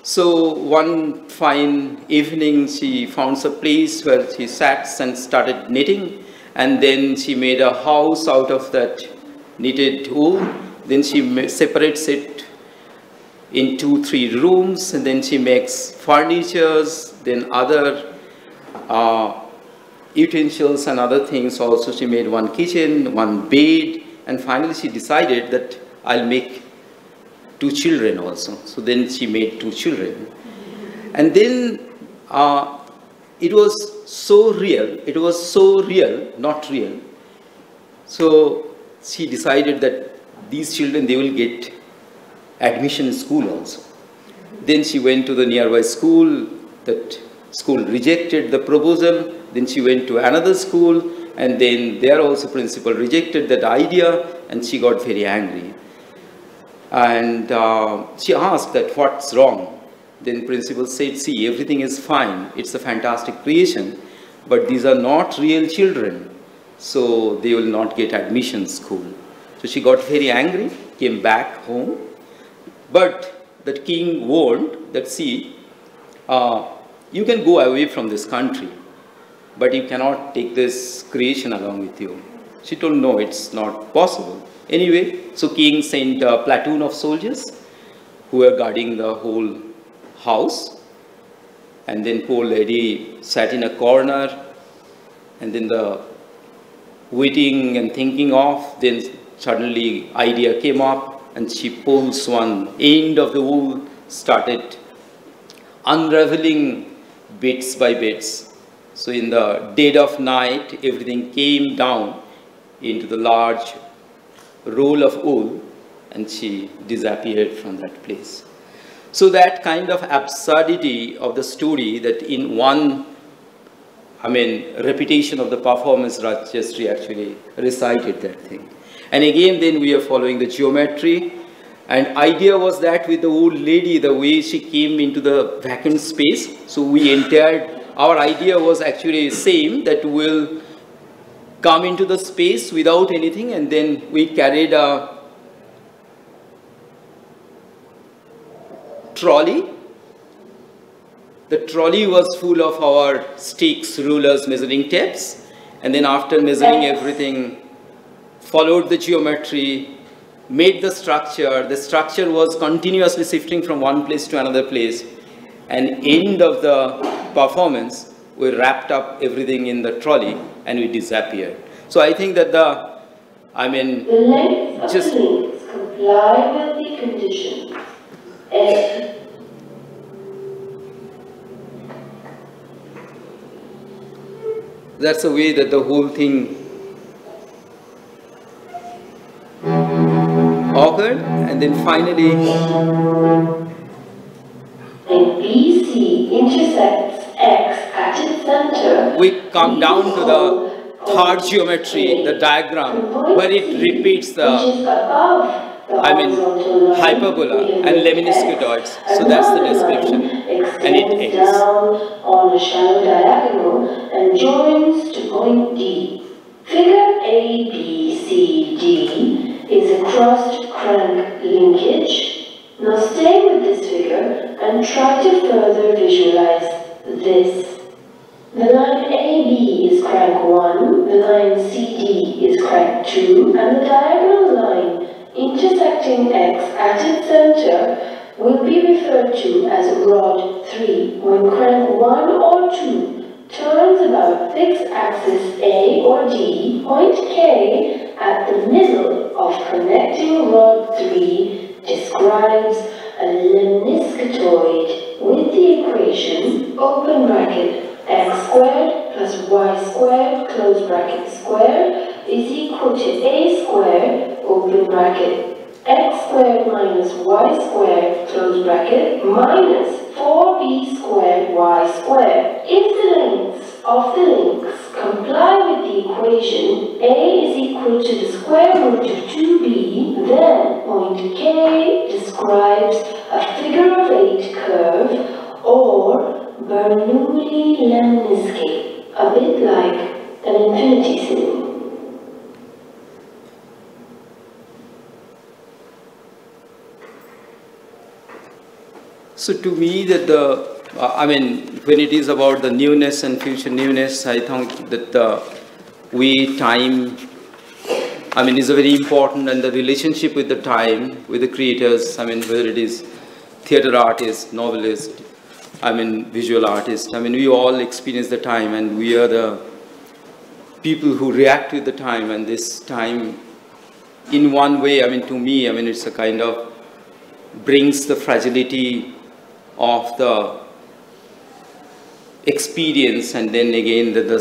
So one fine evening she found a place where she sat and started knitting, and then she made a house out of that knitted wool. Then she separates it in 2-3 rooms, and then she makes furnitures, then other utensils and other things also. She made one kitchen, one bed, and finally she decided that I'll make 2 children also. So then she made 2 children. And then it was so real, not real. So she decided that these children, they will get admission in school also. Then she went to the nearby school. That school rejected the proposal. Then she went to another school, and then there also principal rejected that idea, and she got very angry. And she asked that what's wrong. Then principal said, see, everything is fine. It's a fantastic creation, but these are not real children, so they will not get admission school. So she got very angry, came back home. But the king warned that, see, you can go away from this country, but you cannot take this creation along with you. She told, no, it's not possible. Anyway, so king sent a platoon of soldiers who were guarding the whole house. And then poor lady sat in a corner, and then the waiting and thinking of, then suddenly idea came up, and she pulls one end of the wool, started unraveling bits by bits. So in the dead of night, everything came down into the large roll of wool, and she disappeared from that place. So that kind of absurdity of the story, that in one, repetition of the performance, Rajeshri actually recited that thing. And again, then we are following the geometry. And idea was that with the old lady, the way she came into the vacant space, so we entered, our idea was actually same, that we'll come into the space without anything, and then we carried a trolley. The trolley was full of our sticks, rulers, measuring tapes, and then after measuring everything, followed the geometry, made the structure. The structure was continuously shifting from one place to another place, and end of the performance, we wrapped up everything in the trolley and we disappeared. So I think that the length of the links comply with the conditions. That's the way that the whole thing occurred, and then finally And BC intersects X at its center. We come down to the third geometry, the diagram, where it repeats the, hyperbola and lemniscutoids. So that's the description, and it ends. Down on a shallow diagonal and joins to point D. Figure ABCD is a crossed crank linkage Now stay with this figure and try to further visualize this. The line AB is crank 1, the line CD is crank 2, and the diagonal line intersecting X at its center will be referred to as rod 3 when crank 1 or 2 turns about fixed axis A or D, point K at the middle of connecting rod 3 describes a lemniscatoid with the equation open bracket x squared plus y squared close bracket squared is equal to a squared open bracket x squared minus y squared close bracket minus 4b squared y squared. If the lengths of the links comply with the equation a is equal to the square root of 2b, then point K describes a figure of 8 curve or Bernoulli lemniscate, a bit like an infinity symbol. So to me that when it is about the newness and future newness, I think that time is a very important, and the relationship with the time, with the creators, whether it is theater artist, novelist, visual artist, we all experience the time, and we are the people who react with the time, and this time, in one way, to me, it's a kind of brings the fragility of the experience, and then again the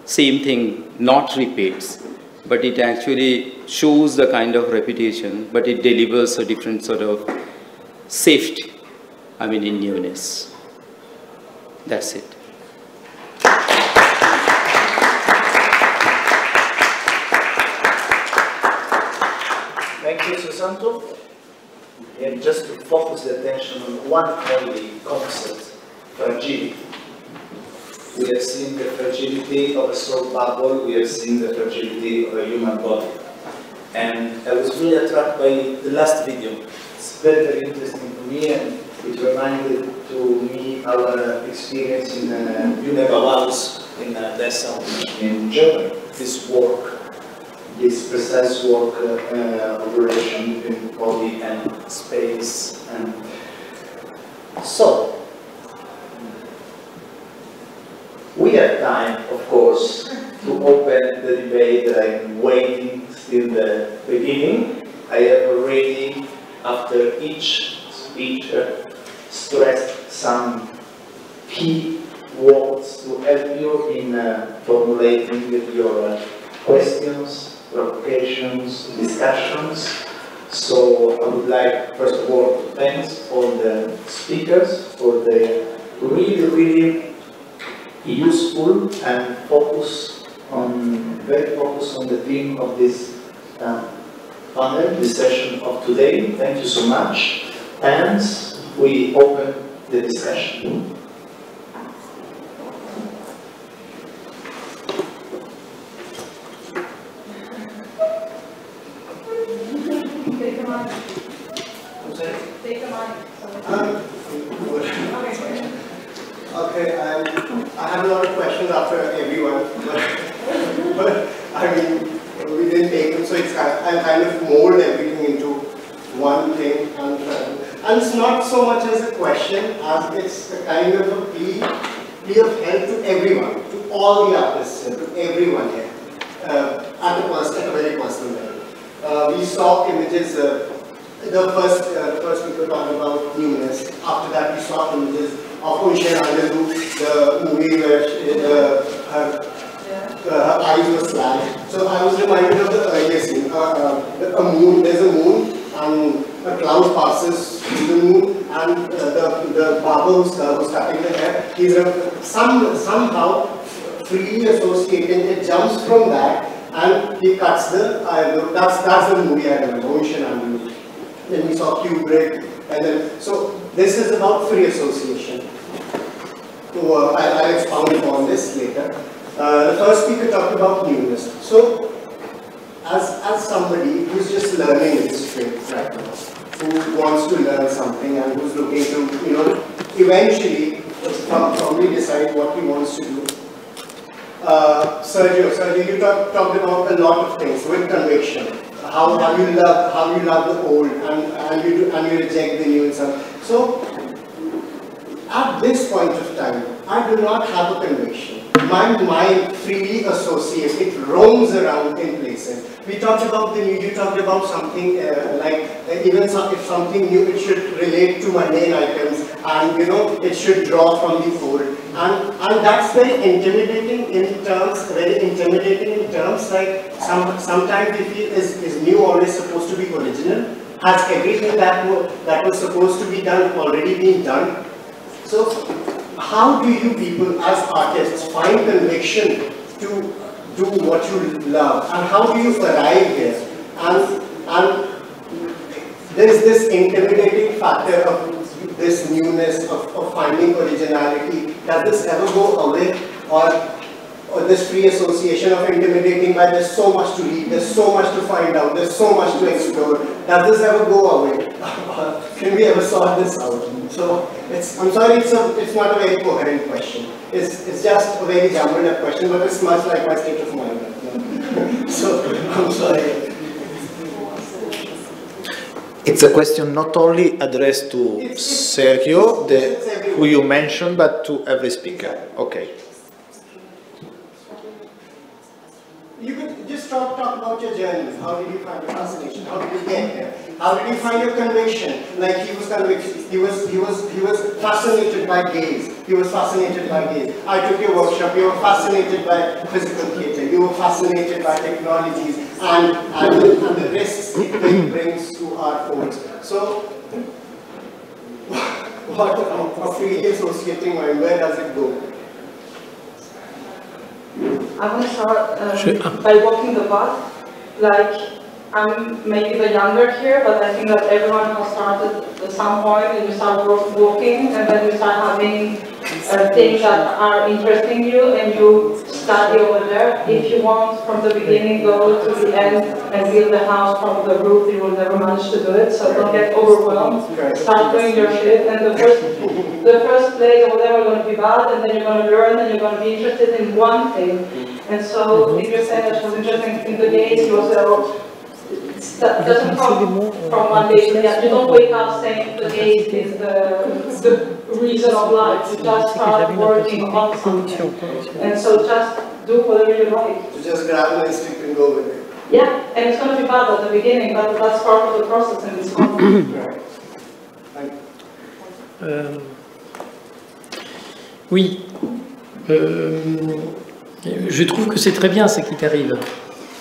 same thing not repeats, but it actually shows the kind of repetition, but it delivers a different sort of safety, in newness. That's it. Thank you, Susanta. And just to focus the attention on one only concept, fragility. We have seen the fragility of a soap bubble, we have seen the fragility of a human body. And I was really attracted by the last video. It's very, very interesting to me, and it reminded to me our experience in Newness in Dessau in Germany. This work, this precise work of relation between body and space. And so, we have time, of course, to open the debate that I'm waiting till the beginning. I have already, after each speaker, stressed some key words to help you in formulating your questions, provocations, discussions. So I would like, first of all, to thank all the speakers for the really, really useful and very focused on the theme of this panel, this session of today. Thank you so much. And we open the discussion. Take a mic. Take a mic. Okay, I have a lot of questions after everyone, but we didn't take them, so I'll kind of mold everything into one thing, and it's not so much as a question as it's a kind of a plea of help to everyone, to all the artists, and to everyone here, at a very personal level. We saw images. The first people talking about Newness. After that, we saw images of the movie where her eyes were slashed. So I was reminded of the earlier scene. There's a moon, and a cloud passes through the moon, and the barber who's cutting the hair, he's somehow freely associating. It jumps from that, and he cuts the eyebrow. That's the movie I remember. Then we saw Kubrick, and then so this is about free association. I'll expound upon this later. The first speaker talked about newness. So, as somebody who's just learning this field right now, who wants to learn something and who's looking to, you know, eventually probably decide what he wants to do. Sergio, you talked about a lot of things with conviction. How you love the old and you reject the new and stuff. So at this point of time, I do not have a conviction. My mind freely associates, it roams around in places. We talked about the new, you talked about something even if something new, it should relate to mundane items and you know, it should draw from the old. And that's very intimidating in terms like sometimes we feel is new always supposed to be original? Has everything that was supposed to be done already been done? So how do you people as artists find conviction to do what you love, and how do you arrive here? And there's this intimidating factor of this newness, of finding originality. Does this ever go away, or this free association of intimidating by there's so much to read, there's so much to find out, there's so much to explore? Does this ever go away? Can we ever sort this out? So I'm sorry, it's not a very coherent question. It's just a very jumbled up question, but it's much like my state of mind. So I'm sorry. It's a question not only addressed to Sergio, who you mentioned, but to every speaker. Okay. You could just talk about your journey. How did you find your fascination? How did you get here? How did you find your conviction? Like he was convicted. He was fascinated by gaze. He was fascinated by gaze. I took your workshop. You were fascinated by physical theatre. You were fascinated by technologies and the risks it brings to our folds. So, what of freely associating mind? Where does it go? I want to start by walking the path. Like, I'm maybe the younger here, but I think that everyone has started at some point, and you start walking, and then you start having things that are interesting you, and you study over there. If you want, from the beginning, go to the end and build the house from the roof, you will never manage to do it, so don't get overwhelmed. Start doing your shit, and the first place or whatever is going to be bad, and then you're going to learn, and you're going to be interested in one thing. And so, if you're saying that was interesting in the gaze, you also that doesn't come from one day to the other. You don't wake up saying the gaze is the reason of life. You just start working on something. And so just do whatever you like. So just grab an instinct and go with it. Yeah, and it's going to be bad at the beginning, but that's part of the process and it's fun. Right. Oui. Je trouve que c'est très bien ce qui t'arrive.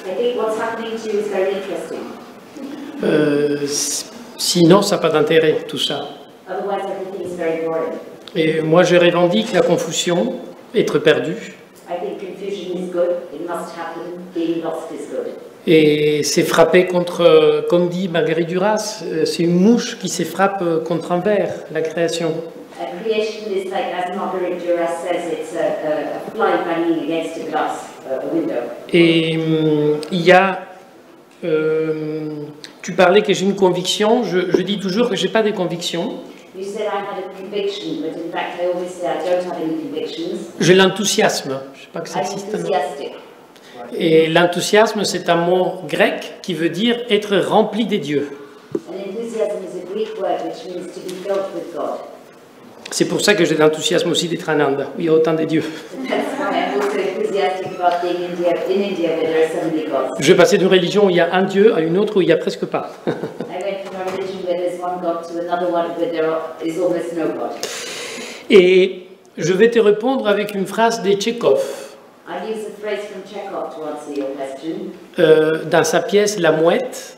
I think what's happening to you is very interesting. Sinon, ça n'a pas d'intérêt, tout ça. Otherwise, everything is very boring. Et moi, je revendique la confusion, être perdu. I think confusion is good. It must happen. Being lost is good. Et c'est frapper contre, comme dit Marguerite Duras, c'est une mouche qui se frappe contre un verre, la création. Creation is like, as Marguerite Duras says, it's a fly banging against a glass window. Et il y a, tu parlais que j'ai une conviction, je dis toujours que je n'ai pas de conviction. You said I had a conviction, but in fact I always say I don't have any convictions. J'ai l'enthousiasme, je ne sais pas que ça existe. I'm enthusiastic. Et l'enthousiasme, c'est un mot grec qui veut dire être rempli des dieux. And enthusiasm is a Greek word which means to be filled with God. C'est pour ça que j'ai l'enthousiasme aussi d'être en Inde, où il y a autant de dieux. Je vais passer d'une religion où il y a un dieu à une autre où il n'y a presque pas. Et je vais te répondre avec une phrase de Tchekhov. Dans sa pièce La Mouette.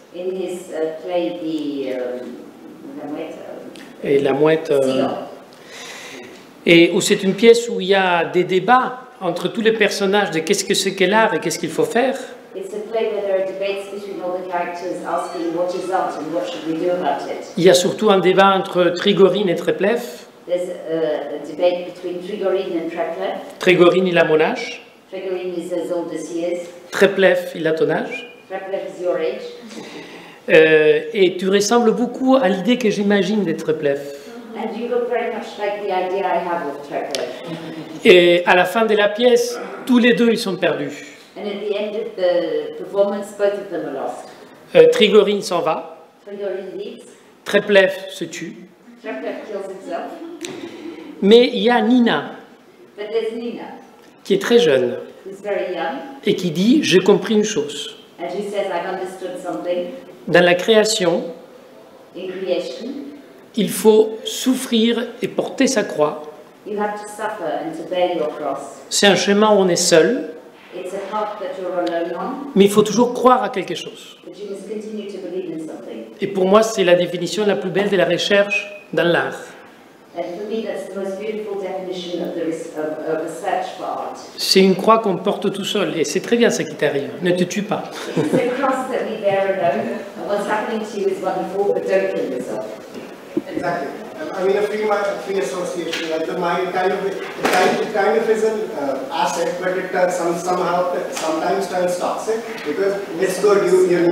Et La Mouette. Et où c'est une pièce où il y a des débats entre tous les personnages de qu'est-ce que c'est que l'art et qu'est-ce qu'il faut faire. Il y a surtout un débat entre Trigorine et Treplev. Trigorine, il a mon âge. Treplev, il a ton âge. Et tu ressembles beaucoup à l'idée que j'imagine d'être Treplev. And you look very much like the idea I have of Treplev. Et à la fin de la pièce, tous les deux ils sont perdus. And at the end of the performance, both of them are lost. Trigorine s'en va, Trigorine leaves. Treplev se tue, Treplev kills himself. mais il y a Nina But there's Nina, qui est très jeune who's very young, et qui dit « j'ai compris une chose, and who says, I've understood something. dans la création, In creation, il faut souffrir et porter sa croix. you have to suffer and to bear your cross. C'est un chemin où on est seul, It's a path that you're alone on, mais il faut toujours croire à quelque chose. but you must continue to believe in something. Et pour moi, c'est la définition la plus belle de la recherche dans l'art. And for me, that's the most beautiful definition of research for art. C'est une croix qu'on porte tout seul, et c'est très bien ça qui t'arrive. Ne te tue pas. It's a cross that we bear alone, and what's happening to you is wonderful, but don't kill yourself. Exactly. I mean, a free association, like the mind kind of is an asset, but it somehow sometimes turns toxic, because it's good, you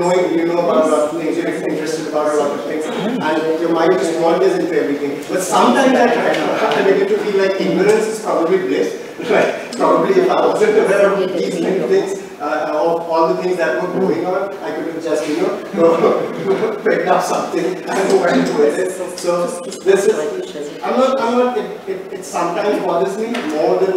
know about a lot of things, you're interested about a lot of things, and your mind just wanders into everything. But sometimes I begin to feel like ignorance is probably bliss. Like, probably if I wasn't aware of these many things, of all the things that were going on, I could have just, picked up something and went with it. So this is, it sometimes bothers me more than,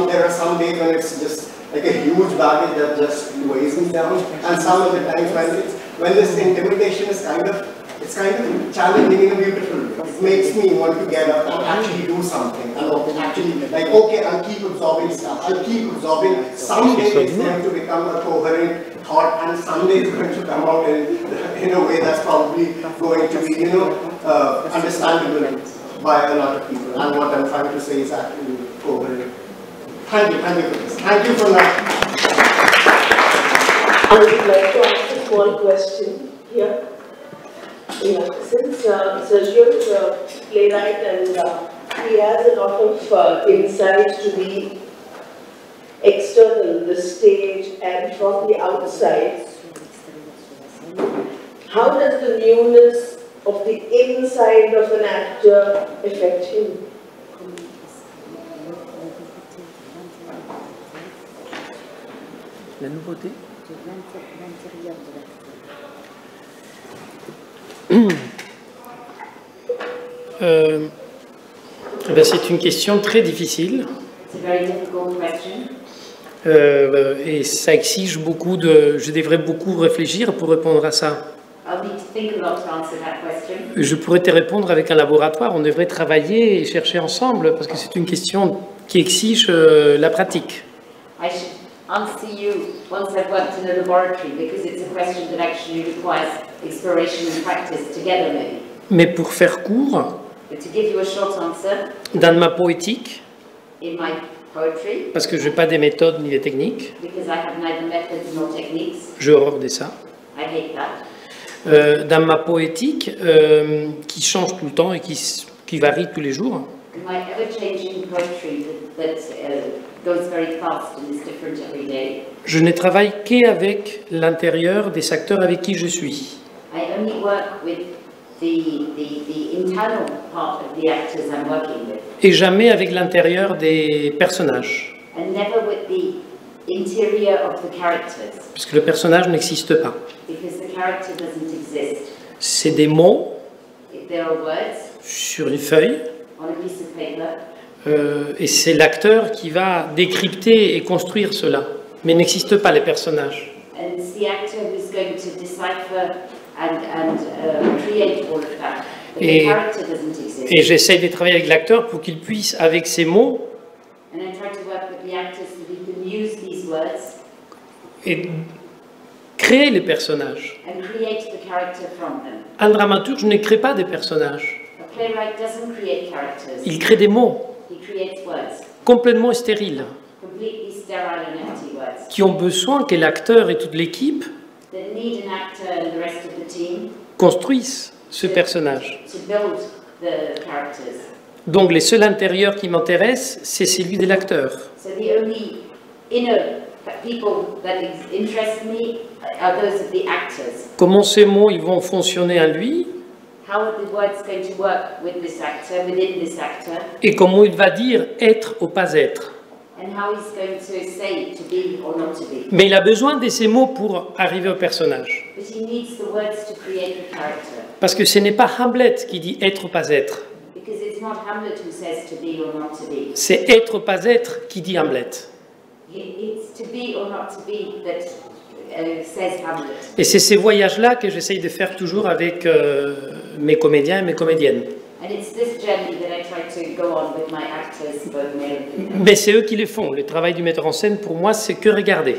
there are some days when it's just like a huge baggage that just weighs me down, and some of the times when this intimidation is kind of challenging in a beautiful way. It makes me want to get up and actually do something. And actually, like, okay, I'll keep absorbing stuff. I'll keep absorbing. Someday it's going to become a coherent thought, and someday it's going to come out in a way that's probably going to be, understandable by a lot of people. And what I'm trying to say is actually coherent. Thank you for this. Thank you for that. I would like to ask a small question here. Yeah, since Sergio is a playwright and he has a lot of insight to the external, the stage, and from the outside, how does the newness of the inside of an actor affect him? La nouveauté. C'est une question très difficile. Et ça exige beaucoup de... Je devrais beaucoup réfléchir pour répondre à ça. Je pourrais te répondre avec un laboratoire. On devrait travailler et chercher ensemble parce que c'est une question qui exige la pratique. Answer you once I've worked in a laboratory, because it's a question that actually requires exploration and practice together maybe. Mais pour faire court, But to give you a short answer, dans ma poétique, in my poetry, parce que je n'ai pas des méthodes ni des techniques, because I have neither methods nor techniques, j'ai horreur de ça. I hate that. Dans ma poétique, qui change tout le temps et qui varie tous les jours, My ever-changing poetry that goes very fast and is different every day. Je ne travaille qu'avec l'intérieur des acteurs avec qui je suis. I only work with the internal part of the actors I'm working with. Et jamais avec l'intérieur des personnages. And never with the interior of the characters. Puisque le personnage n'existe pas. Because the character doesn't exist. C'est des mots If there are words sur une feuille. on a piece of paper. Et c'est l'acteur qui va décrypter et construire cela. Mais n'existe pas les personnages. And it's the actor who's going to decipher and create all of that. But the character doesn't exist. Et j'essaie de travailler avec l'acteur pour qu'il puisse, avec ces mots, And I try to work with the actors so he can use these words et créer les personnages. and create the character from them. Un dramaturge ne crée pas des personnages. A playwright doesn't create characters. Il crée des mots He creates words, complètement stériles, completely sterile and empty words, qui ont besoin que l'acteur et toute l'équipe that need an actor and the rest of the team construisent ce personnage. to build the characters. Donc les seuls intérieurs qui m'intéressent, c'est celui de l'acteur. So the only inner people that interest me are those of the actors. Comment ces mots ils vont fonctionner en lui? How are the words going to work with this actor, within this actor? Et comment il va dire être ou pas être? And how he's going to say to be or not to be. Mais il a besoin de ces mots pour arriver au personnage. But he needs the words to create the character. Parce que ce n'est pas Hamlet qui dit être ou pas être. Because it's not Hamlet who says to be or not to be. C'est être ou pas être qui dit Hamlet. It's to be or not to be that says Hamlet. Et c'est ces voyages-là que j'essaye de faire toujours avec mes comédiens et mes comédiennes. And it's this journey that I try to go on with my actors, both male and female. Mais c'est eux qui le font. Le travail du metteur en scène, pour moi, c'est que regarder.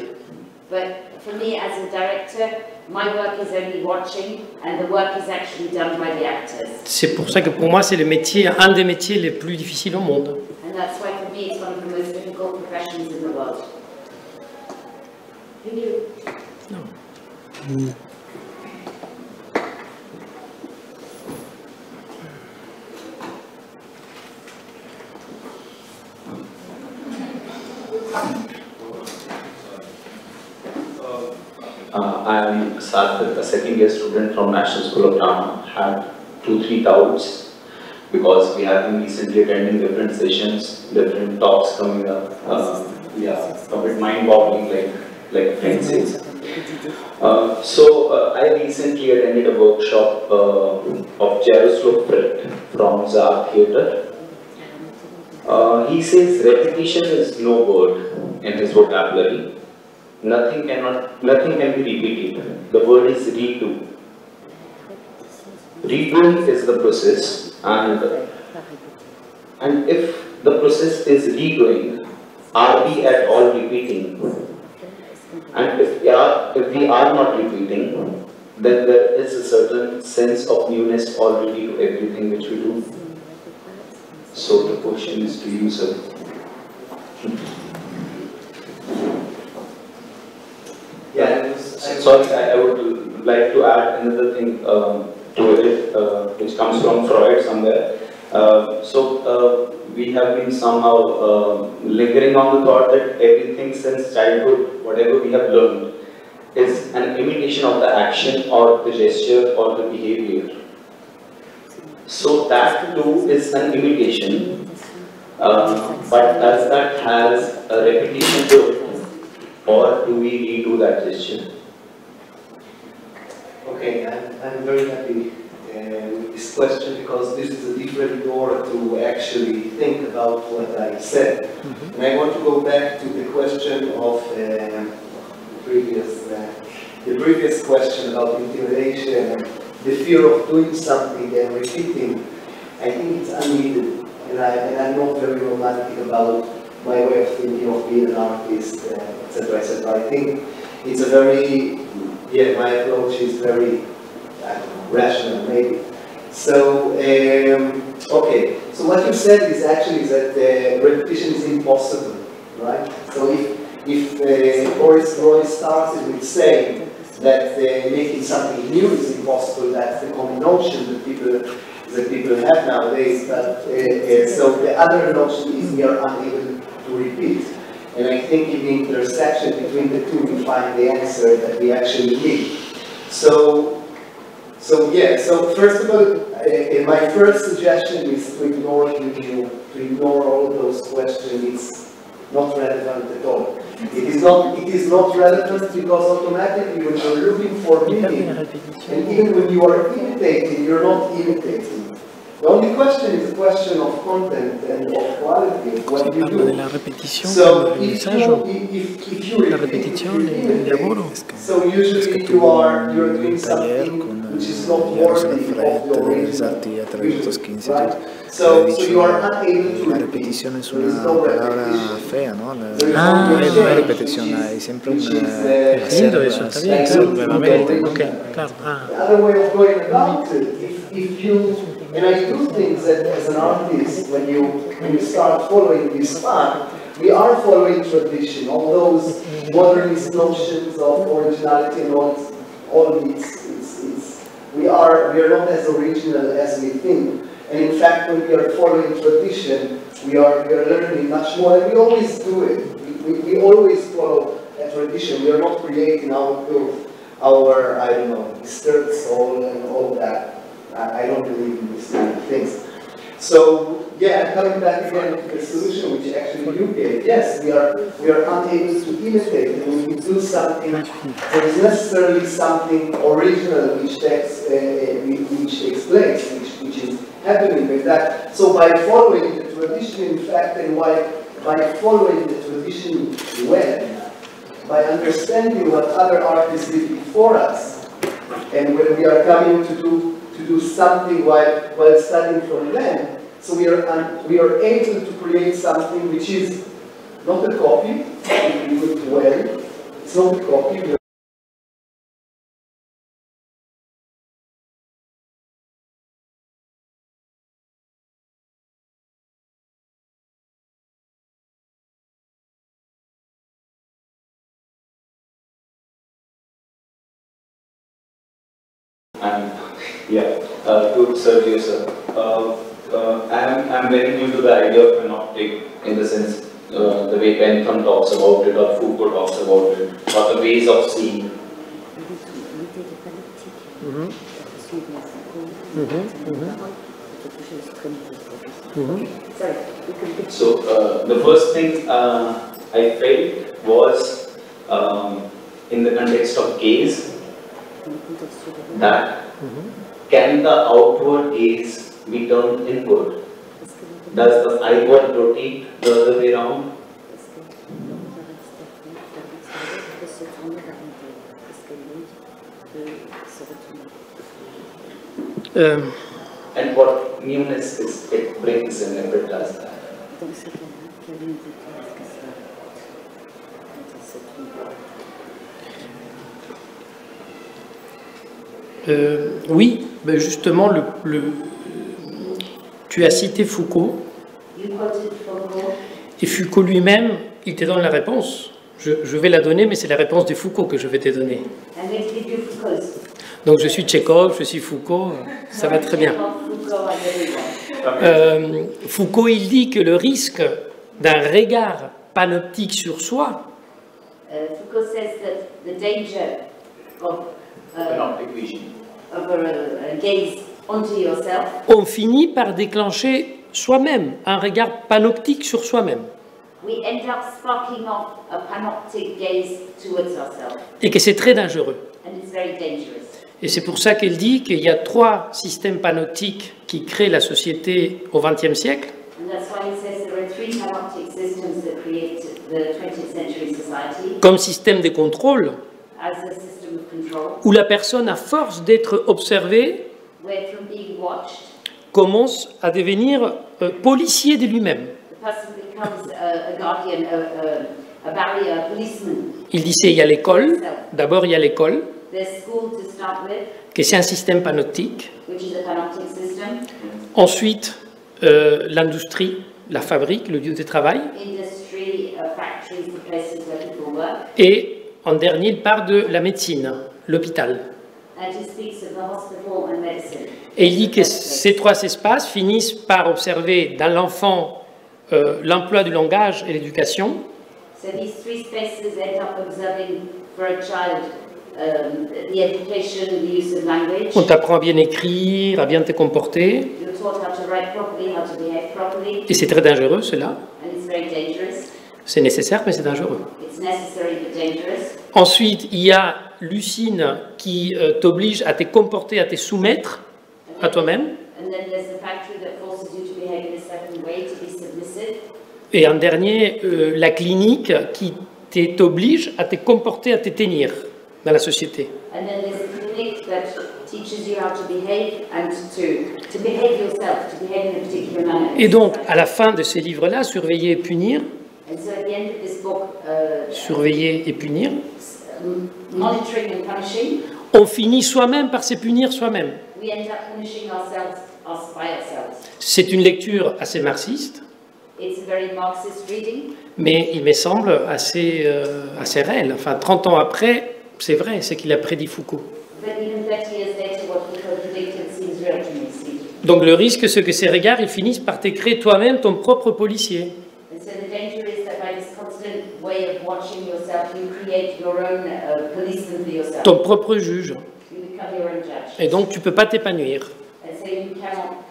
But for me as a director, my work is only watching, and the work is actually done by the actors. C'est pour ça que pour moi, c'est le métier, un des métiers les plus difficiles au monde. And that's why for me it's one of the most difficult professions in the world. Who knew? No. I am Sarthak, a second year student from National School of Drama. Had 2-3 doubts because we have been recently attending different sessions, different talks coming up. Yeah, a bit mind-boggling, like friends says. So I recently attended a workshop of Jaroslav Fred from Tsar Theatre. He says repetition is no word in his vocabulary. Nothing can be repeated. The word is redo. Redoing is the process, and if the process is redoing, are we at all repeating? And if we are not repeating, then there is a certain sense of newness already to everything which we do. So the question is to you, sir. Yeah, sorry, I would like to add another thing to it, which comes from Freud somewhere. We have been somehow lingering on the thought that everything since childhood, whatever we have learned, is an imitation of the action or the gesture or the behavior. So that too is an imitation, but does that has a repetition to it? Or do we redo that gesture? Okay, I'm very happy with this question because this is a different door to actually think about what I said. And I want to go back to the question of the previous question about intimidation and the fear of doing something and repeating. I think it's unneeded, and I'm not very romantic about my way of thinking of being an artist, etc., etc. I think it's a very, my approach is very rational, maybe. So, okay, so what you said is actually that repetition is impossible, right? So if Boris Roy started with saying that making something new is impossible, that's the common notion that people have nowadays, but so the other notion is we are unable to repeat. And I think in the intersection between the two we find the answer that we actually need. So first of all, my first suggestion is to ignore all those questions. It's not relevant at all. It is not relevant because automatically when you're looking for meaning, and even when you are imitating, you're not imitating. The only question is a question of content and of quality of what you do. So if you repeat, so usually you're doing something which is not worthy of the original. Right? So you are not able to repeat. Repetición es una palabra fea, ¿no? La repetición, hay siempre un lindo eso, está bien, claro, nuevamente, okay, claro. The other way of going about it, if you, and I do think that as an artist, when you start following this path, we are following tradition, all those modernist notions of originality and all these, we are not as original as we think. And in fact, when we are following tradition, we are learning much more, and we always do it. We always follow tradition. We are not creating our I don't know, disturbed soul and all of that. I don't believe in these kind of things. So yeah, coming back again to the solution which actually you gave. Yes, we are unable to imitate, and when we do something, there is necessarily something original which takes place, which is happening with that. So by following the tradition, in fact, and by following the tradition well, by understanding what other artists did before us, and when we are coming to do something while studying from them, so we are able to create something which is not a copy. If we do it well, it's not a copy. Yeah, to Sergio sir. I'm very new to the idea of panoptic in the sense the way Bentham talks about it or Foucault talks about it or the ways of seeing. So the first thing I felt was in the context of gaze, that can the outward gaze be turned inward? Does the eyeball rotate the other way around? And what newness is, it brings in if it does that. Oui, ben justement, tu as cité Foucault, et Foucault lui-même, il te donne la réponse. Je vais la donner, mais c'est la réponse de Foucault que je vais te donner. Donc je suis Tchekhov, je suis Foucault, ça va très bien. Foucault, il dit que le risque d'un regard panoptique sur soi, Foucault says that the danger of a gaze onto yourself, on finit par déclencher soi-même un regard panoptique sur soi-même. We end up sparking off a panoptic gaze towards ourselves. Et que c'est très dangereux. And it's very dangerous. Et c'est pour ça qu'elle dit qu'il y a 3 systèmes panoptiques qui créent la société au XXe siècle. And that's why he says there are 3 panoptic systems that create the 20th century society. Comme système de contrôle, As a system of control, où la personne, à force d'être observée, where from being watched, commence à devenir policier de lui-même. the person becomes a guardian, a barrier, a policeman. Il disait il y a l'école, d'abord il y a l'école, There's school to start with, que c'est un système panoptique. which is a panoptic system. Ensuite, l'industrie, la fabrique, le lieu de travail. Industry, factories, the places where people work. Et en dernier, il parle de la médecine, l'hôpital. And he speaks of the hospital and medicine. Et il dit que ces 3 espaces finissent par observer dans l'enfant l'emploi du langage et l'éducation. So these 3 spaces end up observing for a child the education, the use of language. On t'apprend à bien écrire, à bien te comporter. You're taught how to write properly, how to behave properly. Et c'est très dangereux, cela. And it's very dangerous. C'est nécessaire, mais c'est dangereux. It's necessary but dangerous. Ensuite, il y a l'usine qui t'oblige à te comporter, à te soumettre à toi-même. And then there's the factory that forces you to behave in a certain way, to be submissive. Et en dernier, la clinique qui t'oblige à te comporter, à te tenir dans la société. And then there's a clinic that teaches you how to behave and to behave yourself, to behave in a particular manner. Et donc, à la fin de ces livres-là, Surveiller et punir, And so at the end of this book, surveiller et punir, monitoring and punishing, on finit soi-même par se punir soi-même. we end up punishing ourselves by ourselves. C'est une lecture assez marxiste, It's a very Marxist reading, mais il me semble assez réel. Enfin, 30 ans après, c'est vrai, c'est qu'il a prédit Foucault. but even 30 years later, what Foucault predicted seems real to me. Donc le risque, c'est que ces regards, ils finissent par te créer toi-même ton propre policier. And so the danger is that by this constant way of watching yourself. You create your own policeman for yourself. Ton propre juge. You become your own judge. Et donc, tu ne peux pas t'épanouir. And so you cannot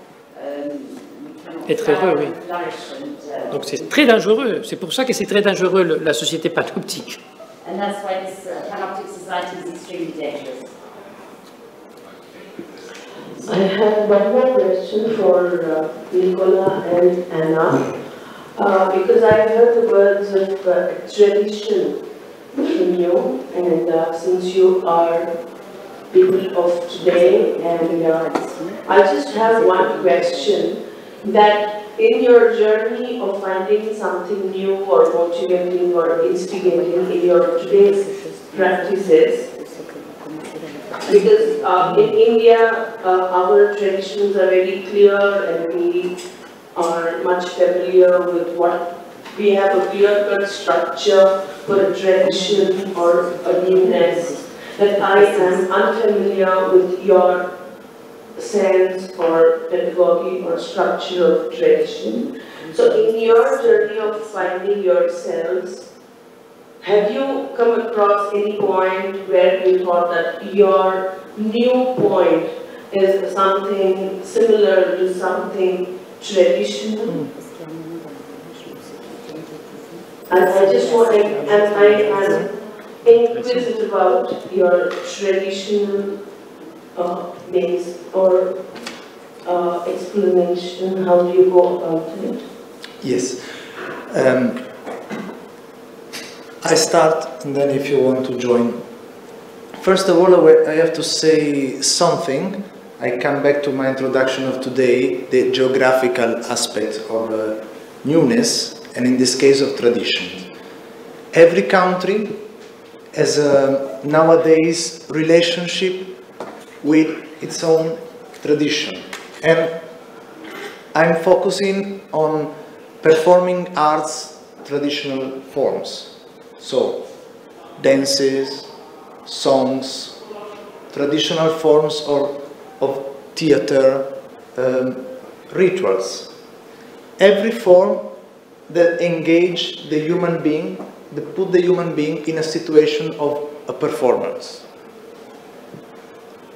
Être heureux, oui. Donc c'est très dangereux. C'est pour ça que c'est très dangereux, la société panoptique. And that's why this panoptic society is extremely dangerous. I have one more question for Nicola and Anna. Because I heard the words of tradition from you, and since you are people of today, and I just have one question, that in your journey of finding something new or motivating or instigating in your today's practices, because in India our traditions are very clear and we are much familiar with what we have a clear-cut structure for a tradition or a newness, that I am unfamiliar with your sense or pedagogy or structure of tradition. So in your journey of finding yourselves, have you come across any point where you thought that your new point is something similar to something traditional? And I just want to, and I am inquisitive about your traditional base or explanation. How do you go about it? Yes. I start, and then if you want to join. First of all, I have to say something. I come back to my introduction of today, the geographical aspect of newness, and in this case of tradition. Every country has a nowadays relationship with its own tradition, and I'm focusing on performing arts traditional forms. So, dances, songs, traditional forms of theater, rituals. Every form that engage the human being, that put the human being in a situation of a performance.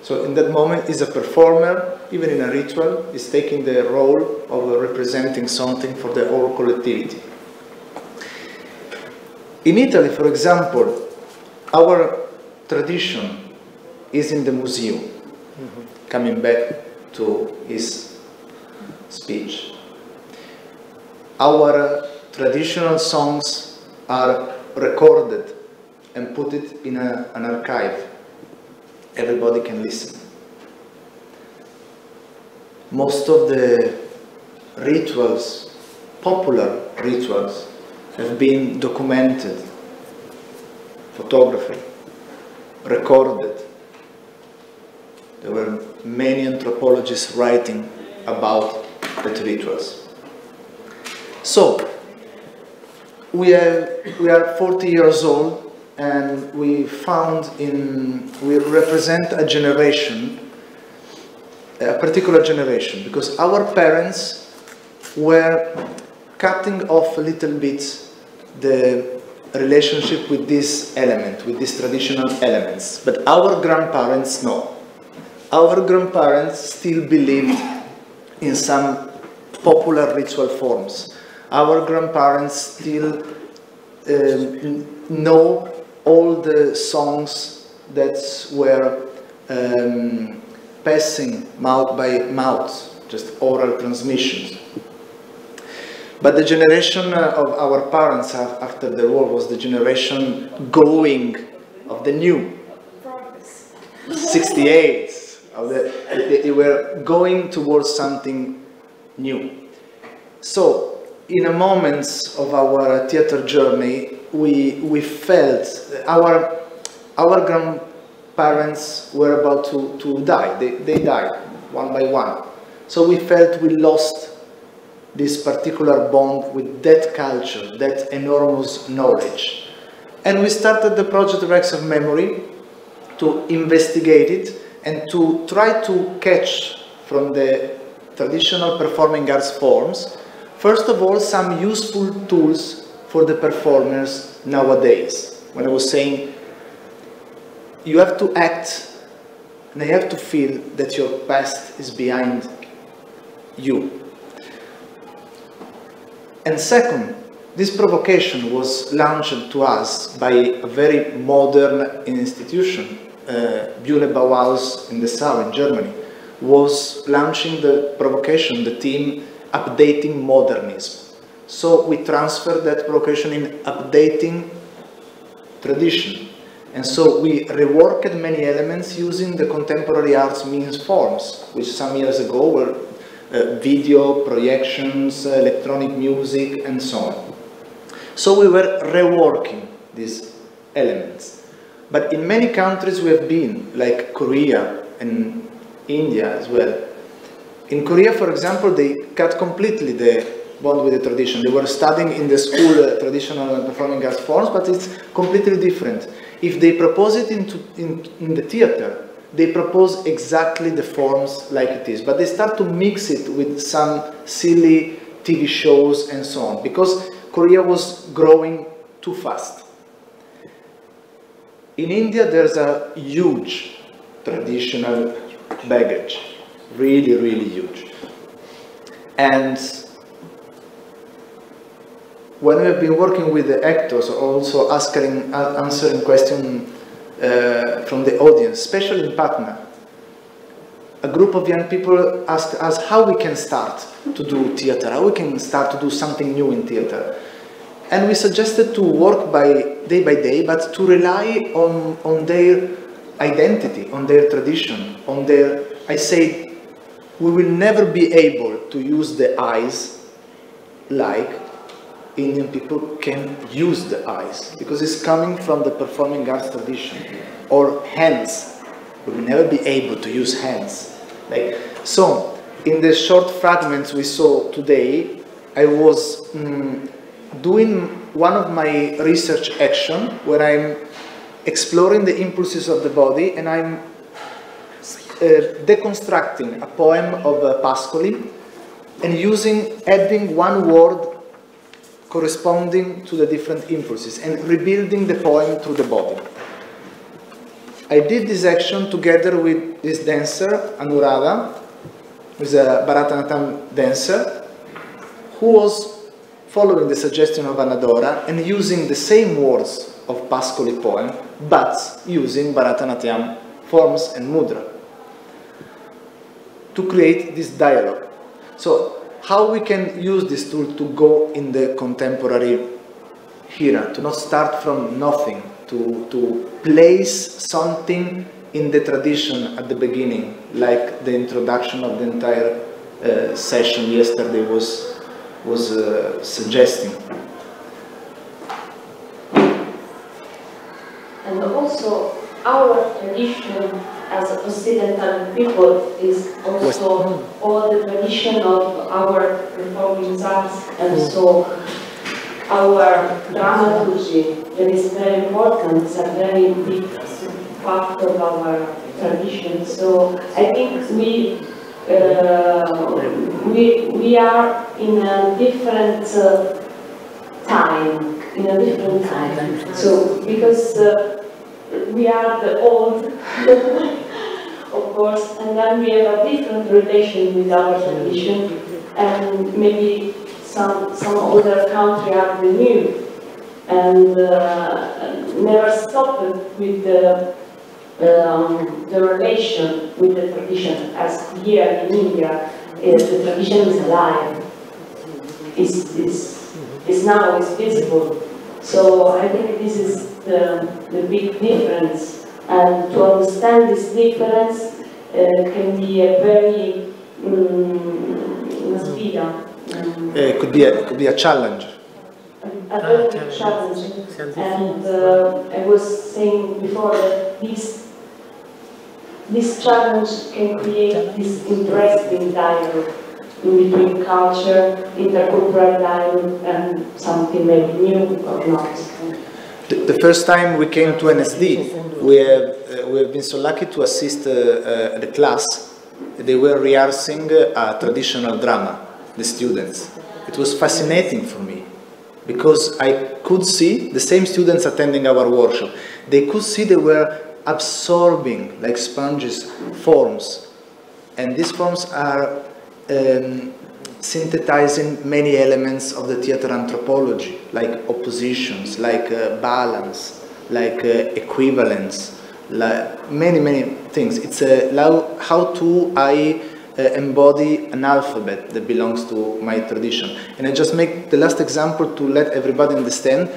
So in that moment, is a performer, even in a ritual, is taking the role of representing something for the whole collectivity. In Italy, for example, our tradition is in the museum. Coming back to his speech. Our traditional songs are recorded and put it in an archive. Everybody can listen. Most of the rituals, popular rituals, have been documented, photography, recorded. There were many anthropologists writing about the rituals. So, we are 40 years old, and we represent a generation, a particular generation, because our parents were cutting off a little bit the relationship with this element, with these traditional elements. But our grandparents, no. Our grandparents still believed in some popular ritual forms. Our grandparents still know all the songs that were passing mouth by mouth, just oral transmissions. But the generation of our parents after the war was the generation going of the new. 68. They were going towards something new. So, in a moment of our theater journey, we felt our grandparents were about to die. They died one by one. So we felt we lost this particular bond with that culture, that enormous knowledge. And we started the project Rex of Memory to investigate it and to try to catch from the traditional performing arts forms, first of all, some useful tools for the performers nowadays. When I was saying, you have to act and you have to feel that your past is behind you. And second, this provocation was launched to us by a very modern institution. Bühne Bauhaus in Dessau in Germany was launching the provocation, the theme updating modernism. So we transferred that provocation in updating tradition. And so we reworked many elements using the contemporary arts means forms, which some years ago were video, projections, electronic music, and so on. So we were reworking these elements. But in many countries we have been, like Korea and India as well. In Korea, for example, they cut completely the bond with the tradition. They were studying in the school traditional and performing arts forms, but it's completely different. If they propose it in the theater, they propose exactly the forms like it is, but they start to mix it with some silly TV shows and so on, because Korea was growing too fast. In India, there's a huge traditional baggage, really, really huge. And when we have been working with the actors, also answering questions from the audience, especially in Patna, a group of young people asked us how we can start to do theater, how we can start to do something new in theater. And we suggested to work day by day, but to rely on their identity, on their tradition, on their... I say, we will never be able to use the eyes like Indian people can use the eyes, because it's coming from the performing arts tradition. Or hands, we will never be able to use hands. So, in the short fragments we saw today, I was doing one of my research action where I'm exploring the impulses of the body, and I'm deconstructing a poem of Pascoli and adding one word corresponding to the different impulses and rebuilding the poem through the body. I did this action together with this dancer, Anuradha, who is a Bharatanatyam dancer, who was following the suggestion of Anadora and using the same words of Pascoli poem, but using Bharatanatyam forms and mudra to create this dialogue. So, how we can use this tool to go in the contemporary era, to not start from nothing, to place something in the tradition at the beginning, like the introduction of the entire session yesterday was suggesting. And also, our tradition as Occidental people is also all the tradition of our performing arts, and so our dramaturgy, that is very important, is a very big part of our tradition. So I think we are in a different time, So because we are the old, of course, and then we have a different relation with our tradition, and maybe some other country are the new, and never stopped with the relation with the tradition. As here in India, the tradition is alive. Is now visible. So I think this is the big difference, and to understand this difference can be a very it could be a challenge. A very big challenge. And I was saying before that this challenge can create this interesting dialogue in between culture, intercultural dialogue, and something maybe new or not. The first time we came to N.S.D, we have been so lucky to assist the class. They were rehearsing a traditional drama, the students. It was fascinating for me. because I could see the same students attending our workshop. They could see they were absorbing, like sponges, forms. And these forms are synthesizing many elements of the theater anthropology, like oppositions, like balance, like equivalence, like many things. It's how to embody an alphabet that belongs to my tradition. And I just make the last example to let everybody understand.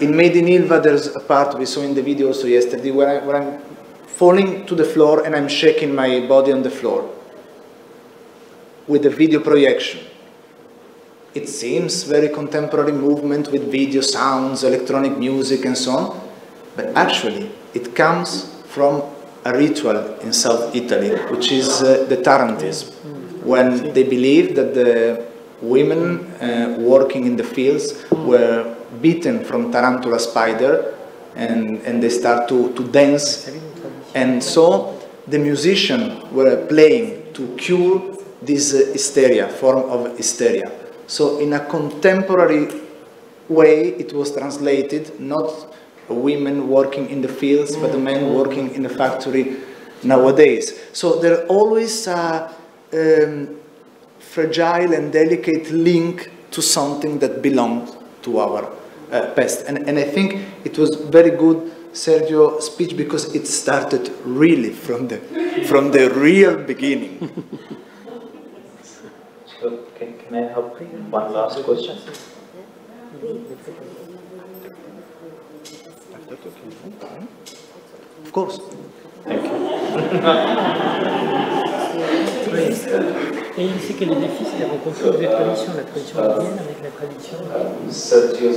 In Made in Ilva, there's a part we saw in the video also yesterday where I'm falling to the floor and I'm shaking my body on the floor with a video projection. It seems very contemporary movement with video sounds, electronic music and so on, but actually it comes from a ritual in South Italy, which is the Tarantism, when they believe that the women working in the fields were beaten from tarantula spider and they start to dance, and so the musicians were playing to cure this hysteria, form of hysteria. So in a contemporary way it was translated, not women working in the fields, but the men working in the factory nowadays. So there always a fragile and delicate link to something that belonged to our past. And I think it was very good, Sergio's speech, because it started really from the real beginning. So can I help you? One last question. Of course. Thank you. Et il sait quel est le défi, c'est de rencontrer les traditions, la tradition indienne avec la tradition. Sergio,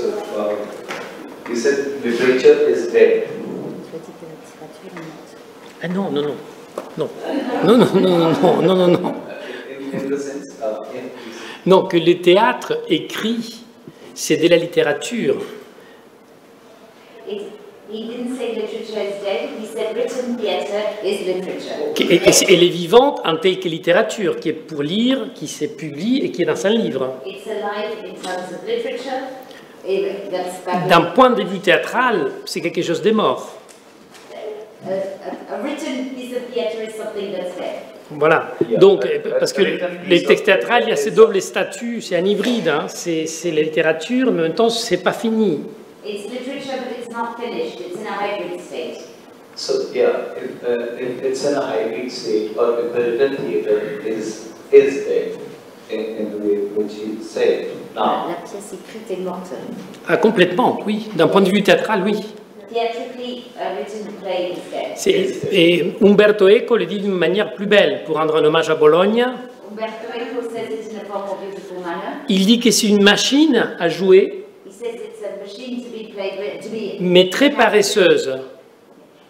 you said literature is dead. Ah non, non, non. Non. In the sense, non, que le théâtre écrit, c'est de la littérature. He didn't say literature is dead, he said written theatre is literature. Elle est vivante en telle que littérature, qui est pour lire, qui se publie et qui est dans un livre. It's alive in terms of literature. D'un point de vue théâtral, c'est quelque chose de mort. A written piece of theatre is something that's dead. Voilà. Donc, parce que les textes théâtrales, il y a ce double statut, c'est un hybride, hein. C'est la littérature, mais en même temps, c'est pas fini. It's literature, but it's not finished. It's in a hybrid state. So yeah, if it's in a hybrid state, or if the written theatre is dead, in the way which you say now. La pièce écrite est morte. Ah, complètement, oui. D'un point de vue théâtral, oui. Theatrically, a written play is dead. Et Umberto Eco le dit d'une manière plus belle, pour rendre un hommage à Bologne. Umberto Eco says it in a far more beautiful manner. Il dit que c'est une machine à jouer, He says it's a machine to be played, to be. mais très paresseuse.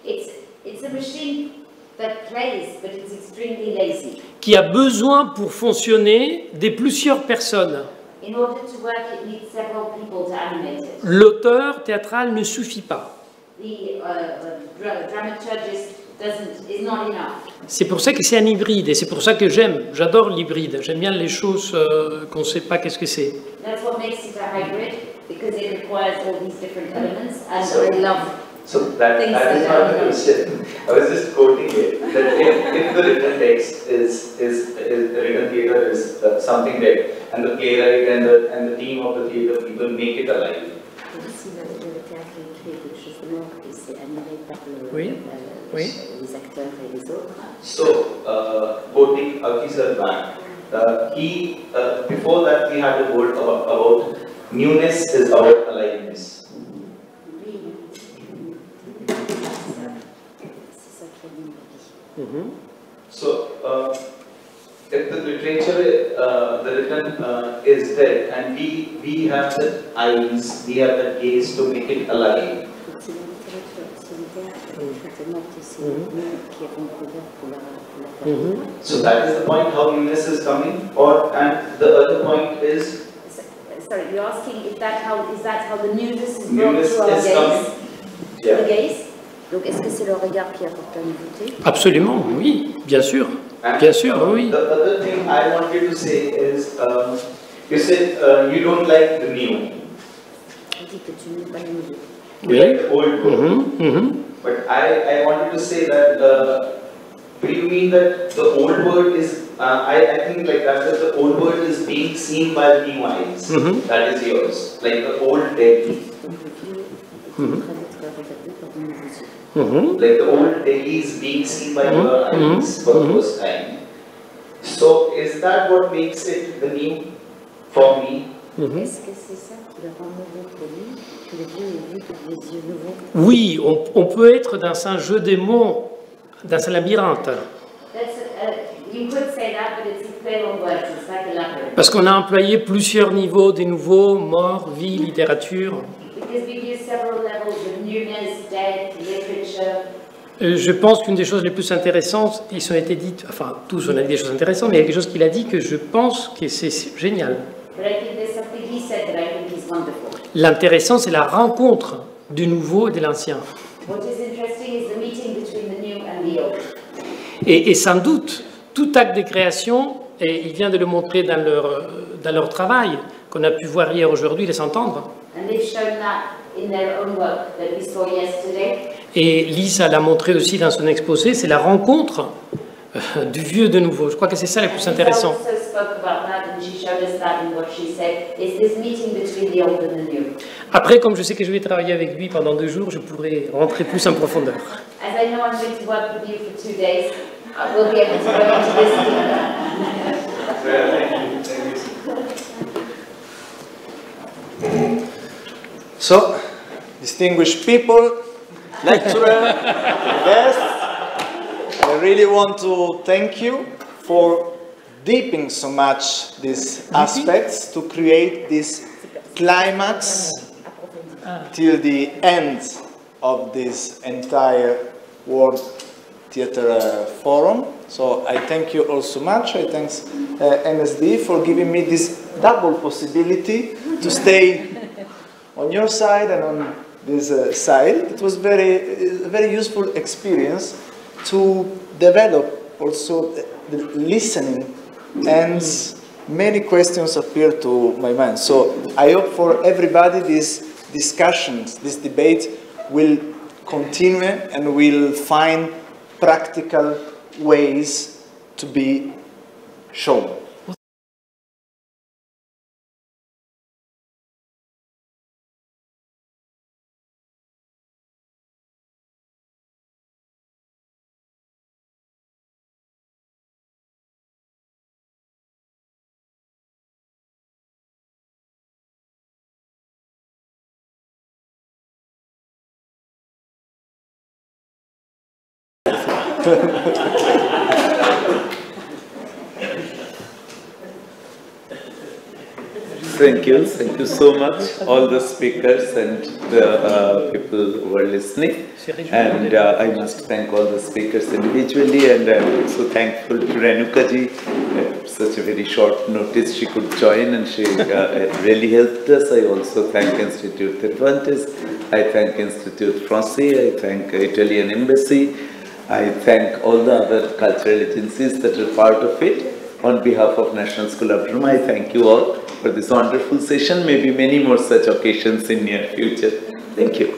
It's a machine that plays, but it's extremely lazy. Qui a besoin pour fonctionner de plusieurs personnes. In order to work, it needs several people to animate it. L'auteur théâtral ne suffit pas. The dramaturgist is not enough. C'est pour ça que c'est un hybride, et c'est pour ça que j'adore l'hybride. J'aime bien les choses qu'on ne sait pas qu'est-ce que c'est. That's what makes it a hybrid, because it requires all these different elements, and I love. So that is not the question. I was just quoting it, that if the written text is the written theatre is something dead, and the playwright and the team of the theatre people make it alive. Oui, oui. Les acteurs et les autres. So, quoting Achia back, before that we had a word about newness is about aliveness. So, if the literature, the written is dead, and we have the eyes, we have the gaze to make it alive. So that is the point how newness is coming, and the other point is. Sorry, you're asking if that how the newness is brought to our gaze? Yeah. The gaze? Donc, est-ce que c'est le regard qui apporte la nouveauté? Absolument, oui, bien sûr. Bien sûr, oui. The other thing I wanted to say is, you said you don't like the new. Like old word. But I wanted to say that, do you mean that the old word is, I think like that the old word is being seen by new eyes. That is yours. Like the old Delhi. Like the old Delhi is being seen by your eyes for the first time. So is that what makes it the new for me? Oui, on peut être dans un jeu des mots, dans un labyrinthe. Parce qu'on a employé plusieurs niveaux, des nouveaux, mort, vie, littérature. Je pense qu'une des choses les plus intéressantes, ils ont été dites, enfin tous on a dit des choses intéressantes, mais il y a quelque chose qu'il a dit que je pense que c'est génial. L'intéressant, c'est la rencontre du nouveau et de l'ancien. Et sans doute, tout acte de création, et il vient de le montrer dans leur travail, qu'on a pu voir hier aujourd'hui, les entendre. Et Liza l'a montré aussi dans son exposé, c'est la rencontre du vieux de nouveau. Je crois que c'est ça le plus intéressant. Après, comme je sais que je vais travailler avec lui pendant 2 jours, je pourrai rentrer plus en profondeur. So, distinguished people, lecturer, guests, I really want to thank you for deepening so much these aspects to create this climax till the end of this entire World Theatre Forum. So I thank you all so much. I thank N.S.D for giving me this double possibility to stay on your side and on this side. It was a very useful experience to develop also the listening, and many questions appear to my mind. So I hope for everybody these discussions, this debate will continue and will find practical ways to be shown. Thank you so much, all the speakers and the people who are listening. And I must thank all the speakers individually, and I'm also thankful to Renuka ji. At such a very short notice she could join, and she really helped us. I also thank Institute Cervantes, I thank Institute Francais, I thank Italian Embassy, I thank all the other cultural agencies that are part of it. On behalf of National School of Drama, I thank you all for this wonderful session. Maybe many more such occasions in near future. Thank you.